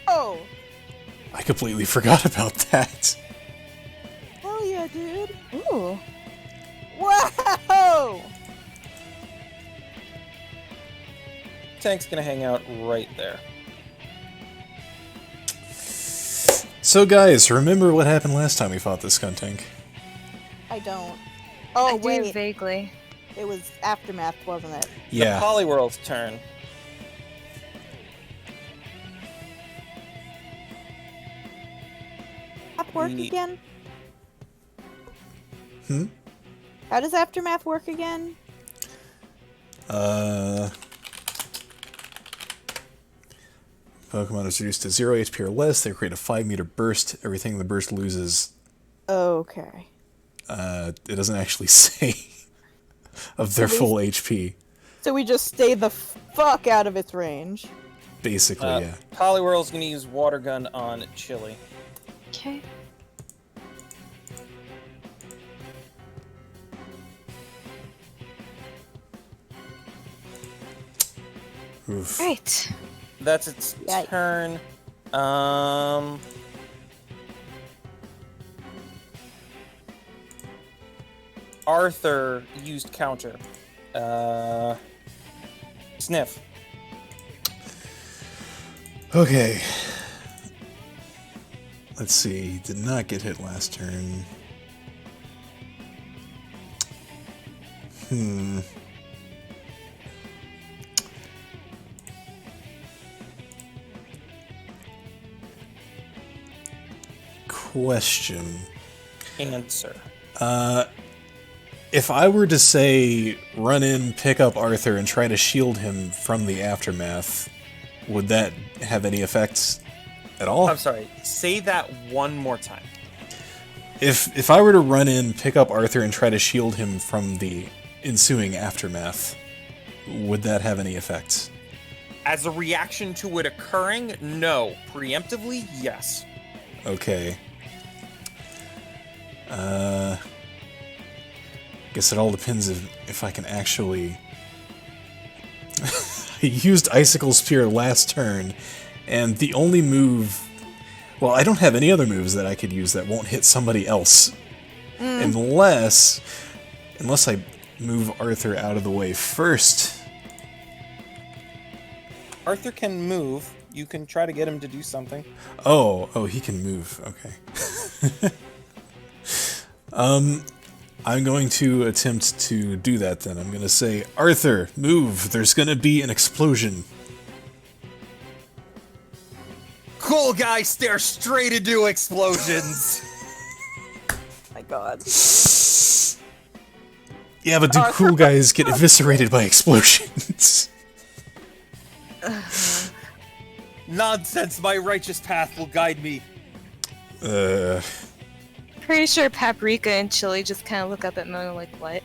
ho! I completely forgot about that. Hell yeah, dude. Ooh. Wow! Tank's gonna hang out right there. So guys, remember what happened last time we fought this Skuntank? I don't. Oh, I do wait. vaguely. It was Aftermath, wasn't it? Yeah. The Poliwhirl's turn. That work Neat. again? Hmm? How does Aftermath work again? Pokemon is reduced to 0 HP or less. They create a 5-meter burst. Everything in the burst loses. Okay. It doesn't actually say of their full HP. So we just stay the fuck out of its range. Basically, yeah. Poliwhirl's gonna use Water Gun on Chili. Okay. Oof. Right. That's its Yikes. turn. Arthur used counter. Sniff. Okay. Let's see. Did not get hit last turn. Question. Answer. If I were to say, run in, pick up Arthur, and try to shield him from the aftermath, would that have any effects at all? I'm sorry. Say that one more time. If I were to run in, pick up Arthur, and try to shield him from the ensuing aftermath, would that have any effects? As a reaction to it occurring, no. Preemptively, yes. Okay. Guess it all depends if I can actually... I used Icicle Spear last turn, and the only move... Well, I don't have any other moves that I could use that won't hit somebody else. Unless I move Arthur out of the way first. Arthur can move. You can try to get him to do something. Oh, he can move. Okay. I'm going to attempt to do that then. I'm going to say, Arthur, move. There's going to be an explosion. Cool guy stare straight into explosions. My God. Yeah, but do cool guys get eviscerated by explosions? Nonsense, my righteous path will guide me. Pretty sure Paprika and Chili just kind of look up at Mona like, what?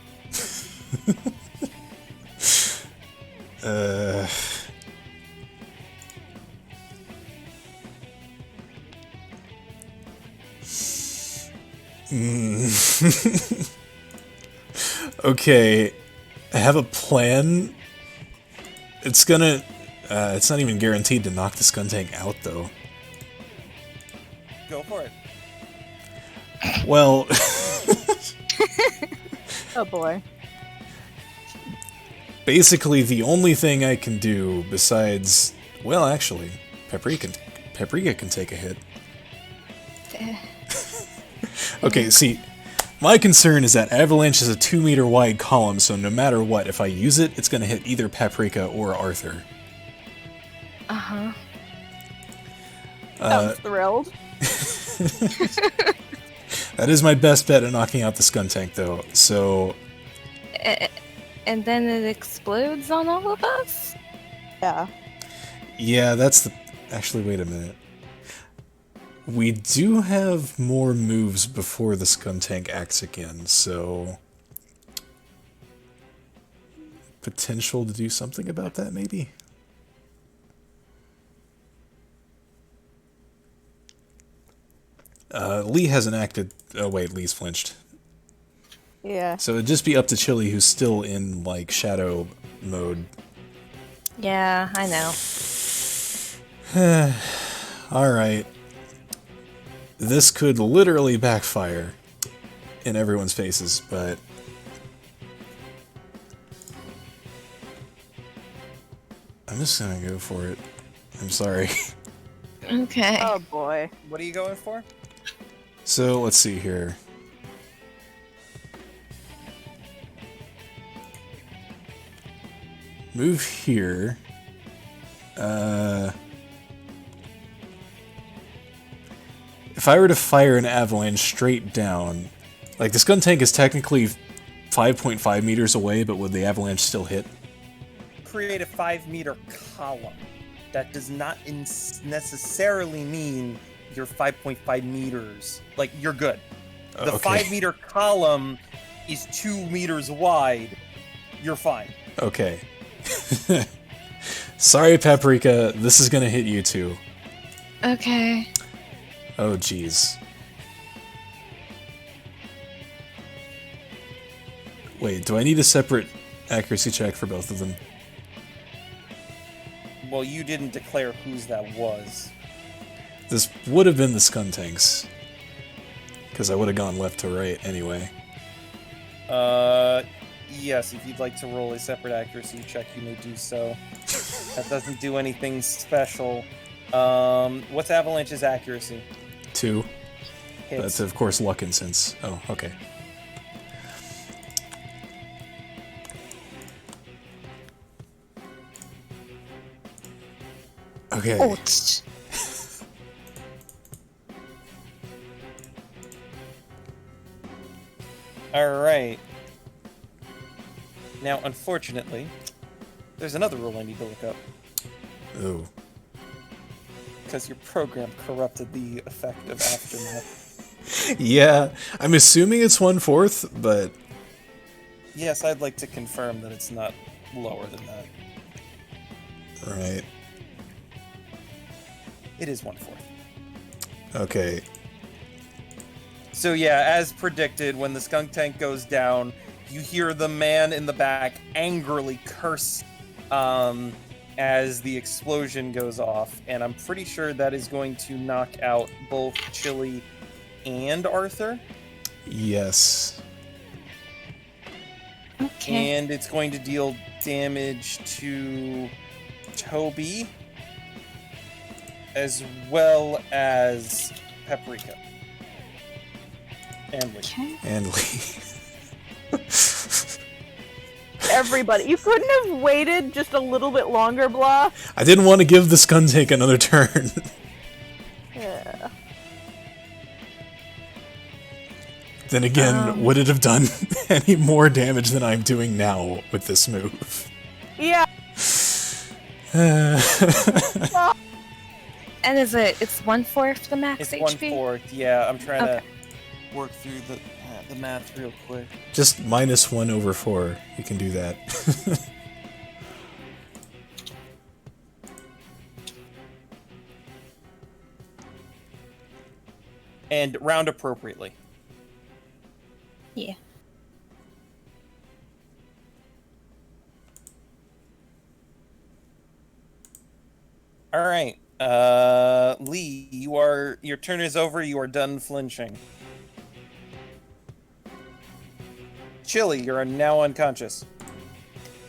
Okay, I have a plan. It's not even guaranteed to knock the Skuntank out, though. Go for it. Well... Oh boy. Basically, the only thing I can do besides... Well, actually, Paprika can take a hit. Okay, see, my concern is that Avalanche is a 2-meter wide column, so no matter what, if I use it, it's going to hit either Paprika or Arthur. Uh-huh. Sounds thrilled. That is my best bet at knocking out the Skuntank, though, so... And then it explodes on all of us? Yeah. Yeah, that's the... Actually, wait a minute. We do have more moves before the Skuntank acts again, so... Potential to do something about that, maybe? Lee hasn't acted... Oh wait, Lee's flinched. Yeah. So it'd just be up to Chili, who's still in, like, shadow mode. Yeah, I know. Alright. This could literally backfire in everyone's faces, but... I'm just gonna go for it. I'm sorry. Okay. Oh boy. What are you going for? So, let's see here. Move here. If I were to fire an avalanche straight down... Like, the Skuntank is technically 5.5 meters away, but would the avalanche still hit? Create a 5-meter column. That does not necessarily mean you're 5.5 meters. Like, you're good. The Okay. 5-meter column is 2 meters wide. You're fine. Okay. Sorry, Paprika. This is gonna hit you too. Okay. Oh, jeez. Wait, do I need a separate accuracy check for both of them? Well, you didn't declare whose that was. This would have been the Skuntanks. Because I would have gone left to right anyway. Yes, if you'd like to roll a separate accuracy check, you may do so. That doesn't do anything special. What's Avalanche's accuracy? 2. Hits. That's, of course, luck and sense. Oh, okay. Okay. Oh, tch. Alright. Now, unfortunately, there's another rule I need to look up. Oh. Because your program corrupted the effect of Aftermath. Yeah, I'm assuming it's 1/4, but... Yes, I'd like to confirm that it's not lower than that. Right. It is 1/4. Okay. So yeah, as predicted, when the skunk tank goes down, you hear the man in the back angrily curse as the explosion goes off, and I'm pretty sure that is going to knock out both Chili and Arthur. Yes. Okay. And it's going to deal damage to Toby, as well as Paprika. And Lee. Okay. And Lee. Everybody, you couldn't have waited just a little bit longer, blah. I didn't want to give the skunk tank another turn. Yeah. Then again, would it have done any more damage than I'm doing now with this move? Yeah. And it's 1/4 the max It's HP? 1/4. Yeah, I'm trying Okay. to work through the math real quick. Just -1/4. You can do that. And round appropriately. Yeah. All right, Lee, your turn is over. You are done flinching. Chili, you're now unconscious.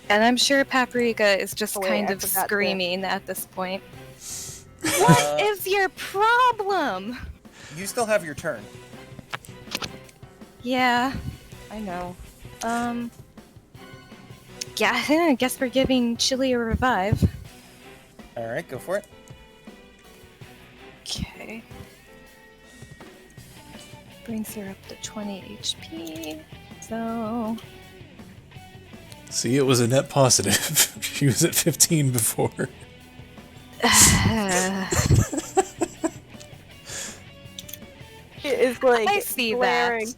And I'm sure Paprika is just Oh, wait, kind I of forgot to- screaming at this point. What is your problem? You still have your turn. Yeah, I know. Yeah, I guess we're giving Chili a revive. All right, go for it. Okay. Brings her up to 20 HP. So. See, it was a net positive. She was at 15 before. It is like I see glaring. that.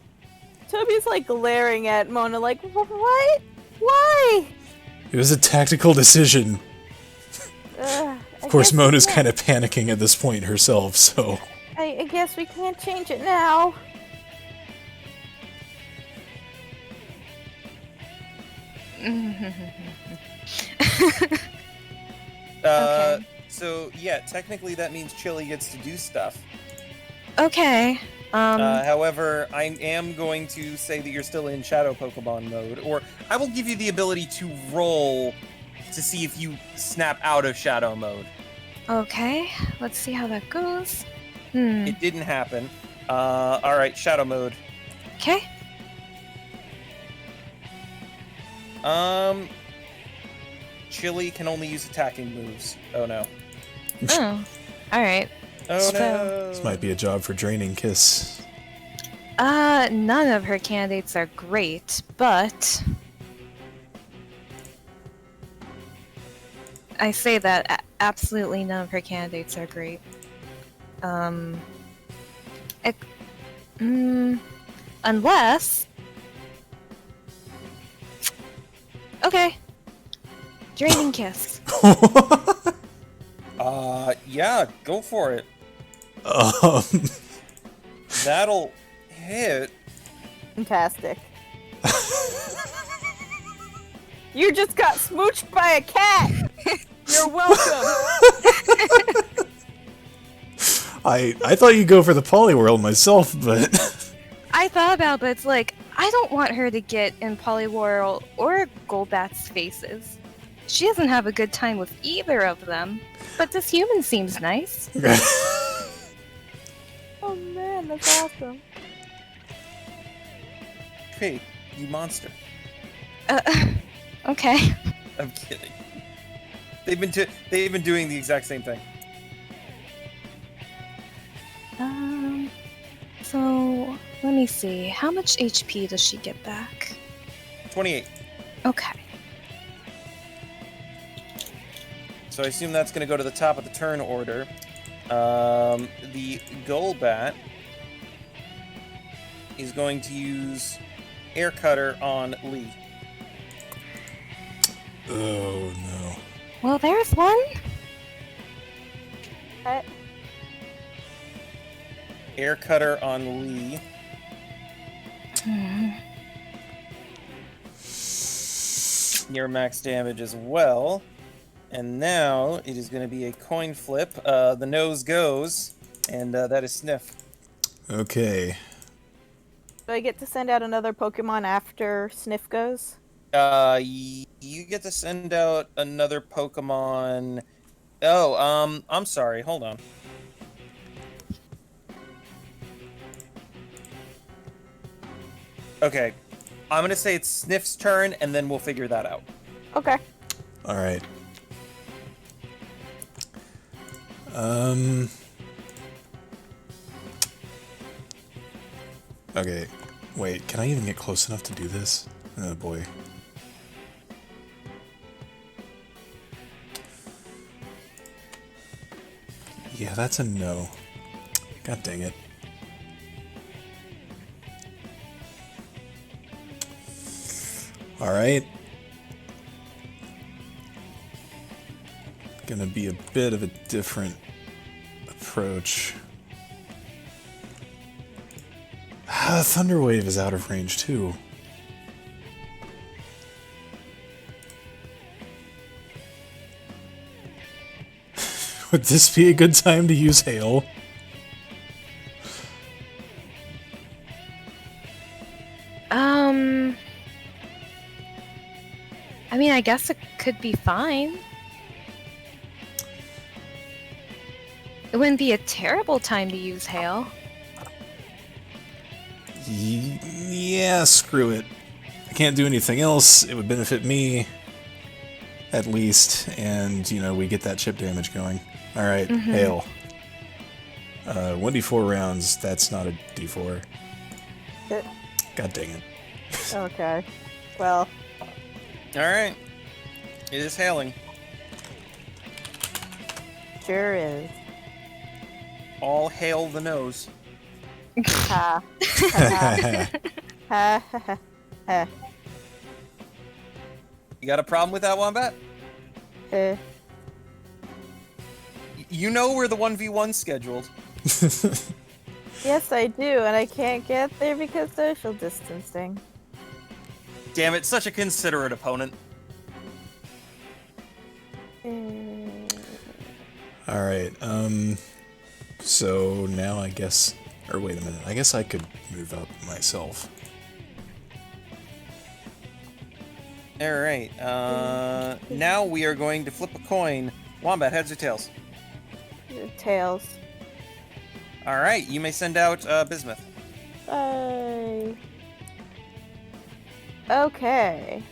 Toby's like glaring at Mona like, what? Why? It was a tactical decision. Of course, Mona's kind of panicking at this point herself, so... I guess we can't change it now. Okay. So yeah, technically that means Chili gets to do stuff. Okay. However, I am going to say that you're still in Shadow Pokemon mode, or I will give you the ability to roll to see if you snap out of Shadow mode. Okay. Let's see how that goes. It didn't happen. All right, Shadow mode. Okay. Chili can only use attacking moves. Oh no. Oh. Alright. Oh So- no. This might be a job for Draining Kiss. None of her candidates are great, but I say that absolutely none of her candidates are great. Unless. Okay. Draining Kiss. Yeah, go for it. That'll hit. Fantastic. You just got smooched by a cat! You're welcome! I thought you'd go for the Poliwhirl myself, but... I thought about it, but it's like, I don't want her to get in Poliwhirl or Golbat's faces. She doesn't have a good time with either of them. But this human seems nice. Oh man, that's awesome. Hey, you monster. Okay. I'm kidding. They've been doing the exact same thing. So, let me see. How much HP does she get back? 28. Okay. So I assume that's going to go to the top of the turn order. The Golbat is going to use Air Cutter on Lee. Oh, no. Well, there's one. Air cutter on Lee. Near max damage as well. And now it is going to be a coin flip. The nose goes, and that is Sniff. Okay. Do I get to send out another Pokemon after Sniff goes? You get to send out another Pokemon. Oh, I'm sorry. Hold on. Okay, I'm gonna say it's Sniff's turn, and then we'll figure that out. Okay. All right. Okay. Wait, can I even get close enough to do this? Oh boy. Yeah, that's a no. God dang it. Alright. Gonna be a bit of a different approach. Thunder Wave is out of range too. Would this be a good time to use Hail? I mean, I guess it could be fine. It wouldn't be a terrible time to use Hail. Yeah, screw it. I can't do anything else. It would benefit me, at least, and, you know, we get that chip damage going. Alright, Hail. 1d4 rounds, that's not a d4. God dang it. Okay. Well, Alright. It is hailing. sure is. All hail the nose. Ha. Ha. Ha. Ha. Ha. You got a problem with that, Wombat? Ha. You know we're the 1v1 scheduled. Yes, I do, and I can't get there because social distancing. Damn it, such a considerate opponent. Alright, so now I guess... Or wait a minute, I guess I could move up myself. Alright, now we are going to flip a coin. Wombat, heads or tails? Tails. Alright, you may send out Bismuth. Bye. Okay.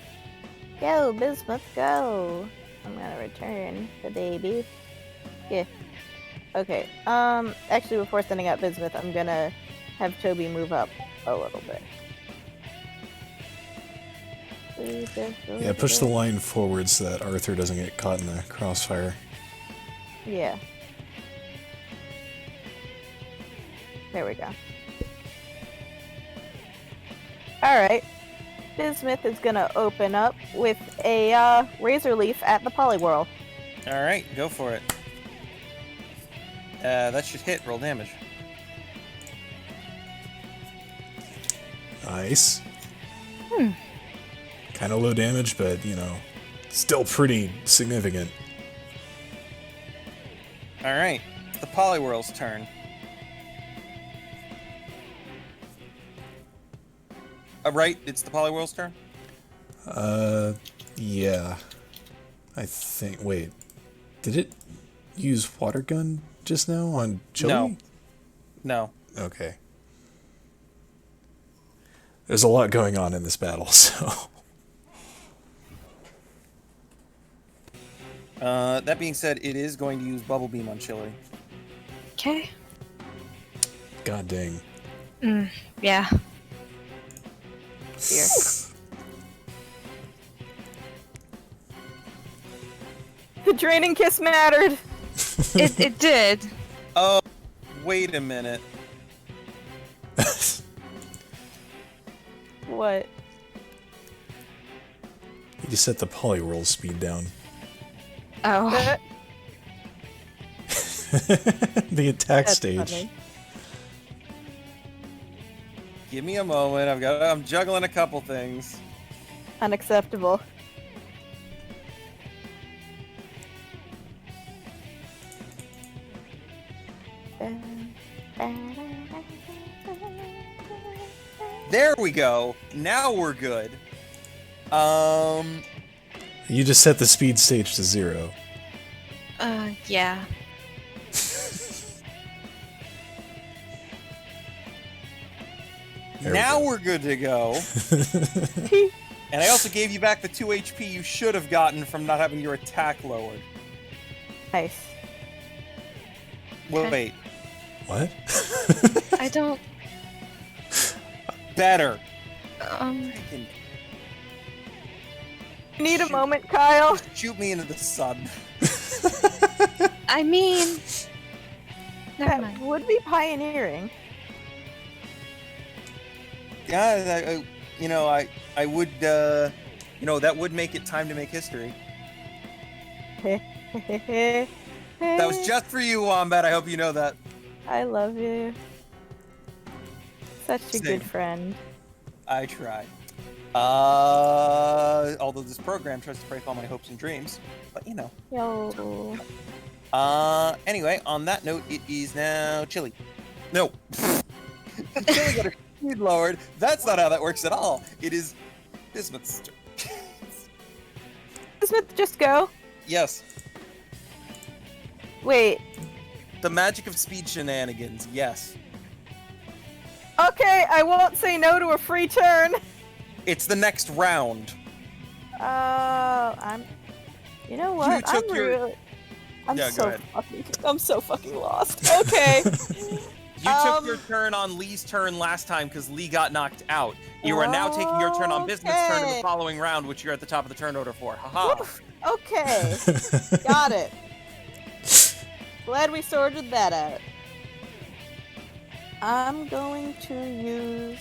Go, Bismuth, go. I'm gonna return the baby. Yeah. Okay. Actually, before sending out Bismuth, I'm gonna have Toby move up a little bit. Yeah, push the line forward so that Arthur doesn't get caught in the crossfire. Yeah. There we go. Alright. Bismuth is gonna open up with a Razor Leaf at the Poliwhirl. Alright, go for it. That should hit. Roll damage. Nice. Kind of low damage, but, you know, still pretty significant. Alright, the Poliwhirl's turn. Right, it's the Poliwhirl's turn? Yeah. I think... Wait. Did it use Water Gun just now on Chili? No. No. Okay. There's a lot going on in this battle, so... That being said, it is going to use Bubble Beam on Chili. Okay. God dang. Yeah. Here. The Draining Kiss mattered! It did. Oh, wait a minute. What? You just set the Poliwhirl speed down. Oh. The attack That's stage. funny. Give me a moment. I'm juggling a couple things. Unacceptable. There we go. Now we're good. You just set the speed stage to 0. Yeah. There we Now go. we're good to go. And I also gave you back the 2 HP you should have gotten from not having your attack lowered. Nice. Wait, Okay. What? I don't. better. Um. Need a moment, Kyle. Shoot me into the sun. I mean. Never That mind. would be pioneering. Yeah, I would, that would make it time to make history. That That was just for you, Wombat. I hope you know that. I love you. Such a Same. good friend. I try. Although this program tries to break all my hopes and dreams, but Yo. Anyway, on that note, it is now Chili. No. Chili got her speed lowered. That's not how that works at all. It is Bismuth's turn. Smith, just go. Yes. Wait. The magic of speed shenanigans, yes. Okay, I won't say no to a free turn. It's the next round. I'm. You know what? took I'm your- really. I'm Yeah, go ahead. I'm so fucking lost. Okay. You took your turn on Lee's turn last time because Lee got knocked out. You are now taking your turn on Bismuth's turn in the Okay. following round, which you're at the top of the turn order for. Haha. Okay. Got it. Glad we sorted that out. I'm going to use.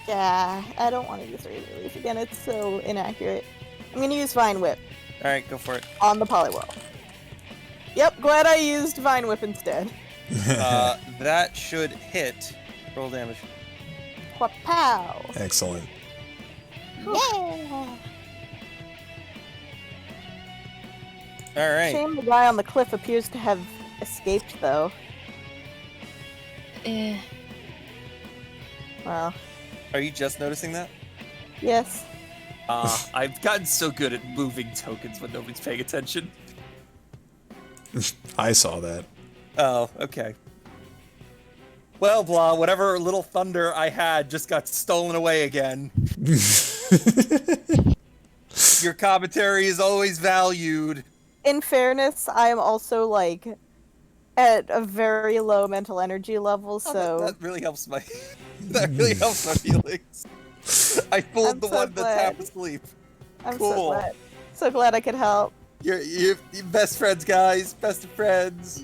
Yeah, I don't want to use Razor Leaf again. It's so inaccurate. I'm gonna use Vine Whip All right, go for it. on the Poliwhirl. Yep, glad I used Vine Whip instead. That should hit. Roll damage. Pow! Excellent. Yeah! All right. Shame the guy on the cliff appears to have escaped, though. Eh. Well, Are you just noticing that? yes. I've gotten so good at moving tokens when nobody's paying attention. I saw that. Oh, okay. Well, blah, whatever little thunder I had just got stolen away again. Your commentary is always valued. In fairness, I am also, like, at a very low mental energy level, so... That really helps my that really helps my feelings. I fooled I'm the so one that's half glad. asleep. I'm cool. so glad I could help. You're best friends, guys. Best of friends.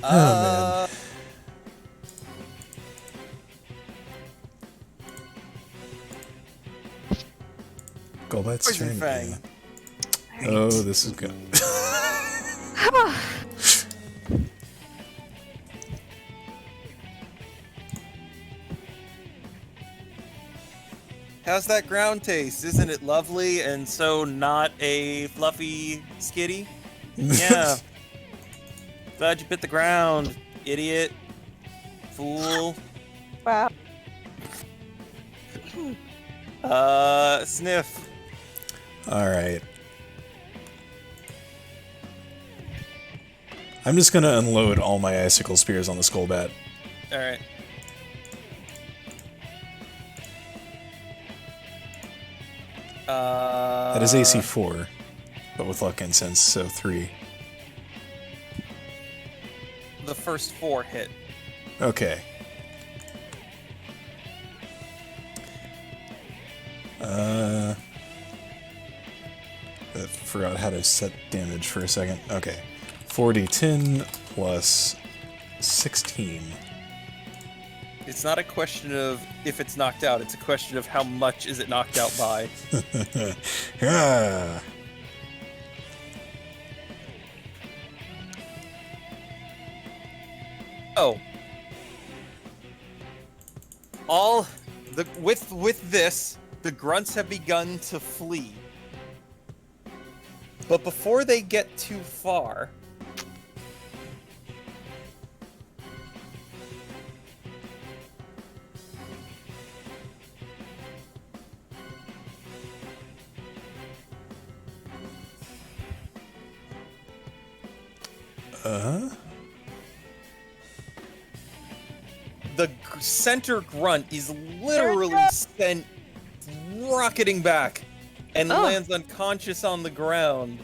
Oh, man. Golbat's Poison turn Fang. again. Oh, this is good. How's that ground taste? Isn't it lovely and so not a fluffy skitty? Yeah. Glad you bit the ground, idiot. Fool. Wow. Sniff. Alright. I'm just gonna unload all my icicle spears on the Skullbat. Alright. That is AC 4, but with luck and sense, so 3. The first 4 hit. Okay. I forgot how to set damage for a second. Okay. 4d10 plus 16. It's not a question of if it's knocked out, it's a question of how much is it knocked out by. Ah. Oh. With this, the grunts have begun to flee. But before they get too far, the center grunt is literally sent rocketing back and lands unconscious on the ground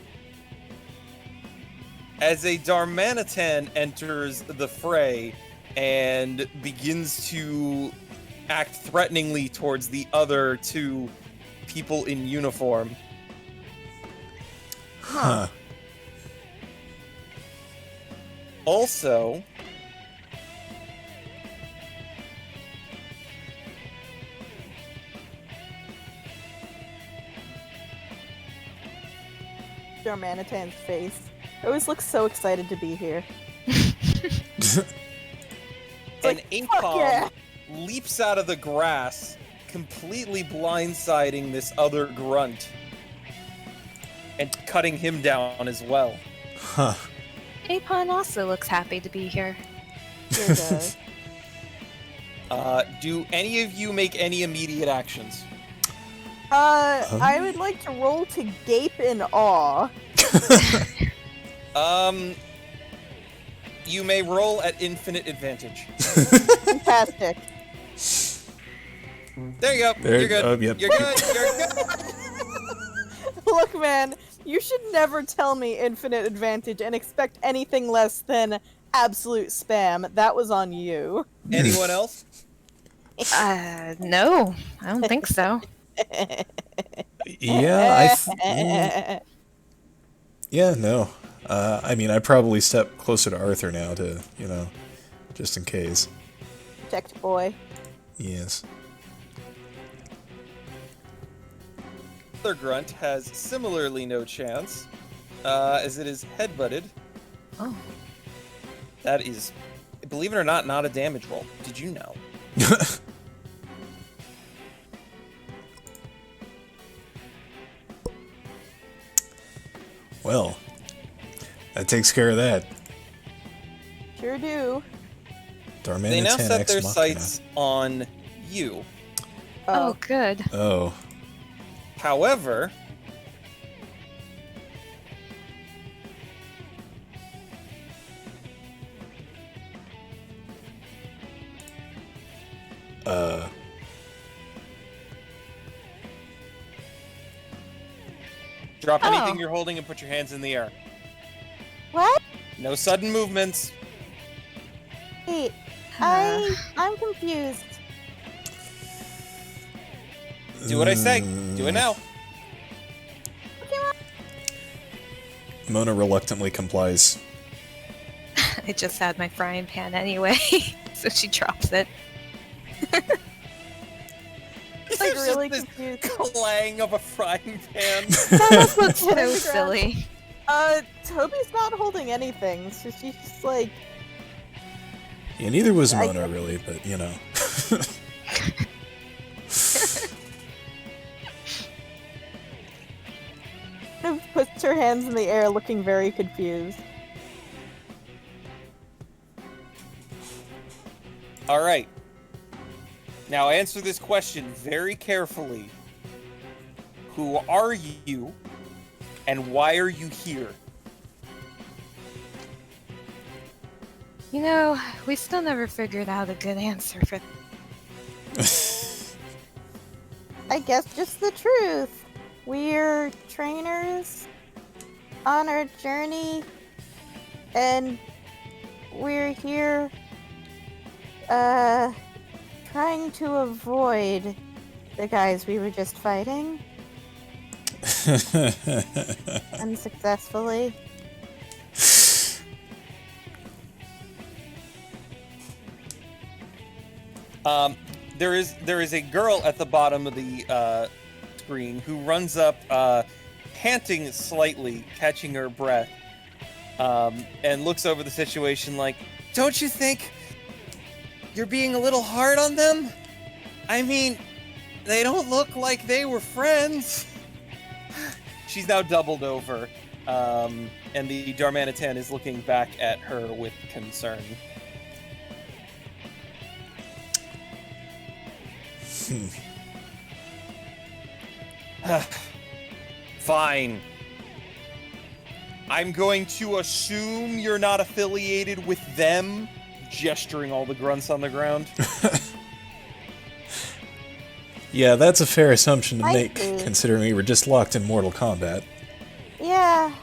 as a Darmanitan enters the fray and begins to act threateningly towards the other two people in uniform. Huh. Also, Darmanitan's face. I always look so excited to be here. an like, ink fuck bomb yeah. leaps out of the grass, completely blindsiding this other grunt and cutting him down as well. Huh. Apon also looks happy to be here. Sure does. Do any of you make any immediate actions? I would like to roll to gape in awe. You may roll at infinite advantage. Fantastic. There you go. There- You're good. yep. You're good. You're good. Look, man, you should never tell me infinite advantage and expect anything less than absolute spam. That was on you. Anyone else? No, I don't think so. Yeah, yeah, no. I mean, I'd probably step closer to Arthur now to, just in case. Protect boy. Yes. Other grunt has similarly no chance, as it is headbutted. Oh. That is, believe it or not a damage roll. Did you know? Well, that takes care of that. Sure do. Darmanitan They now set ex their machina. sights on you. Oh, good. Oh. However, drop anything you're holding and put your hands in the air. What? No sudden movements. Wait, I'm confused. Do what I say. Do it now. Mona reluctantly complies. I just had my frying pan anyway, so she drops it. Like There's really just confused. this clang of a frying pan. That looks So silly. Toby's not holding anything, so she's just like, Yeah, neither was Mona, really, but, puts her hands in the air looking very confused. All right. Now answer this question very carefully. Who are you, and why are you here? We still never figured out a good answer for. I guess just the truth. We're trainers on our journey, and we're here, trying to avoid the guys we were just fighting. Unsuccessfully. There is a girl at the bottom of the screen who runs up, panting slightly, catching her breath, and looks over the situation like, "Don't you think you're being a little hard on them? I mean, they don't look like they were friends." She's now doubled over, and the Darmanitan is looking back at her with concern. Fine. I'm going to assume you're not affiliated with them, gesturing all the grunts on the ground. Yeah, that's a fair assumption to Might make, be. considering we were just locked in Mortal Kombat. Yeah.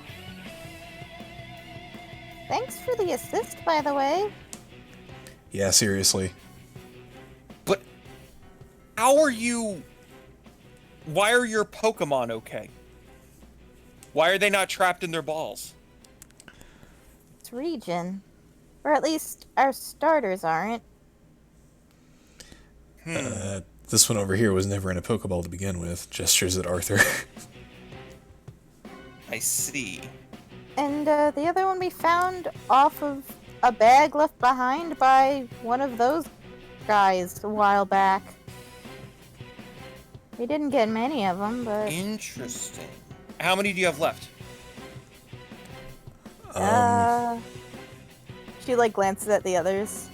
Thanks for the assist, by the way. Yeah, seriously. But how are you... Why are your Pokemon okay? Why are they not trapped in their balls? It's region. Or at least our starters aren't. This one over here was never in a Pokeball to begin with. Gestures at Arthur. I see. And the other one we found off of a bag left behind by one of those guys a while back. We didn't get many of them, but Interesting. How many do you have left? she like glances at the others.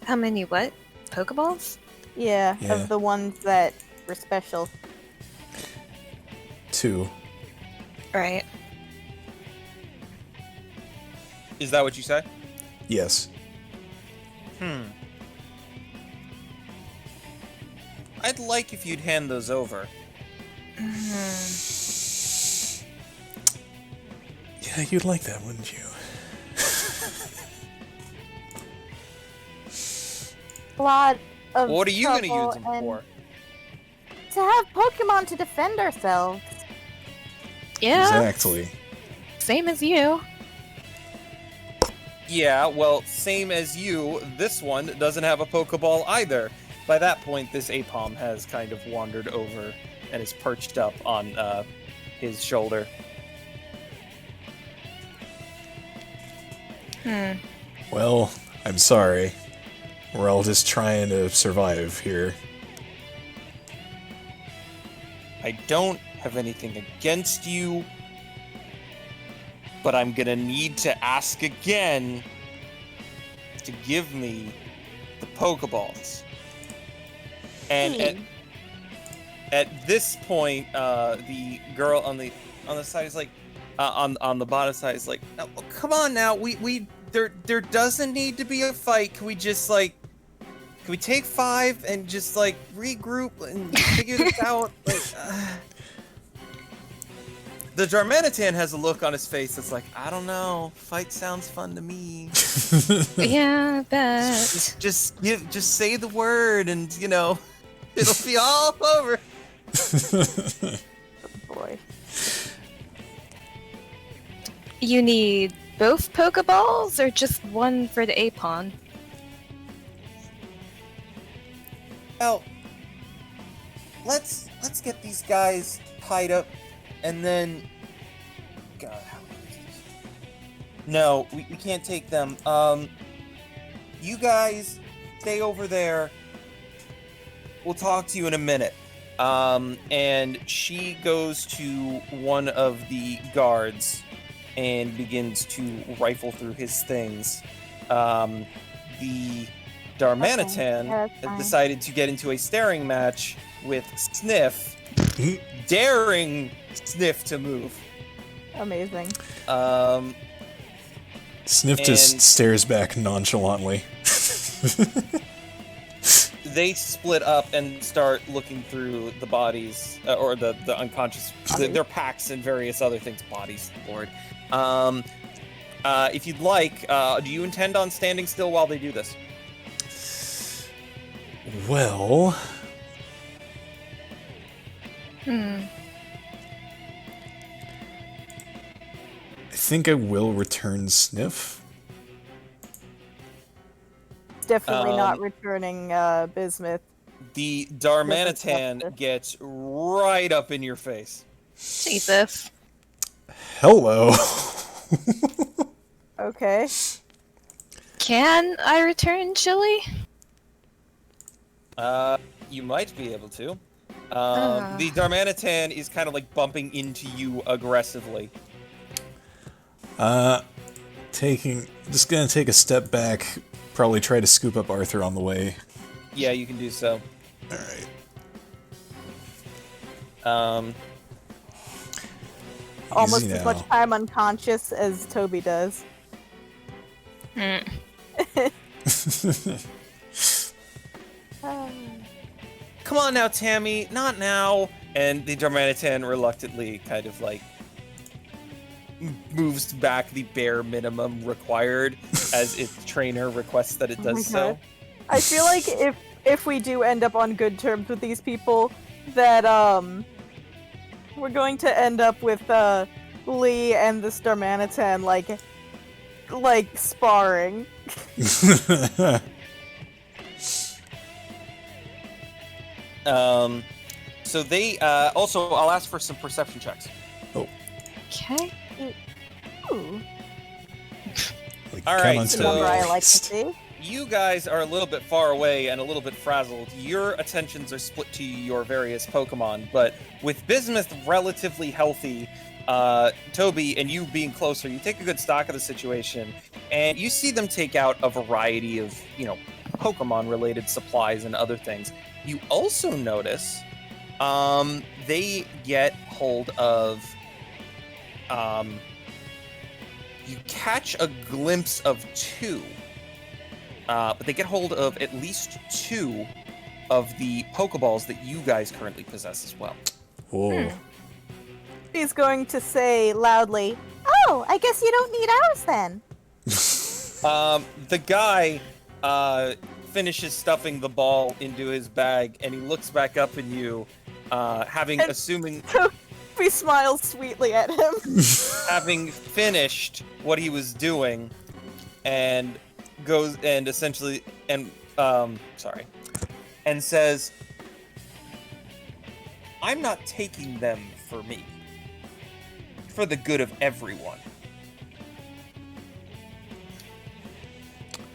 How many what? Pokeballs? Yeah, Yeah. of the ones that were special. 2. Right. Is that what you say? Yes. I'd like if you'd hand those over. Yeah, you'd like that, wouldn't you? A lot of What are you going to trouble use them and for? to have Pokemon to defend ourselves. Yeah. Exactly. Same as you. Yeah, well, same as you, this one doesn't have a Pokeball either. By that point, this Apom has kind of wandered over and is perched up on his shoulder. Well, I'm sorry. We're all just trying to survive here. I don't have anything against you, but I'm gonna need to ask again to give me the Pokeballs. And at this point, the girl on the side is like, on the bottom side is like, "Oh, come on now, there doesn't need to be a fight. Can we just like, can we take 5 and just like regroup and figure this out?" Like, the Darmanitan has a look on his face that's like, "I don't know, fight sounds fun to me. Yeah, I bet. Just say the word and you know, it'll be all over." Boy. You need both Pokeballs or just one for the Apon? Well, let's get these guys tied up, and then. God, how is this? No, we can't take them. You guys stay over there. We'll talk to you in a minute. And she goes to one of the guards and begins to rifle through his things. The Darmanitan Okay, that's fine. decided to get into a staring match with Sniff, daring Sniff to move. Amazing. Sniff just And- stares back nonchalantly. They split up and start looking through the bodies, or the unconscious, their packs and various other things. Bodies, Lord. If you'd like, do you intend on standing still while they do this? Well, I think I will return Sniff. definitely not Um, returning bismuth. The Different Darmanitan stuff. gets right up in your face. Jesus. Hello. Okay. Can I return chili? You might be able to. Ah. The Darmanitan is kind of like bumping into you aggressively. Just gonna take a step back, probably try to scoop up Arthur on the way. Yeah, you can do so. Alright. Almost Easy as now. much time unconscious as Toby does. Hmm. Come on now, Tammy, not now. And the Darmanitan reluctantly kind of like moves back the bare minimum required as its trainer requests that it Oh my does so. God. I feel like if we do end up on good terms with these people, that we're going to end up with Lee and the Starmanitan like sparring. So they also I'll ask for some perception checks. Okay. Ooh, Like, All count right, on that's a so- number I like to toast. see. You guys are a little bit far away and a little bit frazzled. Your attentions are split to your various Pokemon, but with Bismuth relatively healthy, Toby and you being closer, you take a good stock of the situation, and you see them take out a variety of, Pokemon-related supplies and other things. You also notice, they get hold of, you catch a glimpse of two. But they get hold of at least two of the Pokeballs that you guys currently possess as well. Whoa. He's going to say loudly, "Oh, I guess you don't need ours then." The guy finishes stuffing the ball into his bag, and he looks back up at you, assuming Toby smiles sweetly at him. having finished what he was doing, and goes and essentially and says, "I'm not taking them for me. For the good of everyone."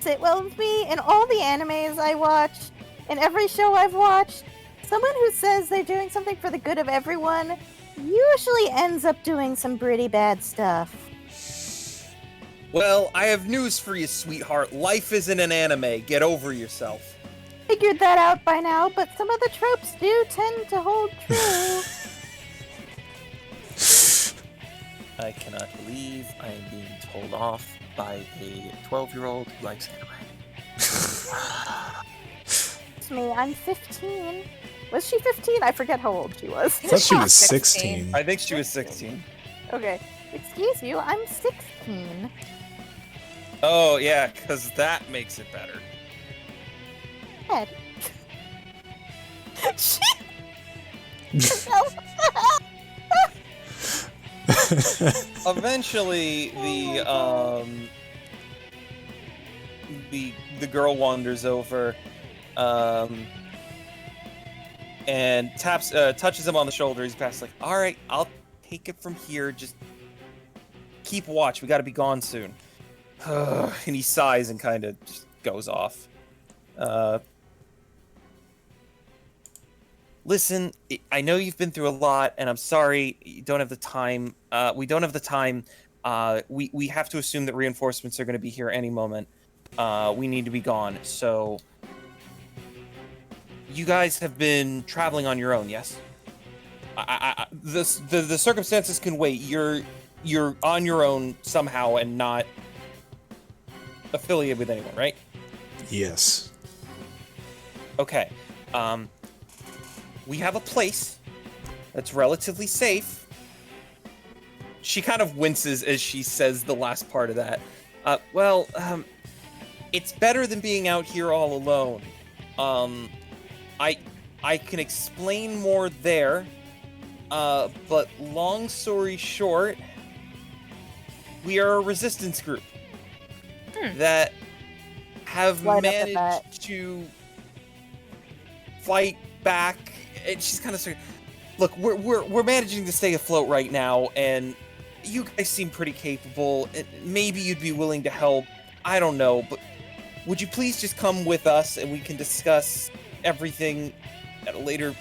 Sit well with me. In all the animes I watch, in every show I've watched, someone who says they're doing something for the good of everyone usually ends up doing some pretty bad stuff. Well, I have news for you, sweetheart. Life isn't an anime. Get over yourself. Figured that out by now, but some of the tropes do tend to hold true. I cannot believe I am being told off by a 12-year-old who likes anime. It's me, I'm 15. Was she 15? I forget how old she was. I thought she was 16. 16. I think she was 16. Okay. Excuse you, I'm 16. Oh, yeah, because that makes it better. Head. Eventually, the girl wanders over, and touches him on the shoulder. He's past like, "All right, I'll take it from here. Just keep watch. We got to be gone soon." And he sighs and kind of just goes off. Listen, I know you've been through a lot, and I'm sorry you don't have the time. We don't have the time. We have to assume that reinforcements are going to be here any moment. We need to be gone. So, you guys have been traveling on your own, yes? The circumstances can wait. You're on your own somehow and not affiliated with anyone, right? Yes. Okay. We have a place that's relatively safe. She kind of winces as she says the last part of that. It's better than being out here all alone. I can explain more there, but long story short, we are a resistance group that have Right up at that. managed to fight back. And she's kind of saying, "Look, we're managing to stay afloat right now, and you guys seem pretty capable. And maybe you'd be willing to help. I don't know, but would you please just come with us and we can discuss everything at a later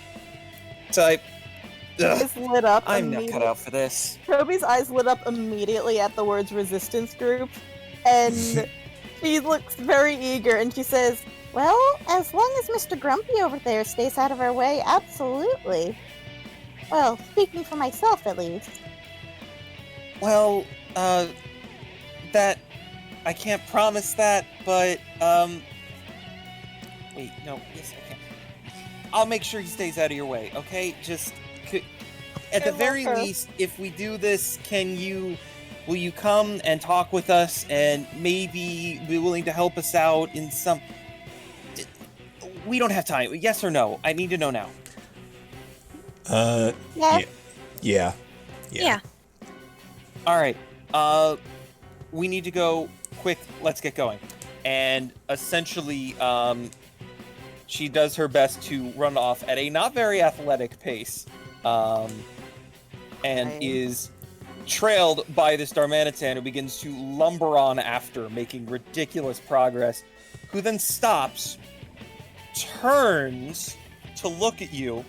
time?" Ugh, Eyes lit up I'm not immediately. cut out for this. Toby's eyes lit up immediately at the words resistance group, and she looks very eager and she says, "Well, as long as Mr. Grumpy over there stays out of our way, absolutely. Well, speaking for myself at least." Well, that I can't promise that, but wait, no, yes, I can. I'll make sure he stays out of your way, okay? Just at the very least, if we do this, will you come and talk with us and maybe be willing to help us out in some... We don't have time. Yes or no? I need to know now. Yes. Yeah. Yeah. All right. We need to go quick. Let's get going. And essentially, she does her best to run off at a not very athletic pace, and is trailed by this Darmanitan, who begins to lumber on after, making ridiculous progress, who then stops, turns to look at you,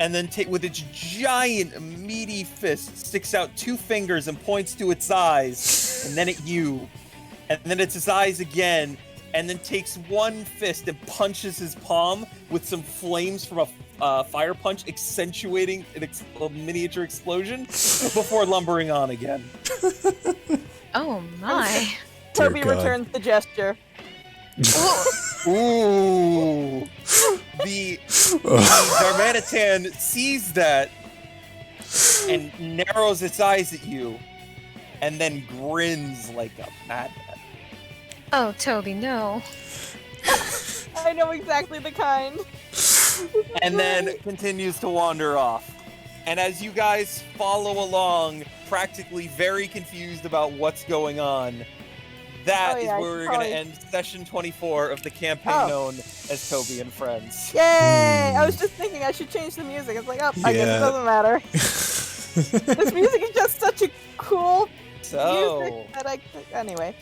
and then with its giant, meaty fist, sticks out 2 fingers and points to its eyes, and then at you, and then it's his eyes again, and then takes 1 fist and punches his palm with some flames from a fire punch, accentuating a miniature explosion before lumbering on again. Oh my. Toby God. returns the gesture. Ooh. The Darmanitan sees that and narrows its eyes at you and then grins like a madman. Oh, Toby, no. I know exactly the kind. And then continues to wander off. And as you guys follow along, practically very confused about what's going on, that is where we're going to end session 24 of the campaign known as Toby and Friends. Yay! I was just thinking I should change the music. It's like, oh, I guess it doesn't matter. This music is just such a cool music that Anyway,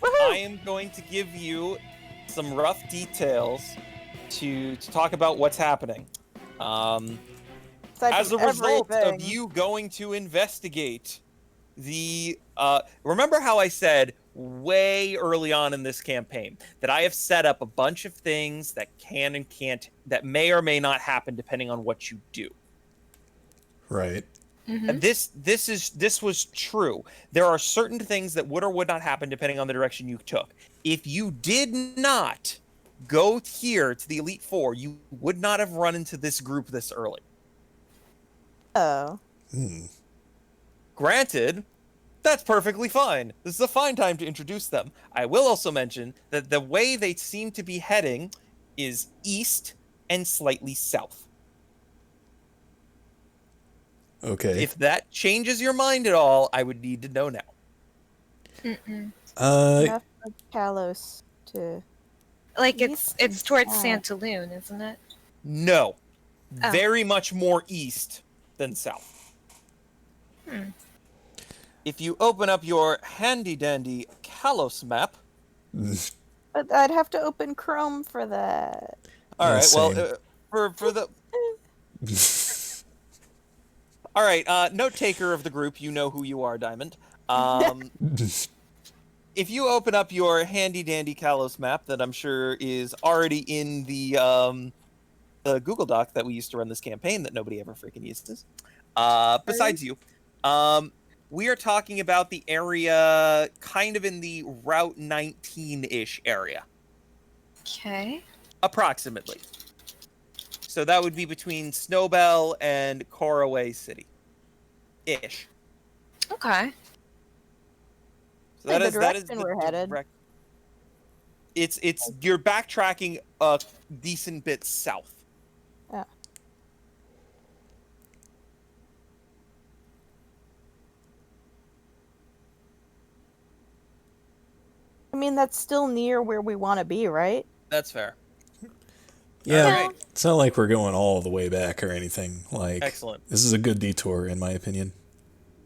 woohoo! I am going to give you some rough details to talk about what's happening. As a result of you going to investigate the... remember how I said way early on in this campaign that I have set up a bunch of things that can and can't, that may or may not happen depending on what you do. Right. Mm-hmm. This was true. There are certain things that would or would not happen depending on the direction you took. If you did not go here to the Elite Four, you would not have run into this group this early. Oh. Granted, that's perfectly fine. This is a fine time to introduce them. I will also mention that the way they seem to be heading is east and slightly south. Okay. If that changes your mind at all, I would need to know now. Mm-mm. Enough of Kalos to... Like, East it's and towards south. Santaloon, isn't it? No. Oh. Very much more east than south. If you open up your handy-dandy Kalos map... But I'd have to open Chrome for that. All right, same. well, for the... All right, note taker of the group, you know who you are, Diamond. If you open up your handy-dandy Kalos map that I'm sure is already in the Google Doc that we used to run this campaign that nobody ever freaking uses, besides you, we are talking about the area kind of in the Route 19-ish area. Okay. Approximately. So that would be between Snowbell and Coraway City. Ish. Okay. So that is direction we're headed. It's you're backtracking a decent bit south. Yeah. I mean, that's still near where we want to be, right? That's fair. Yeah, Alright. it's not like we're going all the way back or anything. Like, Excellent. this is a good detour, in my opinion.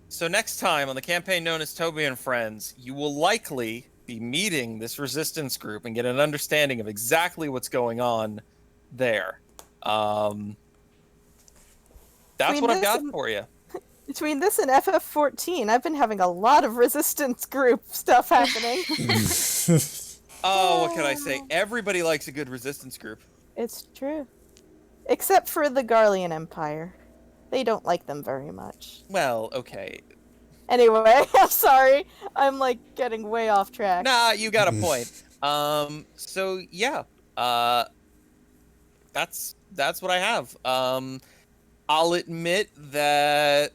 So next time on the campaign known as Toby and Friends, you will likely be meeting this resistance group and get an understanding of exactly what's going on there. That's what I've got for you. Between this and FF14, I've been having a lot of resistance group stuff happening. Oh, what can I say? Everybody likes a good resistance group. It's true. Except for the Garlean Empire. They don't like them very much. Well, okay. Anyway, I'm sorry. I'm like getting way off track. Nah, you got a point. So yeah. That's what I have. I'll admit that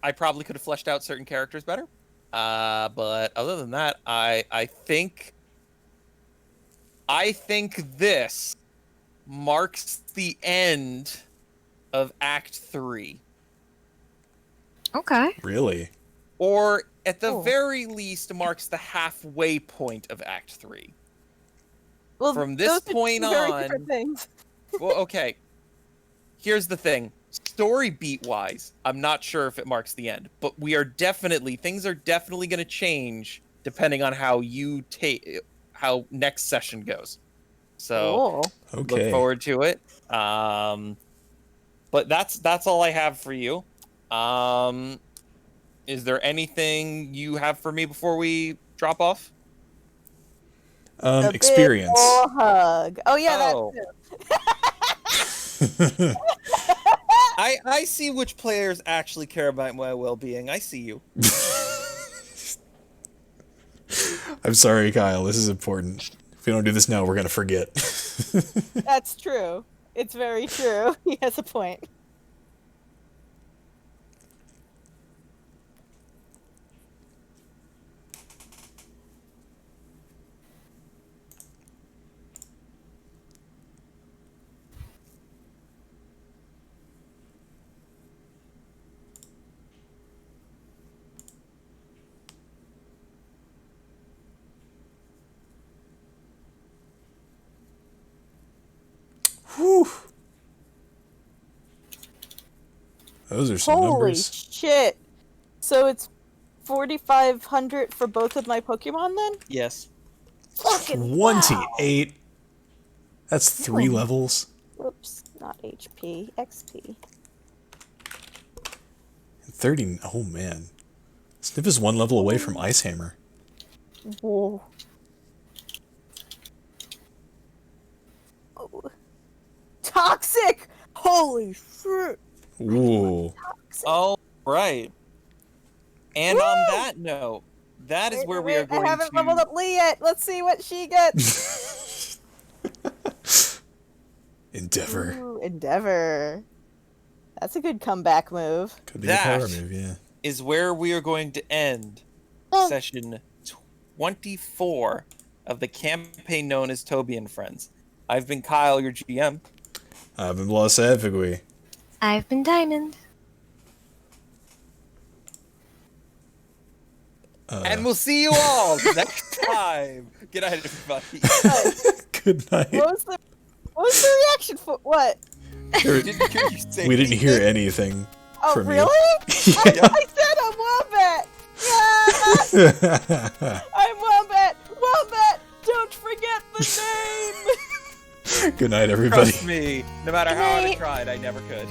I probably could have fleshed out certain characters better. But other than that, I think this marks the end of Act 3. Okay. Really? Or at the Oh. very least marks the halfway point of Act 3. Well, From this those are two point very on- different things. Well, okay. Here's the thing. Story beat wise, I'm not sure if it marks the end, but things are definitely going to change depending on how how next session goes. So Cool. Okay. look forward to it. But that's all I have for you. Is there anything you have for me before we drop off? A Experience. big ol' hug. Oh yeah, Oh. that too. I see which players actually care about my well-being. I see you. I'm sorry, Kyle. This is important. If we don't do this now, we're gonna forget. That's true. It's very true. He has a point. Whew. Those are some Holy numbers. shit! So it's 4,500 for both of my Pokemon then? Yes. Fucking wow. 28. That's 3 levels. Whoops, not HP, XP. 30. Oh man. Sniff is 1 level away from Ice Hammer. Whoa. Oh. Toxic! Holy shit! Ooh. Oh, right. And on that note, that is where we are going I haven't to... leveled up Lee yet. Let's see what she gets. Endeavor. Ooh, Endeavor. That's a good comeback move. Could be a power That- move, yeah. is where we are going to end Oh. session 24 of the campaign known as Toby and Friends. I've been Kyle, your GM. I've been Bloss Advigui. I've been Diamond. And we'll see you all next time. Good night, everybody. Good night. What was the reaction for what? There- Didn't hear you say we didn't hear anything. anything Oh, from really? you. I said I'm Wombat! Yeah! I'm Wombat! Wombat! Don't forget the name! Good night, everybody. Trust me, no matter Good how hard I night. tried, I never could.